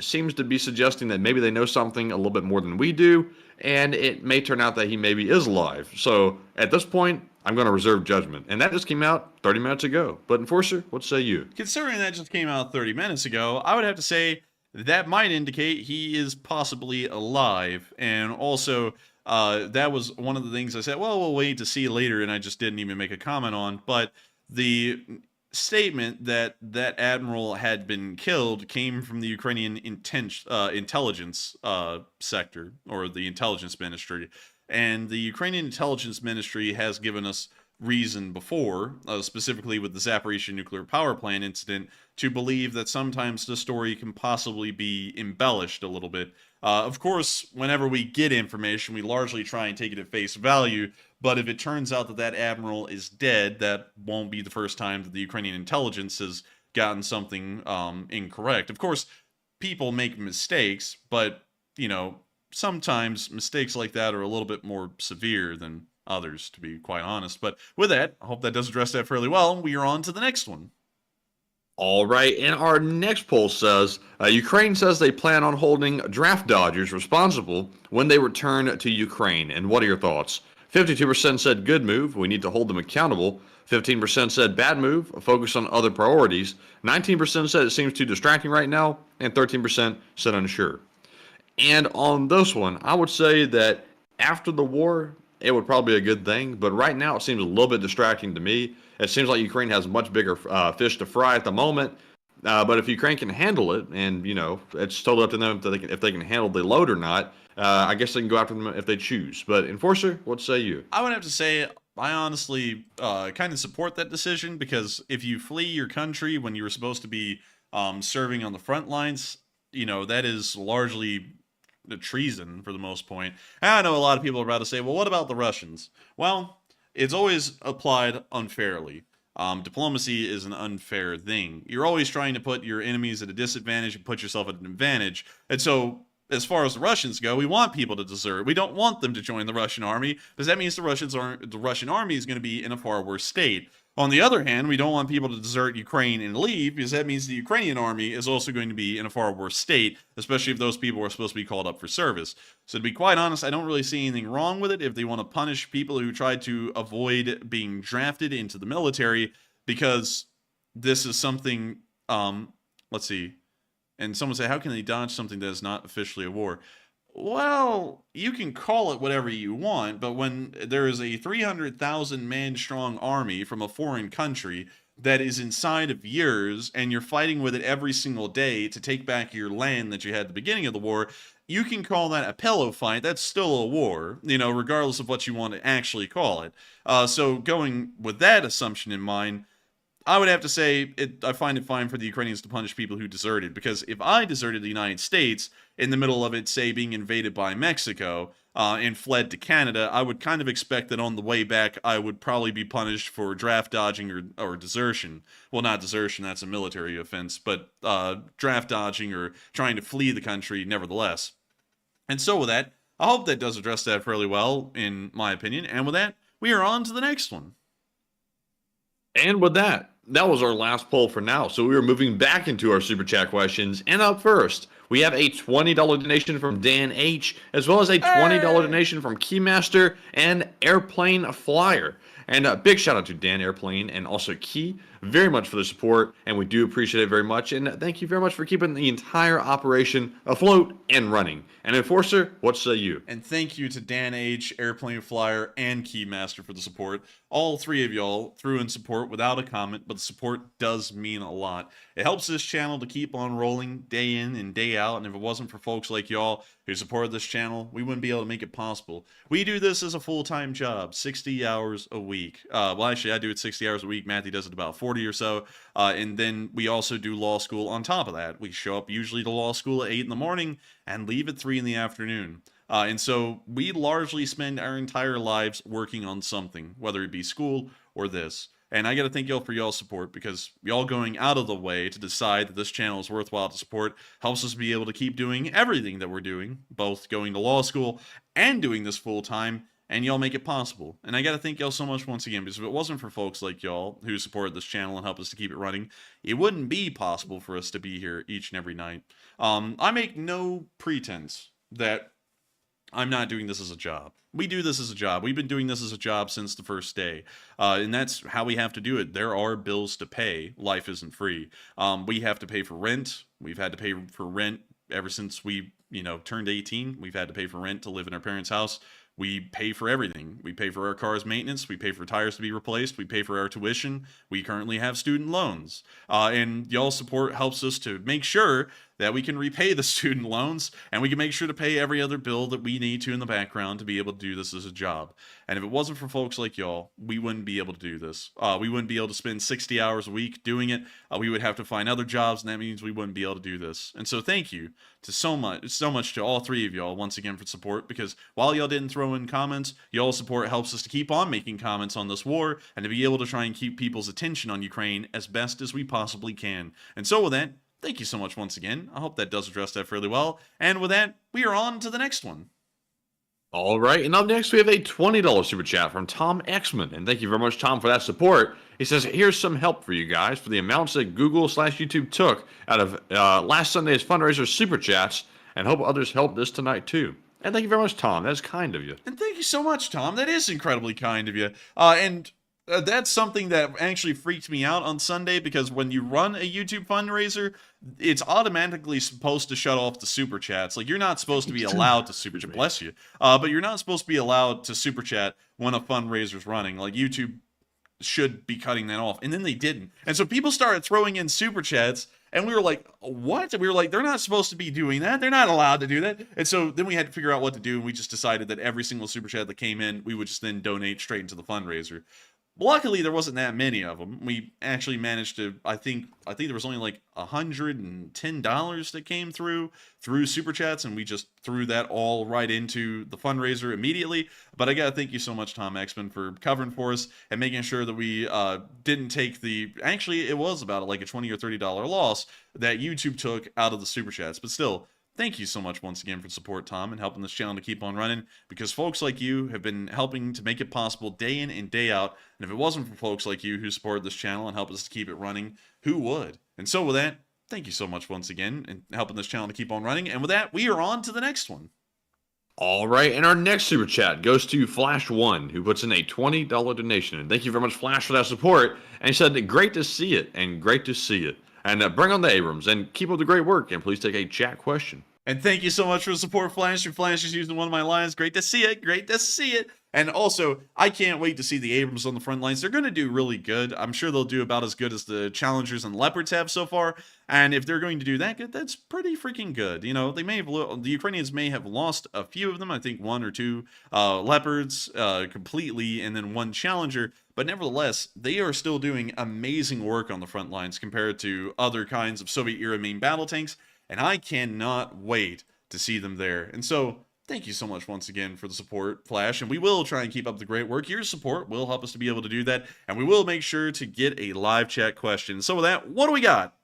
Speaker 4: seems to be suggesting that maybe they know something a little bit more than we do, and it may turn out that he maybe is alive. So at this point, I'm going to reserve judgment. And that just came out 30 minutes ago. But Enforcer, what say you?
Speaker 3: Considering that just came out 30 minutes ago, I would have to say that might indicate he is possibly alive. And also, that was one of the things I said, well, we'll wait to see later, and I just didn't even make a comment on. But the statement that that admiral had been killed came from the Ukrainian intelligence sector, or the intelligence ministry, and the Ukrainian intelligence ministry has given us reason before, specifically with the Zaporizhzhia nuclear power plant incident, to believe that sometimes the story can possibly be embellished a little bit. Of course, whenever we get information, we largely try and take it at face value, but if it turns out that that admiral is dead, that won't be the first time that the Ukrainian intelligence has gotten something incorrect. Of course, people make mistakes, but, you know, sometimes mistakes like that are a little bit more severe than others, to be quite honest. But with that, I hope that does address that fairly well. We are on to the next one.
Speaker 4: All right, and our next poll says, Ukraine says they plan on holding draft dodgers responsible when they return to Ukraine. And what are your thoughts? 52% said good move, we need to hold them accountable. 15% said bad move, focus on other priorities. 19% said it seems too distracting right now. And 13% said unsure. And on this one, I would say that after the war, it would probably be a good thing. But right now, it seems a little bit distracting to me. It seems like Ukraine has much bigger fish to fry at the moment. But if Ukraine can handle it, and, you know, it's totally up to them if they can handle the load or not, I guess they can go after them if they choose. But Enforcer, what say you?
Speaker 3: I would have to say I honestly kind of support that decision, because if you flee your country when you were supposed to be serving on the front lines, you know, that is largely treason for the most point. And I know a lot of people are about to say, well, what about the Russians? Well, it's always applied unfairly. Diplomacy is an unfair thing. You're always trying to put your enemies at a disadvantage and put yourself at an advantage. And so, as far as the Russians go, we want people to desert. We don't want them to join the Russian army, because that means the Russian army is going to be in a far worse state. On the other hand, we don't want people to desert Ukraine and leave, because that means the Ukrainian army is also going to be in a far worse state, especially if those people are supposed to be called up for service. So to be quite honest, I don't really see anything wrong with it if they want to punish people who try to avoid being drafted into the military, because this is something, let's see, and someone say, how can they dodge something that is not officially a war? Well, you can call it whatever you want, but when there is a 300,000 man strong army from a foreign country that is inside of yours, and you're fighting with it every single day to take back your land that you had at the beginning of the war, you can call that a pillow fight. That's still a war, you know, regardless of what you want to actually call it. So going with that assumption in mind, I would have to say I find it fine for the Ukrainians to punish people who deserted, because if I deserted the United States in the middle of it, say, being invaded by Mexico and fled to Canada, I would kind of expect that on the way back I would probably be punished for draft dodging or desertion. Well, not desertion, that's a military offense, but draft dodging or trying to flee the country nevertheless. And so with that, I hope that does address that fairly well, in my opinion. And with that, we are on to the next one.
Speaker 4: And with that was our last poll for now. So we are moving back into our Super Chat questions. And up first, we have a $20 donation from Dan H, as well as a $20 donation from Keymaster and Airplane Flyer. And a big shout out to Dan, Airplane, and also Key, very much for the support, and we do appreciate it very much. And thank you very much for keeping the entire operation afloat and running. And Enforcer, what say you?
Speaker 3: And thank you to Dan H, Airplane Flyer, and Keymaster for the support. All three of y'all threw in support without a comment, but the support does mean a lot. It helps this channel to keep on rolling day in and day out, and if it wasn't for folks like y'all who supported this channel, we wouldn't be able to make it possible. We do this as a full-time job, 60 hours a week. Well, actually, I do it 60 hours a week. Matthew does it about 40 or so. And then we also do law school on top of that. We show up usually to law school at 8 in the morning and leave at 3 in the afternoon. And so we largely spend our entire lives working on something, whether it be school or this. And I got to thank y'all for y'all's support, because y'all going out of the way to decide that this channel is worthwhile to support helps us be able to keep doing everything that we're doing, both going to law school and doing this full time, and y'all make it possible. And I got to thank y'all so much once again, because if it wasn't for folks like y'all who supported this channel and help us to keep it running, it wouldn't be possible for us to be here each and every night. I make no pretense that I'm not doing this as a job. We do this as a job. We've been doing this as a job since the first day. And that's how we have to do it. There are bills to pay. Life isn't free. We have to pay for rent. We've had to pay for rent ever since we, turned 18. We've had to pay for rent to live in our parents' house. We pay for everything. We pay for our car's maintenance. We pay for tires to be replaced. We pay for our tuition. We currently have student loans. And y'all's support helps us to make sure that we can repay the student loans, and we can make sure to pay every other bill that we need to in the background to be able to do this as a job. And if it wasn't for folks like y'all, we wouldn't be able to do this. We wouldn't be able to spend 60 hours a week doing it. We would have to find other jobs, and that means we wouldn't be able to do this. And so thank you to so much to all three of y'all once again for support, because while y'all didn't throw in comments, y'all's support helps us to keep on making comments on this war and to be able to try and keep people's attention on Ukraine as best as we possibly can. And so with that, thank you so much once again. I hope that does address that fairly well. And with that, we are on to the next one.
Speaker 4: All right, and up next we have a $20 super chat from Tom Exman. And thank you very much, Tom, for that support. He says, here's some help for you guys for the amounts that Google/YouTube took out of last Sunday's fundraiser super chats, and hope others help this tonight too. And thank you very much, Tom. That's kind of you.
Speaker 3: And thank you so much, Tom. That is incredibly kind of you. That's something that actually freaked me out on Sunday, because when you run a YouTube fundraiser, it's automatically supposed to shut off the super chats. Like, you're not supposed to be allowed to super chat. Bless you. But you're not supposed to be allowed to super chat when a fundraiser's running. Like, YouTube should be cutting that off. And then they didn't. And so people started throwing in super chats, and we were like, what? And we were like, they're not supposed to be doing that. They're not allowed to do that. And so then we had to figure out what to do, and we just decided that every single super chat that came in, we would just then donate straight into the fundraiser. Luckily, there wasn't that many of them. We actually managed to, I think there was only like $110 that came through Super Chats, and we just threw that all right into the fundraiser immediately. But I got to thank you so much, Tom Exman, for covering for us and making sure that we didn't take actually, it was about like a $20 or $30 loss that YouTube took out of the Super Chats. But still, thank you so much once again for support, Tom, and helping this channel to keep on running, because folks like you have been helping to make it possible day in and day out, and if it wasn't for folks like you who support this channel and help us to keep it running, who would? And so with that, thank you so much once again and helping this channel to keep on running, and with that, we are on to the next one.
Speaker 4: All right, and our next super chat goes to Flash1, who puts in a $20 donation. And thank you very much, Flash, for that support. And he said, great to see it, and great to see it. And bring on the Abrams, and keep up the great work, and please take a chat question.
Speaker 3: And thank you so much for the support, Flash. Your Flash is using one of my lines. Great to see it. Great to see it. And also, I can't wait to see the Abrams on the front lines. They're going to do really good. I'm sure they'll do about as good as the Challengers and Leopards have so far. And if they're going to do that good, that's pretty freaking good. You know, they may have the Ukrainians may have lost a few of them. I think 1 or 2 Leopards completely, and then 1 Challenger. But nevertheless, they are still doing amazing work on the front lines compared to other kinds of Soviet-era main battle tanks. And I cannot wait to see them there. And so, thank you so much once again for the support, Flash. And we will try and keep up the great work. Your support will help us to be able to do that. And we will make sure to get a live chat question. So with that, what do we got?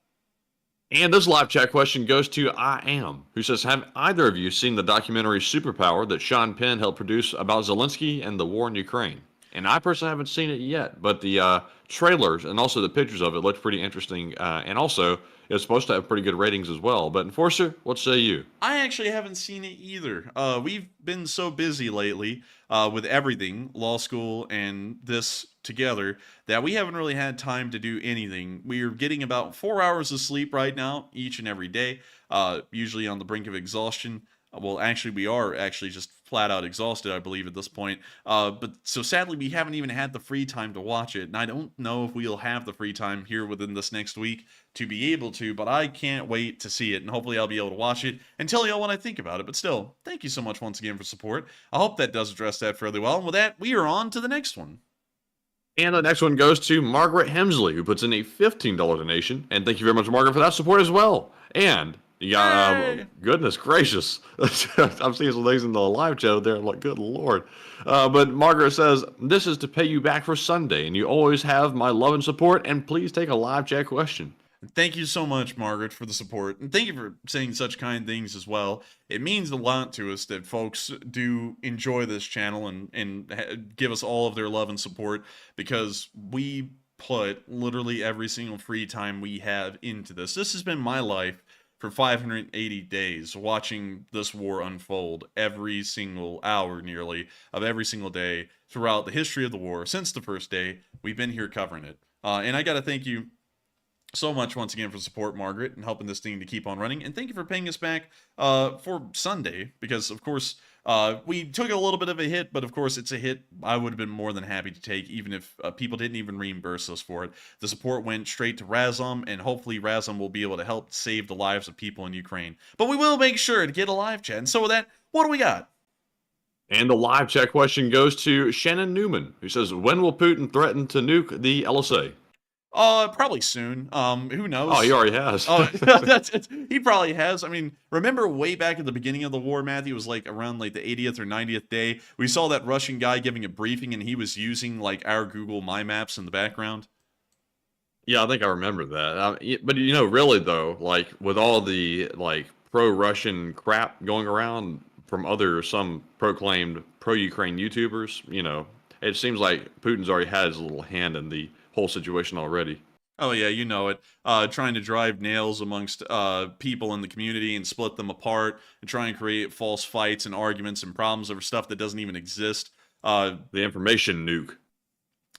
Speaker 4: And this live chat question goes to I Am, who says, have either of you seen the documentary Superpower that Sean Penn helped produce about Zelensky and the war in Ukraine? And I personally haven't seen it yet, but the trailers and also the pictures of it looked pretty interesting. And also, it's supposed to have pretty good ratings as well. But Enforcer, what say you?
Speaker 3: I actually haven't seen it either. We've been so busy lately with everything, law school and this together, that we haven't really had time to do anything. We're getting about 4 hours of sleep right now, each and every day, usually on the brink of exhaustion. Well, actually, we are actually just flat out exhausted, I believe, at this point. But so sadly, we haven't even had the free time to watch it. And I don't know if we'll have the free time here within this next week to be able to, but I can't wait to see it. And hopefully I'll be able to watch it and tell y'all what I think about it. But still, thank you so much once again for support. I hope that does address that fairly well. And with that, we are on to the next one.
Speaker 4: And the next one goes to Margaret Hemsley, who puts in a $15 donation. And thank you very much, Margaret, for that support as well. And you got, goodness gracious. I'm seeing some things in the live chat there. I'm like, good Lord. But Margaret says, this is to pay you back for Sunday, and you always have my love and support, and please take a live chat question.
Speaker 3: Thank you so much, Margaret, for the support. And thank you for saying such kind things as well. It means a lot to us that folks do enjoy this channel and give us all of their love and support, because we put literally every single free time we have into this. This has been my life for 580 days, watching this war unfold every single hour nearly of every single day throughout the history of the war. Since the first day, we've been here covering it. And I got to thank you so much once again for support, Margaret, and helping this thing to keep on running. And thank you for paying us back for Sunday, because of course we took a little bit of a hit, but of course it's a hit I would have been more than happy to take, even if people didn't even reimburse us for it. The support went straight to Razom, and hopefully Razom will be able to help save the lives of people in Ukraine. But we will make sure to get a live chat. And so with that, what do we got?
Speaker 4: And the live chat question goes to Shannon Newman, who says, when will Putin threaten to nuke the LSA?
Speaker 3: Probably soon. Who knows?
Speaker 4: Oh, he already has.
Speaker 3: He probably has. I mean, remember way back at the beginning of the war, Matthew, it was like around like the 80th or 90th day. We saw that Russian guy giving a briefing, and he was using like our Google My Maps in the background.
Speaker 4: Yeah, I think I remember that. But you know, really though, like with all the like pro-Russian crap going around from some proclaimed pro-Ukraine YouTubers, you know, it seems like Putin's already had his little hand in the whole situation already.
Speaker 3: Oh yeah, you know it. Trying to drive nails amongst people in the community and split them apart and try and create false fights and arguments and problems over stuff that doesn't even exist.
Speaker 4: The information nuke.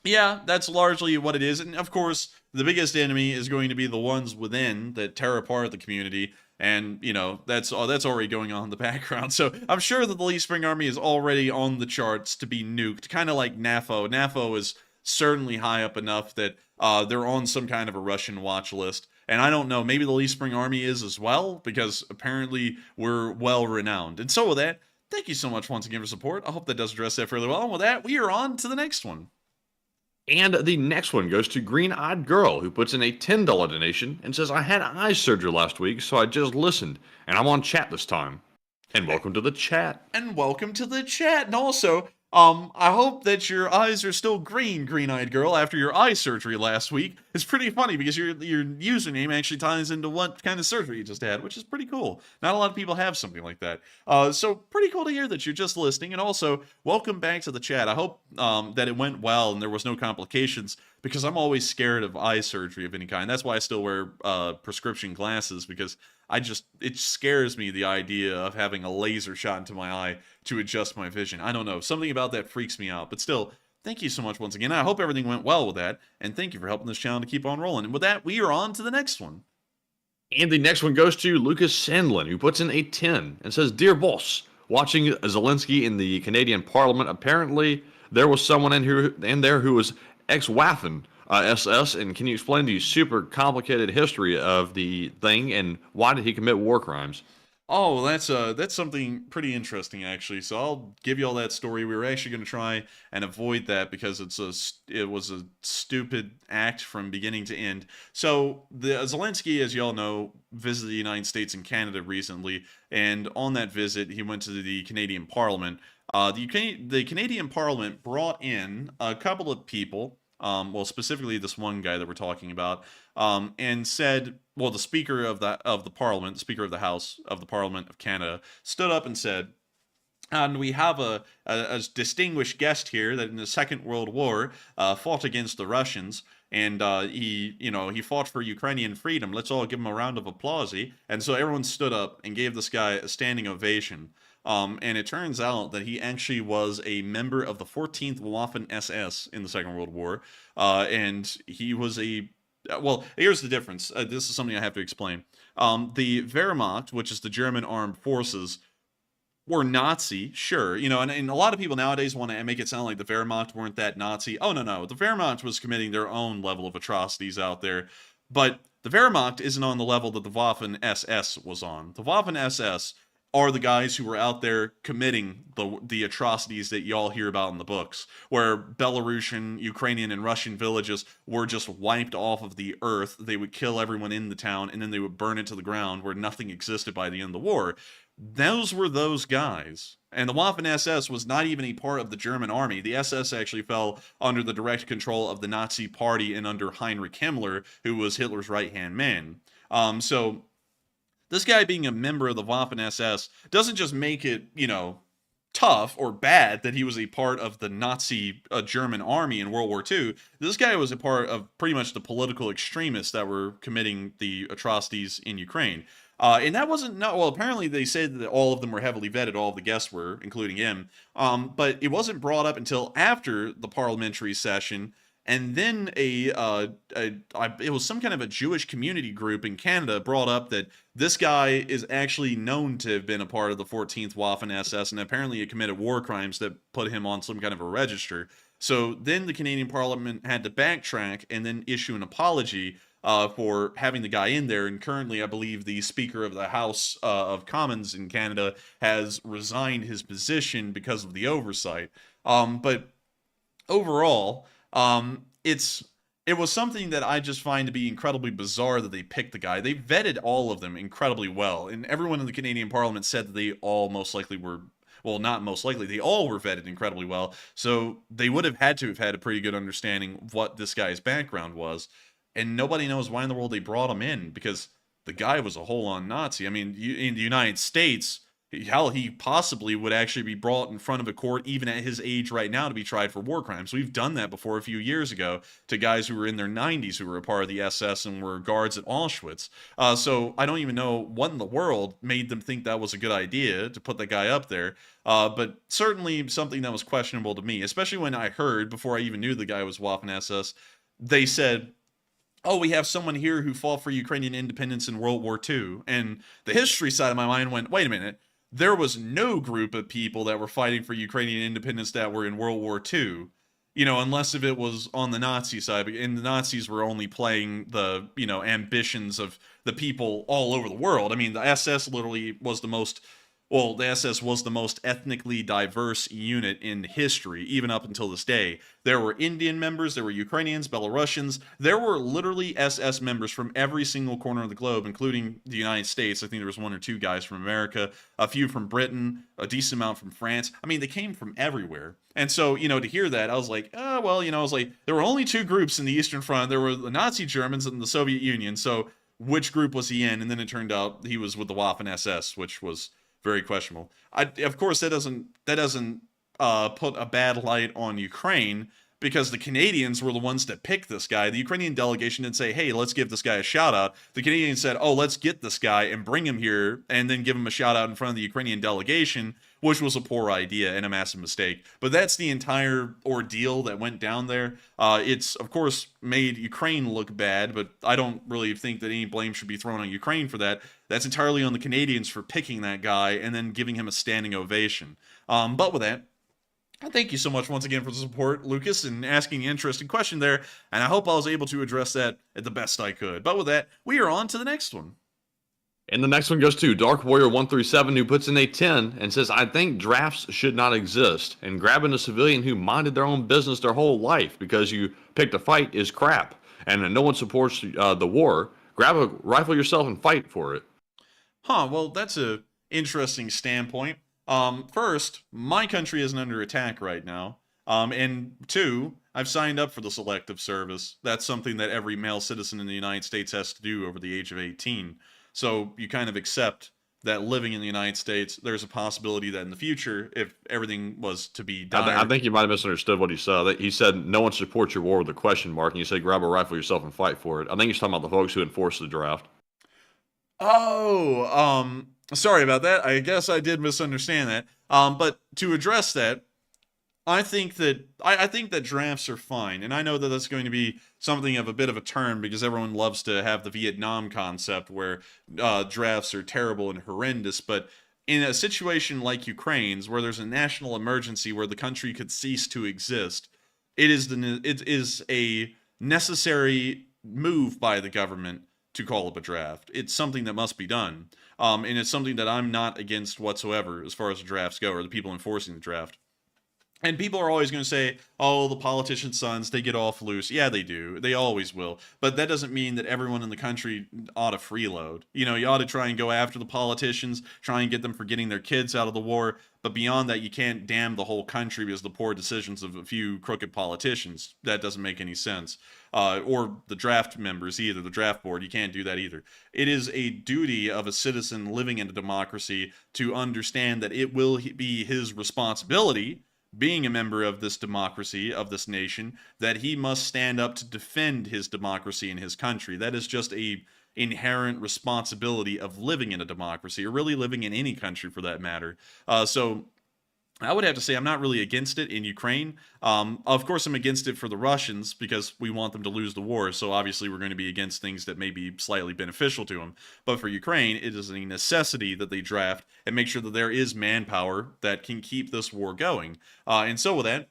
Speaker 3: Yeah, that's largely what it is. And of course, the biggest enemy is going to be the ones within that tear apart the community. And, you know, that's already going on in the background. So I'm sure that the Lee Spring Army is already on the charts to be nuked, kind of like NAFO. NAFO is certainly high up enough that they're on some kind of a Russian watch list. And I don't know, maybe the Lee Spring Army is as well, because apparently we're well renowned. And so with that, thank you so much once again for support. I hope that does address that fairly well. And with that, we are on to the next one.
Speaker 4: And the next one goes to Green-Eyed Girl, who puts in a $10 donation and says, I had eye surgery last week, so I just listened, and I'm on chat this time. And welcome to the chat.
Speaker 3: And welcome to the chat. And also, I hope that your eyes are still green, green-eyed girl, after your eye surgery last week. It's pretty funny because your username actually ties into what kind of surgery you just had, which is pretty cool. Not a lot of people have something like that. So pretty cool to hear that you're just listening, and also welcome back to the chat. I hope that it went well and there was no complications, because I'm always scared of eye surgery of any kind. That's why I still wear prescription glasses, because it scares me, the idea of having a laser shot into my eye to adjust my vision. I don't know, something about that freaks me out. But still, thank you so much once again. I hope everything went well with that, and thank you for helping this channel to keep on rolling. And with that, we are on to the next one.
Speaker 4: And the next one goes to Lucas Sandlin, who puts in a 10 and says, "Dear boss, watching Zelensky in the Canadian Parliament, apparently there was someone in there who was ex-Waffen SS, and can you explain the super complicated history of the thing, and why did he commit war crimes?"
Speaker 3: Oh, that's something pretty interesting, actually. So I'll give you all that story. We were actually going to try and avoid that because it was a stupid act from beginning to end. So Zelensky, as you all know, visited the United States and Canada recently, and on that visit, he went to the Canadian Parliament. The Canadian Parliament brought in a couple of people. Well, specifically this one guy that we're talking about, and said, well, the Speaker of the Parliament, the Speaker of the House of the Parliament of Canada, stood up and said, "And we have a distinguished guest here that in the Second World War fought against the Russians, and he fought for Ukrainian freedom. Let's all give him a round of applause." And so everyone stood up and gave this guy a standing ovation. And it turns out that he actually was a member of the 14th Waffen SS in the Second World War. And he was well, here's the difference. This is something I have to explain. The Wehrmacht, which is the German armed forces, were Nazi, sure. And a lot of people nowadays want to make it sound like the Wehrmacht weren't that Nazi. Oh, no. The Wehrmacht was committing their own level of atrocities out there. But the Wehrmacht isn't on the level that the Waffen SS was on. The Waffen SS are the guys who were out there committing the atrocities that y'all hear about in the books, where Belarusian, Ukrainian, and Russian villages were just wiped off of the earth. They would kill everyone in the town, and then they would burn it to the ground, where nothing existed by the end of the war. Those were those guys. And the Waffen SS was not even a part of the German army. The SS actually fell under the direct control of the Nazi Party and under Heinrich Himmler, who was Hitler's right-hand man. So this guy being a member of the Waffen SS doesn't just make it, tough or bad that he was a part of the Nazi German army in World War II. This guy was a part of pretty much the political extremists that were committing the atrocities in Ukraine. And that wasn't, well, apparently they said that all of them were heavily vetted, all of the guests were, including him. But it wasn't brought up until after the parliamentary session. And then it was some kind of a Jewish community group in Canada brought up that this guy is actually known to have been a part of the 14th Waffen SS, and apparently he committed war crimes that put him on some kind of a register. So then the Canadian Parliament had to backtrack and then issue an apology for having the guy in there. And currently, I believe the Speaker of the House of Commons in Canada has resigned his position because of the oversight. But overall, it was something that I just find to be incredibly bizarre that they picked the guy. They vetted all of them incredibly well, and everyone in the Canadian Parliament said that they all most likely were, well, not most likely, they all were vetted incredibly well, so they would have had to have had a pretty good understanding of what this guy's background was, and nobody knows why in the world they brought him in, because the guy was a whole-on Nazi. I mean, in the United States, hell, he possibly would actually be brought in front of a court, even at his age right now, to be tried for war crimes. We've done that before a few years ago to guys who were in their 90s who were a part of the SS and were guards at Auschwitz. So I don't even know what in the world made them think that was a good idea to put that guy up there. But certainly something that was questionable to me, especially when I heard, before I even knew the guy was Waffen SS, they said, "Oh, we have someone here who fought for Ukrainian independence in World War II." And the history side of my mind went, wait a minute. There was no group of people that were fighting for Ukrainian independence that were in World War II, unless if it was on the Nazi side. And the Nazis were only playing the, ambitions of the people all over the world. I mean, the SS literally was the most, well, the SS was the most ethnically diverse unit in history, even up until this day. There were Indian members, there were Ukrainians, Belarusians. There were literally SS members from every single corner of the globe, including the United States. I think there was 1 or 2 guys from America, a few from Britain, a decent amount from France. I mean, they came from everywhere. And so, to hear that, I was like, oh, well, I was like, there were only 2 groups in the Eastern Front. There were the Nazi Germans and the Soviet Union. So which group was he in? And then it turned out he was with the Waffen SS, which was very questionable. Of course, that doesn't put a bad light on Ukraine, because the Canadians were the ones that picked this guy. The Ukrainian delegation didn't say, hey, let's give this guy a shout out. The Canadians said, oh, let's get this guy and bring him here and then give him a shout out in front of the Ukrainian delegation, which was a poor idea and a massive mistake. But that's the entire ordeal that went down there. It's, of course, made Ukraine look bad, but I don't really think that any blame should be thrown on Ukraine for that. That's entirely on the Canadians for picking that guy and then giving him a standing ovation. But with that, thank you so much once again for the support, Lucas, and asking an interesting question there, and I hope I was able to address that at the best I could. But with that, we are on to the next one.
Speaker 4: And the next one goes to Dark Warrior 137, who puts in a 10 and says, I think drafts should not exist, and grabbing a civilian who minded their own business their whole life because you picked a fight is crap, and no one supports the war. Grab a rifle yourself and fight for it.
Speaker 3: Well, that's a interesting standpoint. First, my country isn't under attack right now. And 2, I've signed up for the selective service. That's something that every male citizen in the United States has to do over the age of 18. So you kind of accept that living in the United States, there's a possibility that in the future, if everything was to be done.
Speaker 4: I think you might have misunderstood what he said. He said, no one supports your war with a question mark, and you said, grab a rifle yourself and fight for it. I think he's talking about the folks who enforce the draft.
Speaker 3: Oh, sorry about that. I guess I did misunderstand that. But to address that, I think that drafts are fine, and I know that that's going to be something of a bit of a turn because everyone loves to have the Vietnam concept where drafts are terrible and horrendous. But in a situation like Ukraine's, where there's a national emergency where the country could cease to exist, it is a necessary move by the government to call up a draft. It's something that must be done, and it's something that I'm not against whatsoever as far as the drafts go, or the people enforcing the draft. And people are always going to say, oh, the politicians' sons, they get off loose. Yeah, they do. They always will. But that doesn't mean that everyone in the country ought to freeload. You ought to try and go after the politicians, try and get them for getting their kids out of the war. But beyond that, you can't damn the whole country because of the poor decisions of a few crooked politicians. That doesn't make any sense. Or the draft members either, the draft board. You can't do that either. It is a duty of a citizen living in a democracy to understand that it will be his responsibility, being a member of this democracy, of this nation, that he must stand up to defend his democracy in his country. That is just a inherent responsibility of living in a democracy, or really living in any country for that matter. So I would have to say I'm not really against it in Ukraine. Of course, I'm against it for the Russians because we want them to lose the war. So obviously we're going to be against things that may be slightly beneficial to them. But for Ukraine, it is a necessity that they draft and make sure that there is manpower that can keep this war going. And so with that,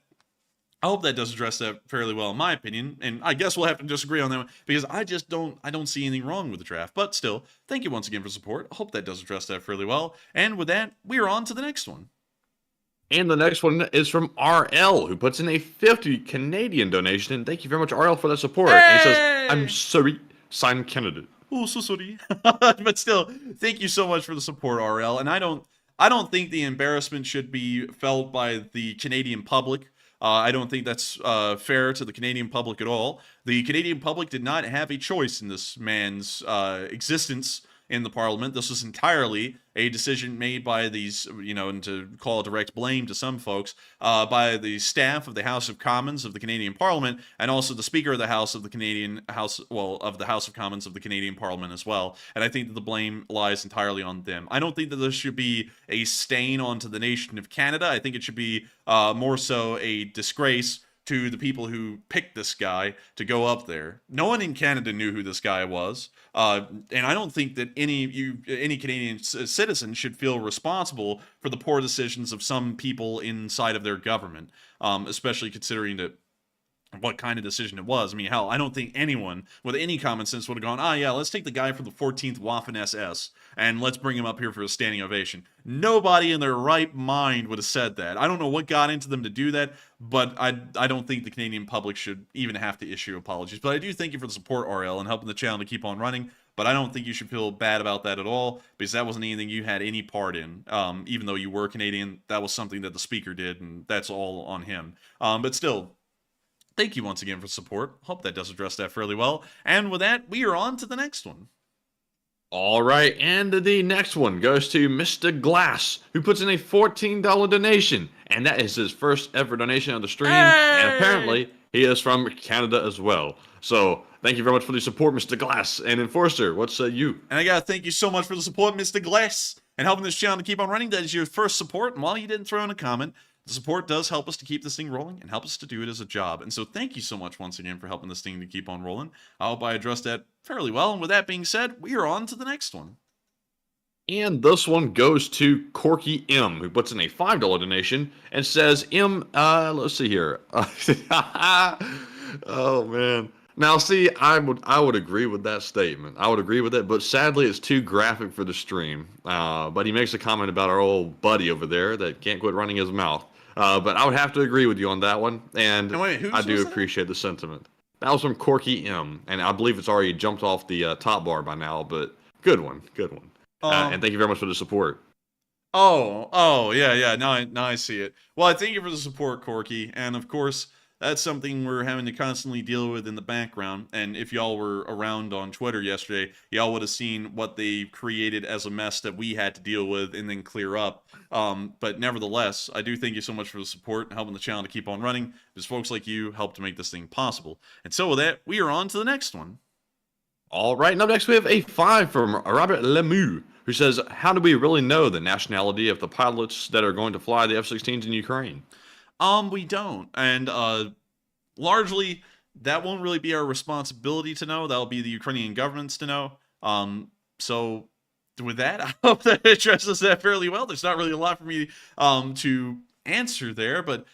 Speaker 3: I hope that does address that fairly well in my opinion. And I guess we'll have to disagree on that one because I don't see anything wrong with the draft. But still, thank you once again for support. I hope that does address that fairly well. And with that, we are on to the next one.
Speaker 4: And the next one is from RL, who puts in a 50 Canadian donation. And thank you very much, RL, for that support.
Speaker 3: Hey!
Speaker 4: And he says, I'm sorry, sign Canada.
Speaker 3: Oh, so sorry. But still, thank you so much for the support, RL. And I don't think the embarrassment should be felt by the Canadian public. I don't think that's fair to the Canadian public at all. The Canadian public did not have a choice in this man's existence in the parliament. This was entirely a decision made by these, and to call direct blame to some folks, by the staff of the House of Commons of the Canadian Parliament, and also the Speaker of the House of the House of Commons of the Canadian Parliament as well. And I think that the blame lies entirely on them. I don't think that this should be a stain onto the nation of Canada. I think it should be more so a disgrace to the people who picked this guy to go up there. No one in Canada knew who this guy was, and I don't think that any Canadian citizen should feel responsible for the poor decisions of some people inside of their government, especially considering that what kind of decision it was. I mean, hell, I don't think anyone with any common sense would have gone, ah, yeah, let's take the guy from the 14th Waffen SS and let's bring him up here for a standing ovation. Nobody in their right mind would have said that. I don't know what got into them to do that, but I don't think the Canadian public should even have to issue apologies. But I do thank you for the support, RL, and helping the channel to keep on running. But I don't think you should feel bad about that at all, because that wasn't anything you had any part in. Even though you were Canadian, that was something that the speaker did, and that's all on him. But still, thank you once again for support. Hope that does address that fairly well. And with that, we are on to the next one.
Speaker 4: All right, and the next one goes to Mr. Glass, who puts in a $14 donation, and that is his first ever donation on the stream, and apparently he is from Canada as well. So thank you very much for the support, Mr. Glass. And Enforcer, what's you?
Speaker 3: And I gotta thank you so much for the support, Mr. Glass, and helping this channel to keep on running. That is your first support, and while you didn't throw in a comment, the support does help us to keep this thing rolling and help us to do it as a job. And so thank you so much once again for helping this thing to keep on rolling. I hope I addressed that fairly well. And with that being said, we are on to the next one.
Speaker 4: And this one goes to Corky M, who puts in a $5 donation and says, let's see here. Oh, man. Now, see, I would agree with that statement. I would agree with it, but sadly, it's too graphic for the stream. But he makes a comment about our old buddy over there that can't quit running his mouth. But I would have to agree with you on that one, and I do appreciate the sentiment. That was from Corky M, and I believe it's already jumped off the top bar by now, but good one. And thank you very much for the support.
Speaker 3: Yeah. Now I see it. Well, I thank you for the support, Corky, and of course, that's something we're having to constantly deal with in the background. And if y'all were around on Twitter yesterday, y'all would have seen what they created as a mess that we had to deal with and then clear up. But nevertheless, I do thank you so much for the support and helping the channel to keep on running, because folks like you help to make this thing possible. And so with that, we are on to the next one.
Speaker 4: All right, and up next we have a 5 from Robert Lemieux, who says, how do we really know the nationality of the pilots that are going to fly the F-16s in Ukraine?
Speaker 3: We don't, and largely that won't really be our responsibility to know. That'll be the Ukrainian government's to know. So with that, I hope that addresses that fairly well. There's not really a lot for me to answer there, but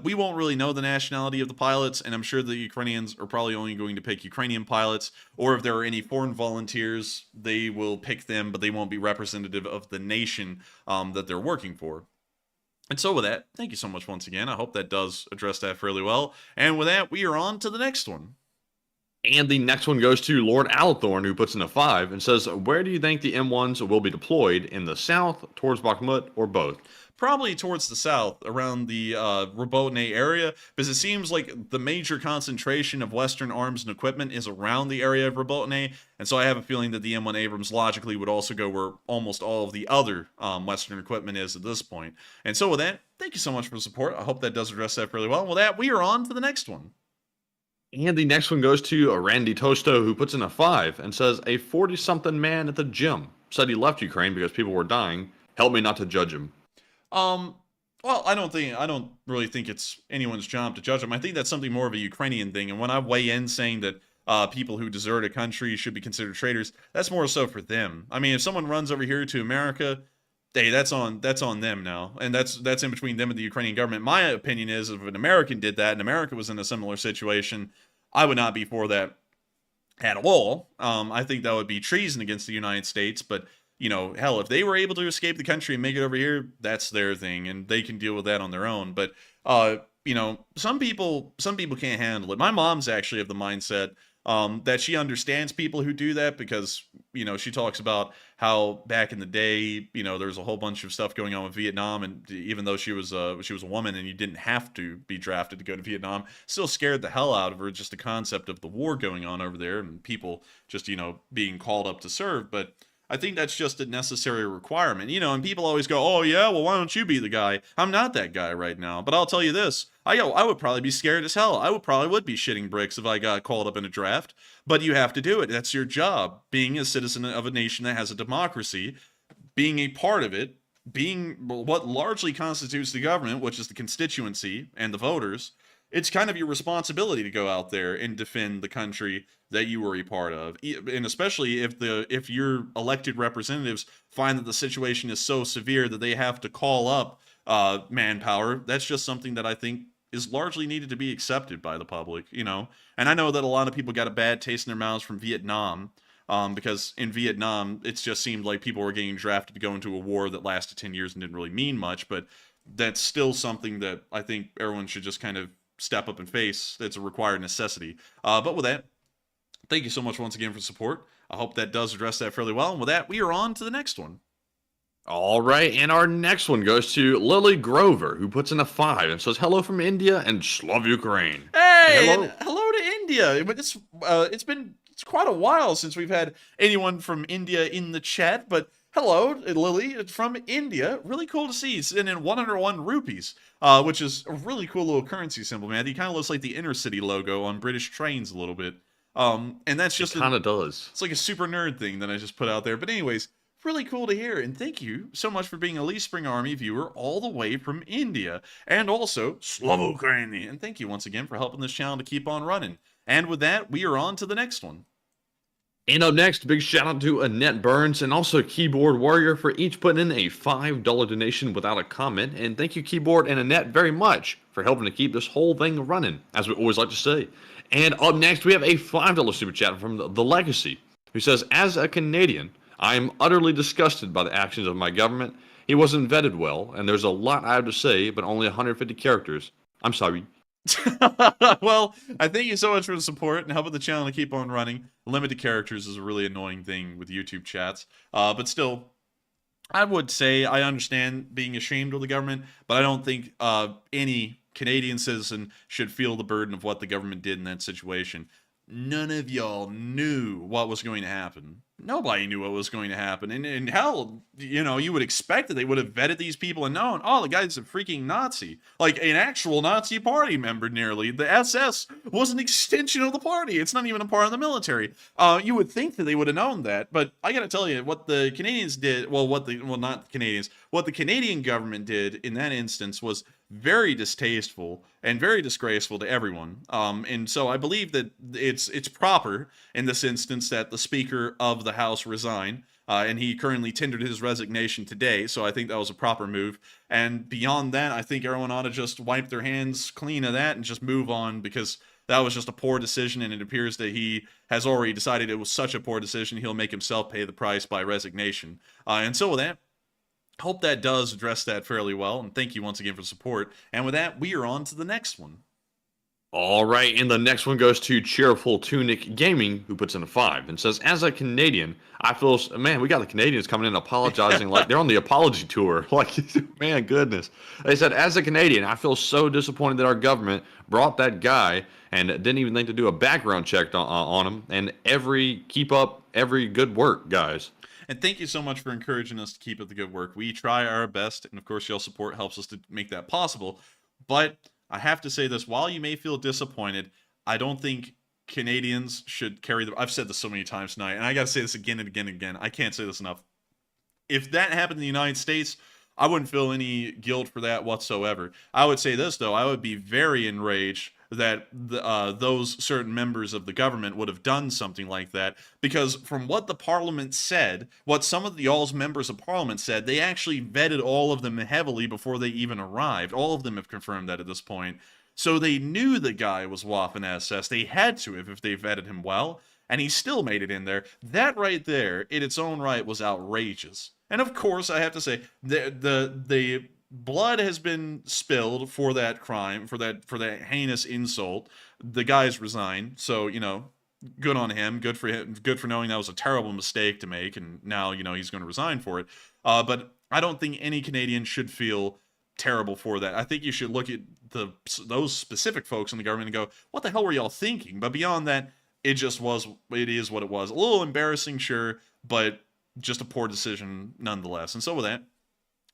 Speaker 3: we won't really know the nationality of the pilots, and I'm sure the Ukrainians are probably only going to pick Ukrainian pilots, or if there are any foreign volunteers, they will pick them, but they won't be representative of the nation that they're working for. And so with that, thank you so much once again. I hope that does address that fairly well. And with that, we are on to the next one.
Speaker 4: And the next one goes to Lord Alathorn, who puts in a 5 and says, where do you think the M1s will be deployed? In the south, towards Bakhmut, or both?
Speaker 3: Probably towards the south, around the Robotyne area, because it seems like the major concentration of Western arms and equipment is around the area of Robotyne, and so I have a feeling that the M1 Abrams logically would also go where almost all of the other Western equipment is at this point. And so with that, thank you so much for the support. I hope that does address that fairly well. And with that, we are on to the next one.
Speaker 4: And the next one goes to Randy Tosto, who puts in a 5 and says, a 40-something man at the gym said he left Ukraine because people were dying. Help me not to judge him.
Speaker 3: Well, I don't really think it's anyone's job to judge them. I think that's something more of a Ukrainian thing. And when I weigh in saying that people who desert a country should be considered traitors, that's more so for them. I mean, if someone runs over here to America, hey, that's on them now, and that's in between them and the Ukrainian government. My opinion is, if an American did that and America was in a similar situation, I would not be for that at all. I think that would be treason against the United States, but you know, hell, if they were able to escape the country and make it over here, that's their thing, and they can deal with that on their own. But, you know, some people can't handle it. My mom's actually of the mindset that she understands people who do that, because, you know, she talks about how back in the day, you know, there's a whole bunch of stuff going on with Vietnam, and even though she was a woman and you didn't have to be drafted to go to Vietnam, still scared the hell out of her, just the concept of the war going on over there and people just, you know, being called up to serve. But I think that's just a necessary requirement, you know, and people always go, oh yeah, well, why don't you be the guy? I'm not that guy right now, but I'll tell you this, I would probably be scared as hell. I would be shitting bricks if I got called up in a draft, but you have to do it. That's your job. Being a citizen of a nation that has a democracy, being a part of it, being what largely constitutes the government, which is the constituency and the voters, it's kind of your responsibility to go out there and defend the country that you were a part of, and especially if your elected representatives find that the situation is so severe that they have to call up manpower. That's just something that I think is largely needed to be accepted by the public, you know. And I know that a lot of people got a bad taste in their mouths from Vietnam, because in Vietnam, it just seemed like people were getting drafted to go into a war that lasted 10 years and didn't really mean much, but that's still something that I think everyone should just kind of step up and face. It's a required necessity. But with that, thank you so much once again for support. I hope that does address that fairly well. And with that, we are on to the next one.
Speaker 4: All right, and our next one goes to Lily Grover, who puts in a 5 and says, hello from India and Slav Ukraine.
Speaker 3: Hey, hello to India. It's quite a while since we've had anyone from India in the chat, but hello, Lily from India. Really cool to see. It's in 101 rupees, which is a really cool little currency symbol, man. He kind of looks like the Inner City logo on British trains a little bit. And that's just
Speaker 4: kind of does.
Speaker 3: It's like a super nerd thing that I just put out there. But anyways, really cool to hear, and thank you so much for being a Lee Spring Army viewer all the way from India, and also Slavo Ukraine. And thank you once again for helping this channel to keep on running. And with that, we are on to the next one.
Speaker 4: And up next, big shout out to Annette Burns and also Keyboard Warrior for each putting in a $5 donation without a comment. And thank you, Keyboard and Annette, very much for helping to keep this whole thing running, as we always like to say. And up next, we have a $5 super chat from The Legacy, who says, as a Canadian, I am utterly disgusted by the actions of my government. He wasn't vetted well, and there's a lot I have to say, but only 150 characters. I'm sorry.
Speaker 3: Well, I thank you so much for the support and helping the channel to keep on running. Limited characters is a really annoying thing with YouTube chats. But still, I would say I understand being ashamed of the government, but I don't think any Canadian citizen should feel the burden of what the government did in that situation. None of y'all knew what was going to happen. Nobody knew what was going to happen. And hell, you know, you would expect that they would have vetted these people and known, oh, the guy's a freaking Nazi. Like an actual Nazi party member nearly. The SS was an extension of the party. It's not even a part of the military. You would think that they would have known that. But I got to tell you, what the Canadians did, not the Canadians, what the Canadian government did in that instance was very distasteful and very disgraceful to everyone. And so I believe that it's proper in this instance that the Speaker of the House resign, and he currently tendered his resignation today, so I think that was a proper move. And beyond that, I think everyone ought to just wipe their hands clean of that and just move on, because that was just a poor decision, and it appears that he has already decided it was such a poor decision, he'll make himself pay the price by resignation. And so with that, hope that does address that fairly well, and thank you once again for support. And with that, we are on to the next one.
Speaker 4: All right, and the next one goes to Cheerful Tunic Gaming, who puts in a 5 and says, as a Canadian, I feel, man, we got the Canadians coming in apologizing like they're on the apology tour. Like, man, goodness. They said, as a Canadian, I feel so disappointed that our government brought that guy and didn't even think to do a background check on him, and keep up every good work, guys.
Speaker 3: And thank you so much for encouraging us to keep up the good work. We try our best, and of course, your support helps us to make that possible. But I have to say this, while you may feel disappointed, I don't think Canadians should carry the... I've said this so many times tonight, and I got to say this again and again and again. I can't say this enough. If that happened in the United States, I wouldn't feel any guilt for that whatsoever. I would say this, though. I would be very enraged that those certain members of the government would have done something like that, because from what the parliament said, what some of y'all's members of parliament said, they actually vetted all of them heavily before they even arrived. All of them have confirmed that at this point. So they knew the guy was Waffen-SS. They had to if they vetted him well, and he still made it in there. That right there, in its own right, was outrageous. And of course, I have to say, the blood has been spilled for that crime, for that heinous insult. The guy's resigned, so, you know, good on him. Good for him. Good for knowing that was a terrible mistake to make, and now, you know, he's going to resign for it. But I don't think any Canadian should feel terrible for that. I think you should look at those specific folks in the government and go, what the hell were y'all thinking? But beyond that, it is what it was. A little embarrassing, sure, but just a poor decision nonetheless. And so with that,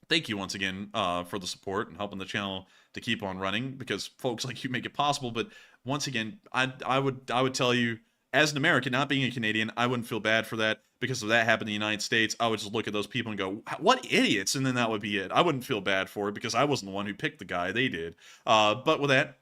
Speaker 3: thank you once again for the support and helping the channel to keep on running, because folks like you make it possible. But once again, I would tell you, as an American, not being a Canadian, I wouldn't feel bad for that, because if that happened in the United States, I would just look at those people and go, what idiots, and then that would be it. I wouldn't feel bad for it, because I wasn't the one who picked the guy, they did. But with that,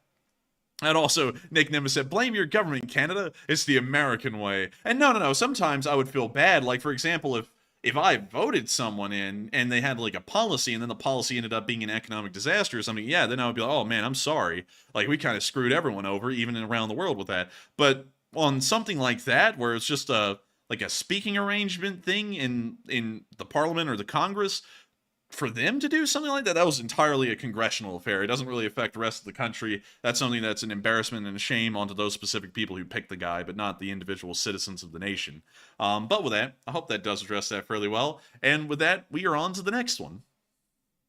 Speaker 3: and also, Nick Nimbus said, blame your government, Canada. It's the American way. And no, sometimes I would feel bad. Like, for example, if I voted someone in and they had like a policy and then the policy ended up being an economic disaster or something, yeah, then I would be like, oh man, I'm sorry. Like we kind of screwed everyone over, even around the world with that. But on something like that, where it's just a like a speaking arrangement thing in the parliament or the Congress, for them to do something like that, that was entirely a congressional affair. It doesn't really affect the rest of the country. That's something that's an embarrassment and a shame onto those specific people who picked the guy, but not the individual citizens of the nation. But with that, I hope that does address that fairly well. And with that, we are on to the next one.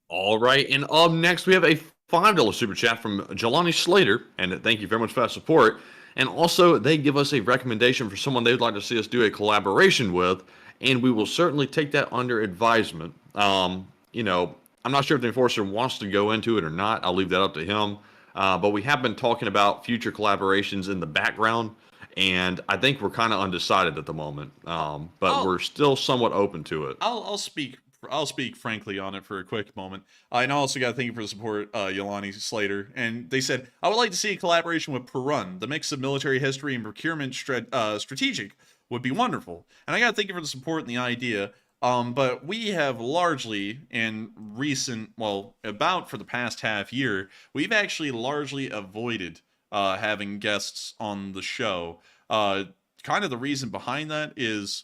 Speaker 4: All right, and up next, we have a $5 super chat from Jelani Slater, and thank you very much for that support. And also, they give us a recommendation for someone they'd like to see us do a collaboration with, and we will certainly take that under advisement. You know, I'm not sure if the enforcer wants to go into it or not. I'll leave that up to him. But we have been talking about future collaborations in the background, and I think we're kind of undecided at the moment. But we're still somewhat open to it.
Speaker 3: I'll speak frankly on it for a quick moment. And I also got to thank you for the support, Yolani Slater. And they said, I would like to see a collaboration with Perun. The mix of military history and procurement strategic would be wonderful. And I got to thank you for the support and the idea. But we have largely in recent, well, about for the past half year, we've actually largely avoided having guests on the show. Kind of the reason behind that is,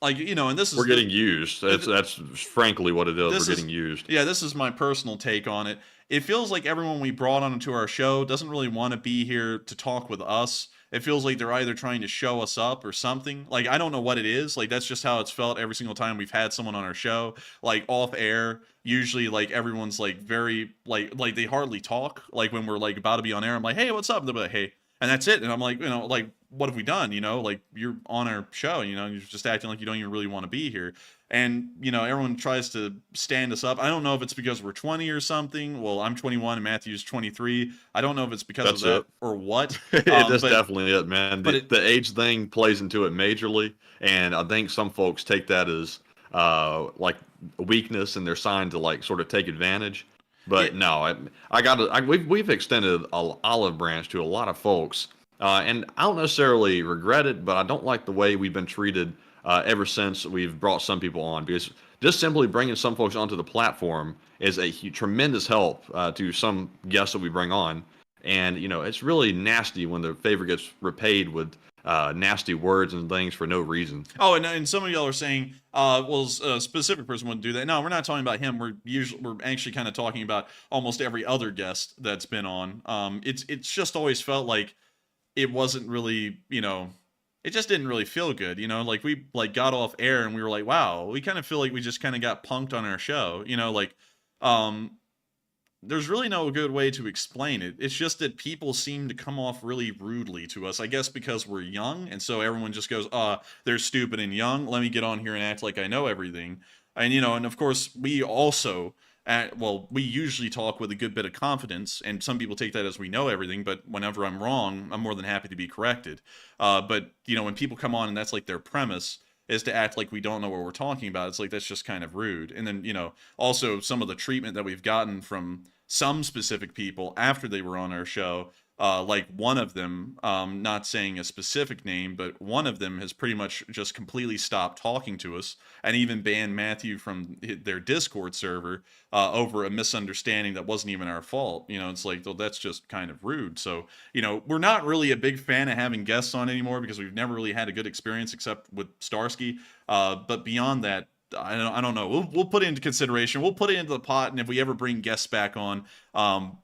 Speaker 3: like, you know, and this is...
Speaker 4: We're getting used. That's frankly what it is. We're getting used.
Speaker 3: Yeah, this is my personal take on it. It feels like everyone we brought onto our show doesn't really want to be here to talk with us. It feels like they're either trying to show us up or something. Like, I don't know what it is. Like, that's just how it's felt every single time we've had someone on our show. Like, off air, usually, like, everyone's, like, very, like they hardly talk. Like, when we're, like, about to be on air, I'm like, hey, what's up? And they'll be like, hey. And that's it. And I'm like, you know, like, what have we done? You know, like, you're on our show, you know, you're just acting like you don't even really want to be here. And, you know, everyone tries to stand us up. I don't know if it's because we're 20 or something. Well, I'm 21 and Matthew's 23. I don't know if it's because of that or what.
Speaker 4: That's definitely it, man. The age thing plays into it majorly. And I think some folks take that as like weakness and they're signed to like sort of take advantage. But no, we've extended an olive branch to a lot of folks. And I don't necessarily regret it, but I don't like the way we've been treated ever since we've brought some people on, because just simply bringing some folks onto the platform is a tremendous help to some guests that we bring on. And, you know, it's really nasty when the favor gets repaid with nasty words and things for no reason.
Speaker 3: Oh, and some of y'all are saying, well, a specific person wouldn't do that. No, we're not talking about him. We're actually kind of talking about almost every other guest that's been on. It's just always felt like it wasn't really, you know, it just didn't really feel good, you know, like we like got off air and we were like, wow, we kind of feel like we just kind of got punked on our show, you know, like, there's really no good way to explain it. It's just that people seem to come off really rudely to us, I guess because we're young. And so everyone just goes, they're stupid and young. Let me get on here and act like I know everything. And, you know, and of course we also, we usually talk with a good bit of confidence, and some people take that as we know everything, but whenever I'm wrong, I'm more than happy to be corrected. But, you know, when people come on and that's like their premise is to act like we don't know what we're talking about, it's like that's just kind of rude. And then, you know, also some of the treatment that we've gotten from some specific people after they were on our show, like one of them, not saying a specific name, but one of them has pretty much just completely stopped talking to us and even banned Matthew from their Discord server over a misunderstanding that wasn't even our fault. You know, it's like, well, that's just kind of rude. So, you know, we're not really a big fan of having guests on anymore because we've never really had a good experience except with Starsky. But beyond that, I don't know. We'll put it into consideration. We'll put it into the pot, and if we ever bring guests back on,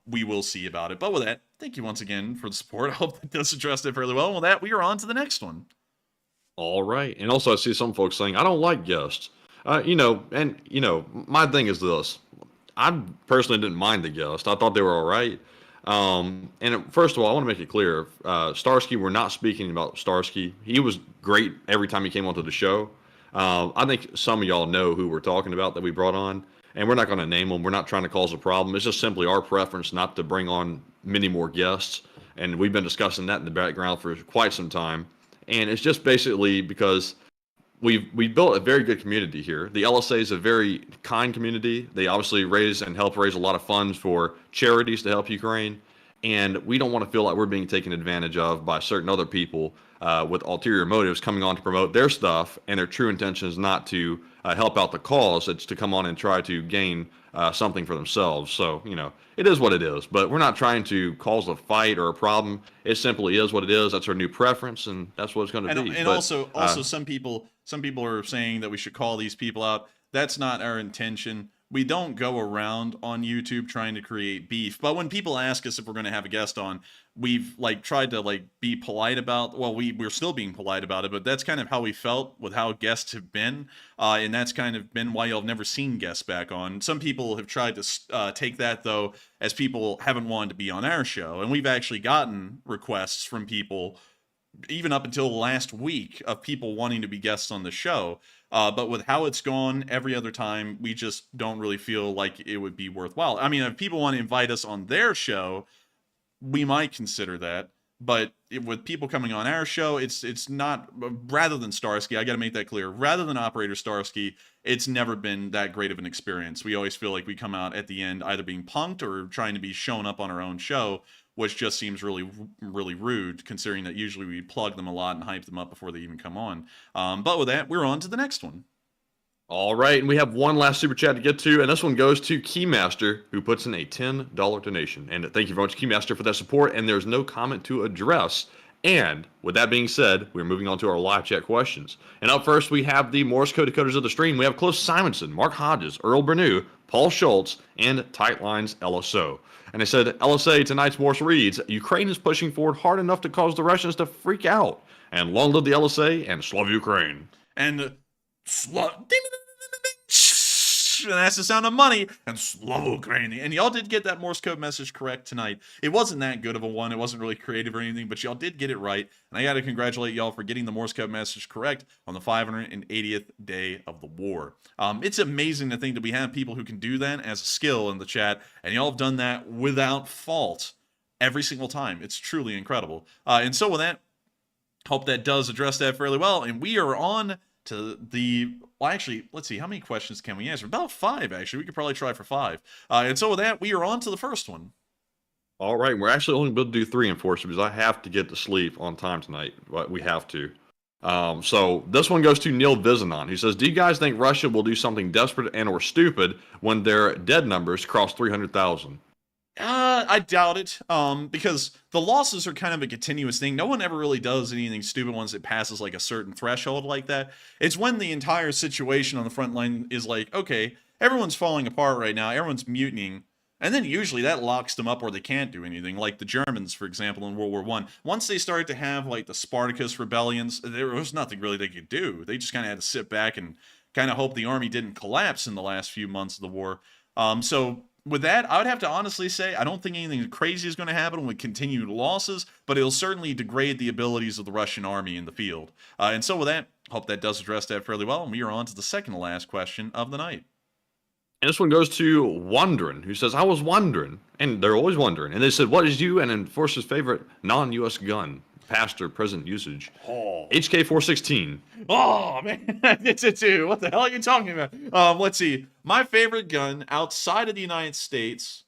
Speaker 3: we will see about it. But with that, thank you once again for the support. I hope that does address it fairly well. And with that, we are on to the next one.
Speaker 4: All right. And also, I see some folks saying, I don't like guests. You know, my thing is this. I personally didn't mind the guest. I thought they were all right. And first of all, I want to make it clear, Starsky, we're not speaking about Starsky. He was great every time he came onto the show. I think some of y'all know who we're talking about that we brought on, and we're not going to name them. We're not trying to cause a problem. It's just simply our preference not to bring on many more guests, and we've been discussing that in the background for quite some time. And it's just basically because we built a very good community here. The LSA is a very kind community. They obviously raise and help raise a lot of funds for charities to help Ukraine. and we don't want to feel like we're being taken advantage of by certain other people with ulterior motives coming on to promote their stuff, and their true intention is not to help out the cause. It's to come on and try to gain something for themselves. So, it is what it is, but we're not trying to cause a fight or a problem. It simply is what it is. That's our new preference, and that's what it's going to be.
Speaker 3: And
Speaker 4: but,
Speaker 3: also some people are saying that we should call these people out. That's not our intention. We don't go around on YouTube trying to create beef. But when people ask us if we're going to have a guest on, we've tried to be polite about, well, we're still being polite about it, but that's kind of how we felt with how guests have been. And that's kind of been why y'all have never seen guests back on. Some people have tried to take that, though, as people haven't wanted to be on our show. And we've actually gotten requests from people, even up until last week, of people wanting to be guests on the show. But with how it's gone every other time, we just don't really feel like it would be worthwhile. I mean, if people want to invite us on their show, we might consider that. But with people coming on our show, it's not, rather than Starsky, I got to make that clear, rather than Operator Starsky, it's never been that great of an experience. We always feel like we come out at the end either being punked or trying to be shown up on our own show, which just seems really, really rude, considering that usually we plug them a lot and hype them up before they even come on. But with that, we're on to the next one.
Speaker 4: All right, and we have one last super chat to get to, and this one goes to Keymaster, who puts in a $10 donation. And thank you very much, Keymaster, for that support, and there's no comment to address. And with that being said, we're moving on to our live chat questions. And up first, we have the Morse code decoders of the stream. We have Cliff Simonson, Mark Hodges, Earl Bernew, Paul Schultz, and Tight Lines LSO. And they said, LSA, tonight's Morse reads, Ukraine is pushing forward hard enough to cause the Russians to freak out. And long live the LSA and Slav Ukraine.
Speaker 3: And that's the sound of money, and slow Ukraine. And y'all did get that Morse code message correct tonight. It wasn't that good of a one. It wasn't really creative or anything, but y'all did get it right. And I got to congratulate y'all for getting the Morse code message correct on the 580th day of the war. It's amazing to think that we have people who can do that as a skill in the chat, and y'all have done that without fault every single time. It's truly incredible. And so with that, hope that does address that fairly well. And we are on to the, well, actually, let's see, how many questions can we answer? About 5, actually. We could probably try for 5. And so with that, we are on to the first one.
Speaker 4: All right, we're actually only able to do 3, unfortunately, because I have to get to sleep on time tonight. But we have to. So this one goes to Neil Vizanon, who says, do you guys think Russia will do something desperate and or stupid when their dead numbers cross 300,000?
Speaker 3: I doubt it, because the losses are kind of a continuous thing. No one ever really does anything stupid once it passes like a certain threshold like that. It's when the entire situation on the front line is like, okay, everyone's falling apart right now, everyone's mutinying, and then usually that locks them up where they can't do anything, like the Germans, for example, in World War I. Once they started to have like the Spartacus rebellions, there was nothing really they could do. They just kind of had to sit back and kind of hope the army didn't collapse in the last few months of the war. So with that, I would have to honestly say I don't think anything crazy is going to happen with continued losses, but it'll certainly degrade the abilities of the Russian army in the field. And so with that, hope that does address that fairly well, and we are on to the second to last question of the night.
Speaker 4: And this one goes to Wondering, who says, I was wondering, and they're always wondering, and they said, what is you and Enforcer's favorite non-U.S. gun? Past or present usage. HK-416.
Speaker 3: Oh, man. It's a 2. What the hell are you talking about? Let's see. My favorite gun outside of the United States.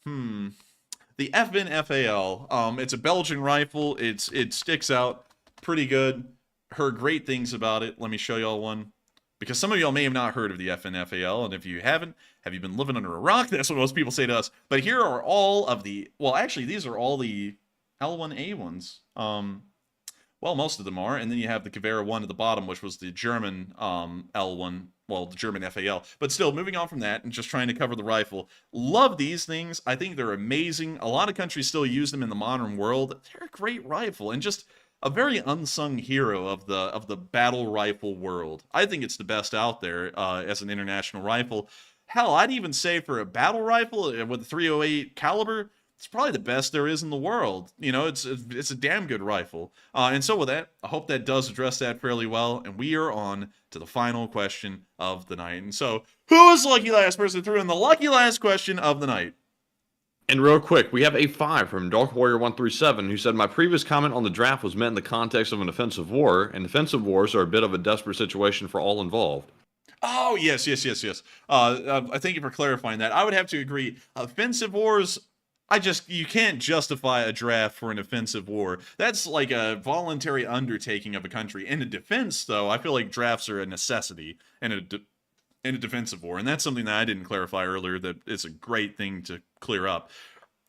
Speaker 3: The FN FAL. It's a Belgian rifle. It sticks out pretty good. Heard great things about it. Let me show y'all one. Because some of y'all may have not heard of the FN FAL, and if you haven't, have you been living under a rock? That's what most people say to us. But here are all of the, well, actually, these are all the L1A ones. Well, most of them are, and then you have the Kavera 1 at the bottom, which was the German L1, well, the German FAL. But still, moving on from that and just trying to cover the rifle. Love these things. I think they're amazing. A lot of countries still use them in the modern world. They're a great rifle, and just a very unsung hero of the battle rifle world. I think it's the best out there as an international rifle. Hell, I'd even say for a battle rifle with a .308 caliber, it's probably the best there is in the world. You know, it's a damn good rifle. And so with that, I hope that does address that fairly well. And we are on to the final question of the night. And so, who is the lucky last person who threw in the lucky last question of the night?
Speaker 4: And real quick, we have a 5 from Dark Warrior 137, who said, my previous comment on the draft was meant in the context of an offensive war, and defensive wars are a bit of a desperate situation for all involved.
Speaker 3: Oh, yes. I thank you for clarifying that. I would have to agree. Offensive wars you can't justify a draft for an offensive war. That's like a voluntary undertaking of a country. In a defense, though, I feel like drafts are a necessity in a defensive war, and that's something that I didn't clarify earlier. That it's a great thing to clear up.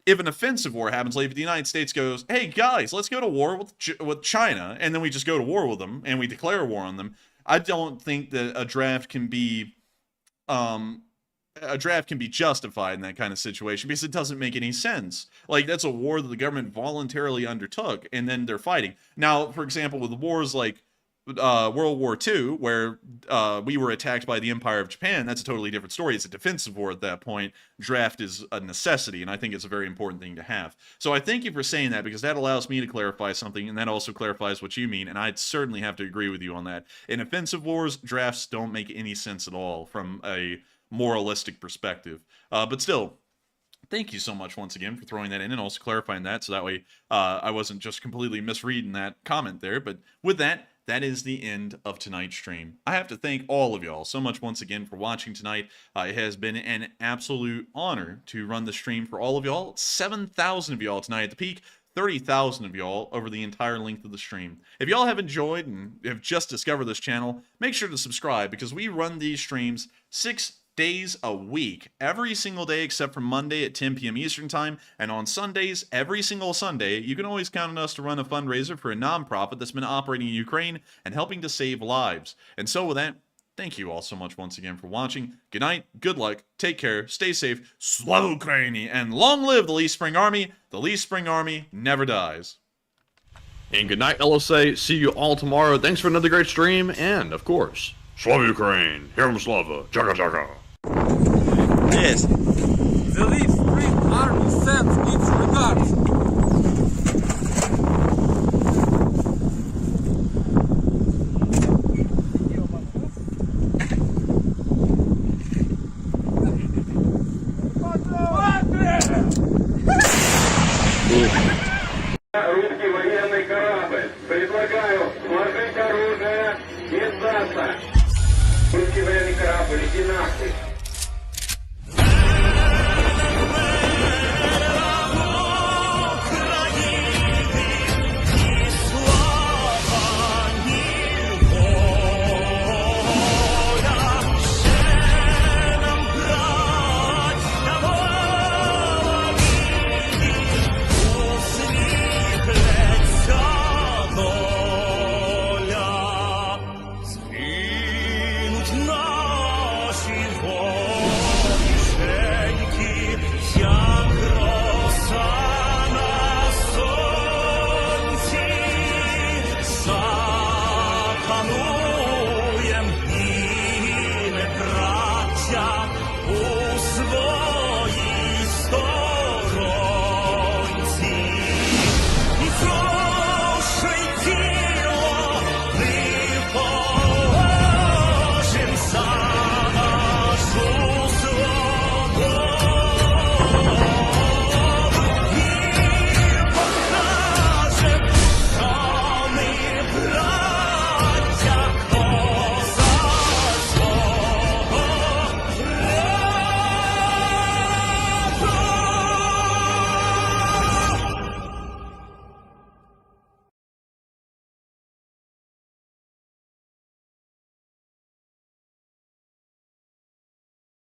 Speaker 3: If an offensive war happens, like if the United States goes, "Hey guys, let's go to war with China," and then we just go to war with them and we declare war on them, I don't think that a draft can be justified in that kind of situation because it doesn't make any sense. Like, that's a war that the government voluntarily undertook, and then they're fighting. Now, for example, with wars like World War II, where we were attacked by the Empire of Japan, that's a totally different story. It's a defensive war at that point. Draft is a necessity, and I think it's a very important thing to have. So I thank you for saying that, because that allows me to clarify something, and that also clarifies what you mean, and I'd certainly have to agree with you on that. In offensive wars, drafts don't make any sense at all from a moralistic perspective. But still, thank you so much once again for throwing that in and also clarifying that, so that way I wasn't just completely misreading that comment there. But with that, that is the end of tonight's stream. I have to thank all of y'all so much once again for watching tonight. It has been an absolute honor to run the stream for all of y'all. 7,000 of y'all tonight at the peak. 30,000 of y'all over the entire length of the stream. If y'all have enjoyed and have just discovered this channel, make sure to subscribe, because we run these streams 6 days a week, every single day except for Monday at 10 p.m. Eastern Time, and on Sundays, every single Sunday. You can always count on us to run a fundraiser for a nonprofit that's been operating in Ukraine and helping to save lives. And so with that, thank you all so much once again for watching. Good night, good luck, take care, stay safe, Slava Ukraini, and long live the Lee Spring Army. The Lee Spring Army never dies.
Speaker 4: And good night, LSA. See you all tomorrow. Thanks for another great stream, and of course, Slava Ukraine, Herum Slava, Jaga Jaga.
Speaker 14: Yes. The Lee Spring Army sends its regards.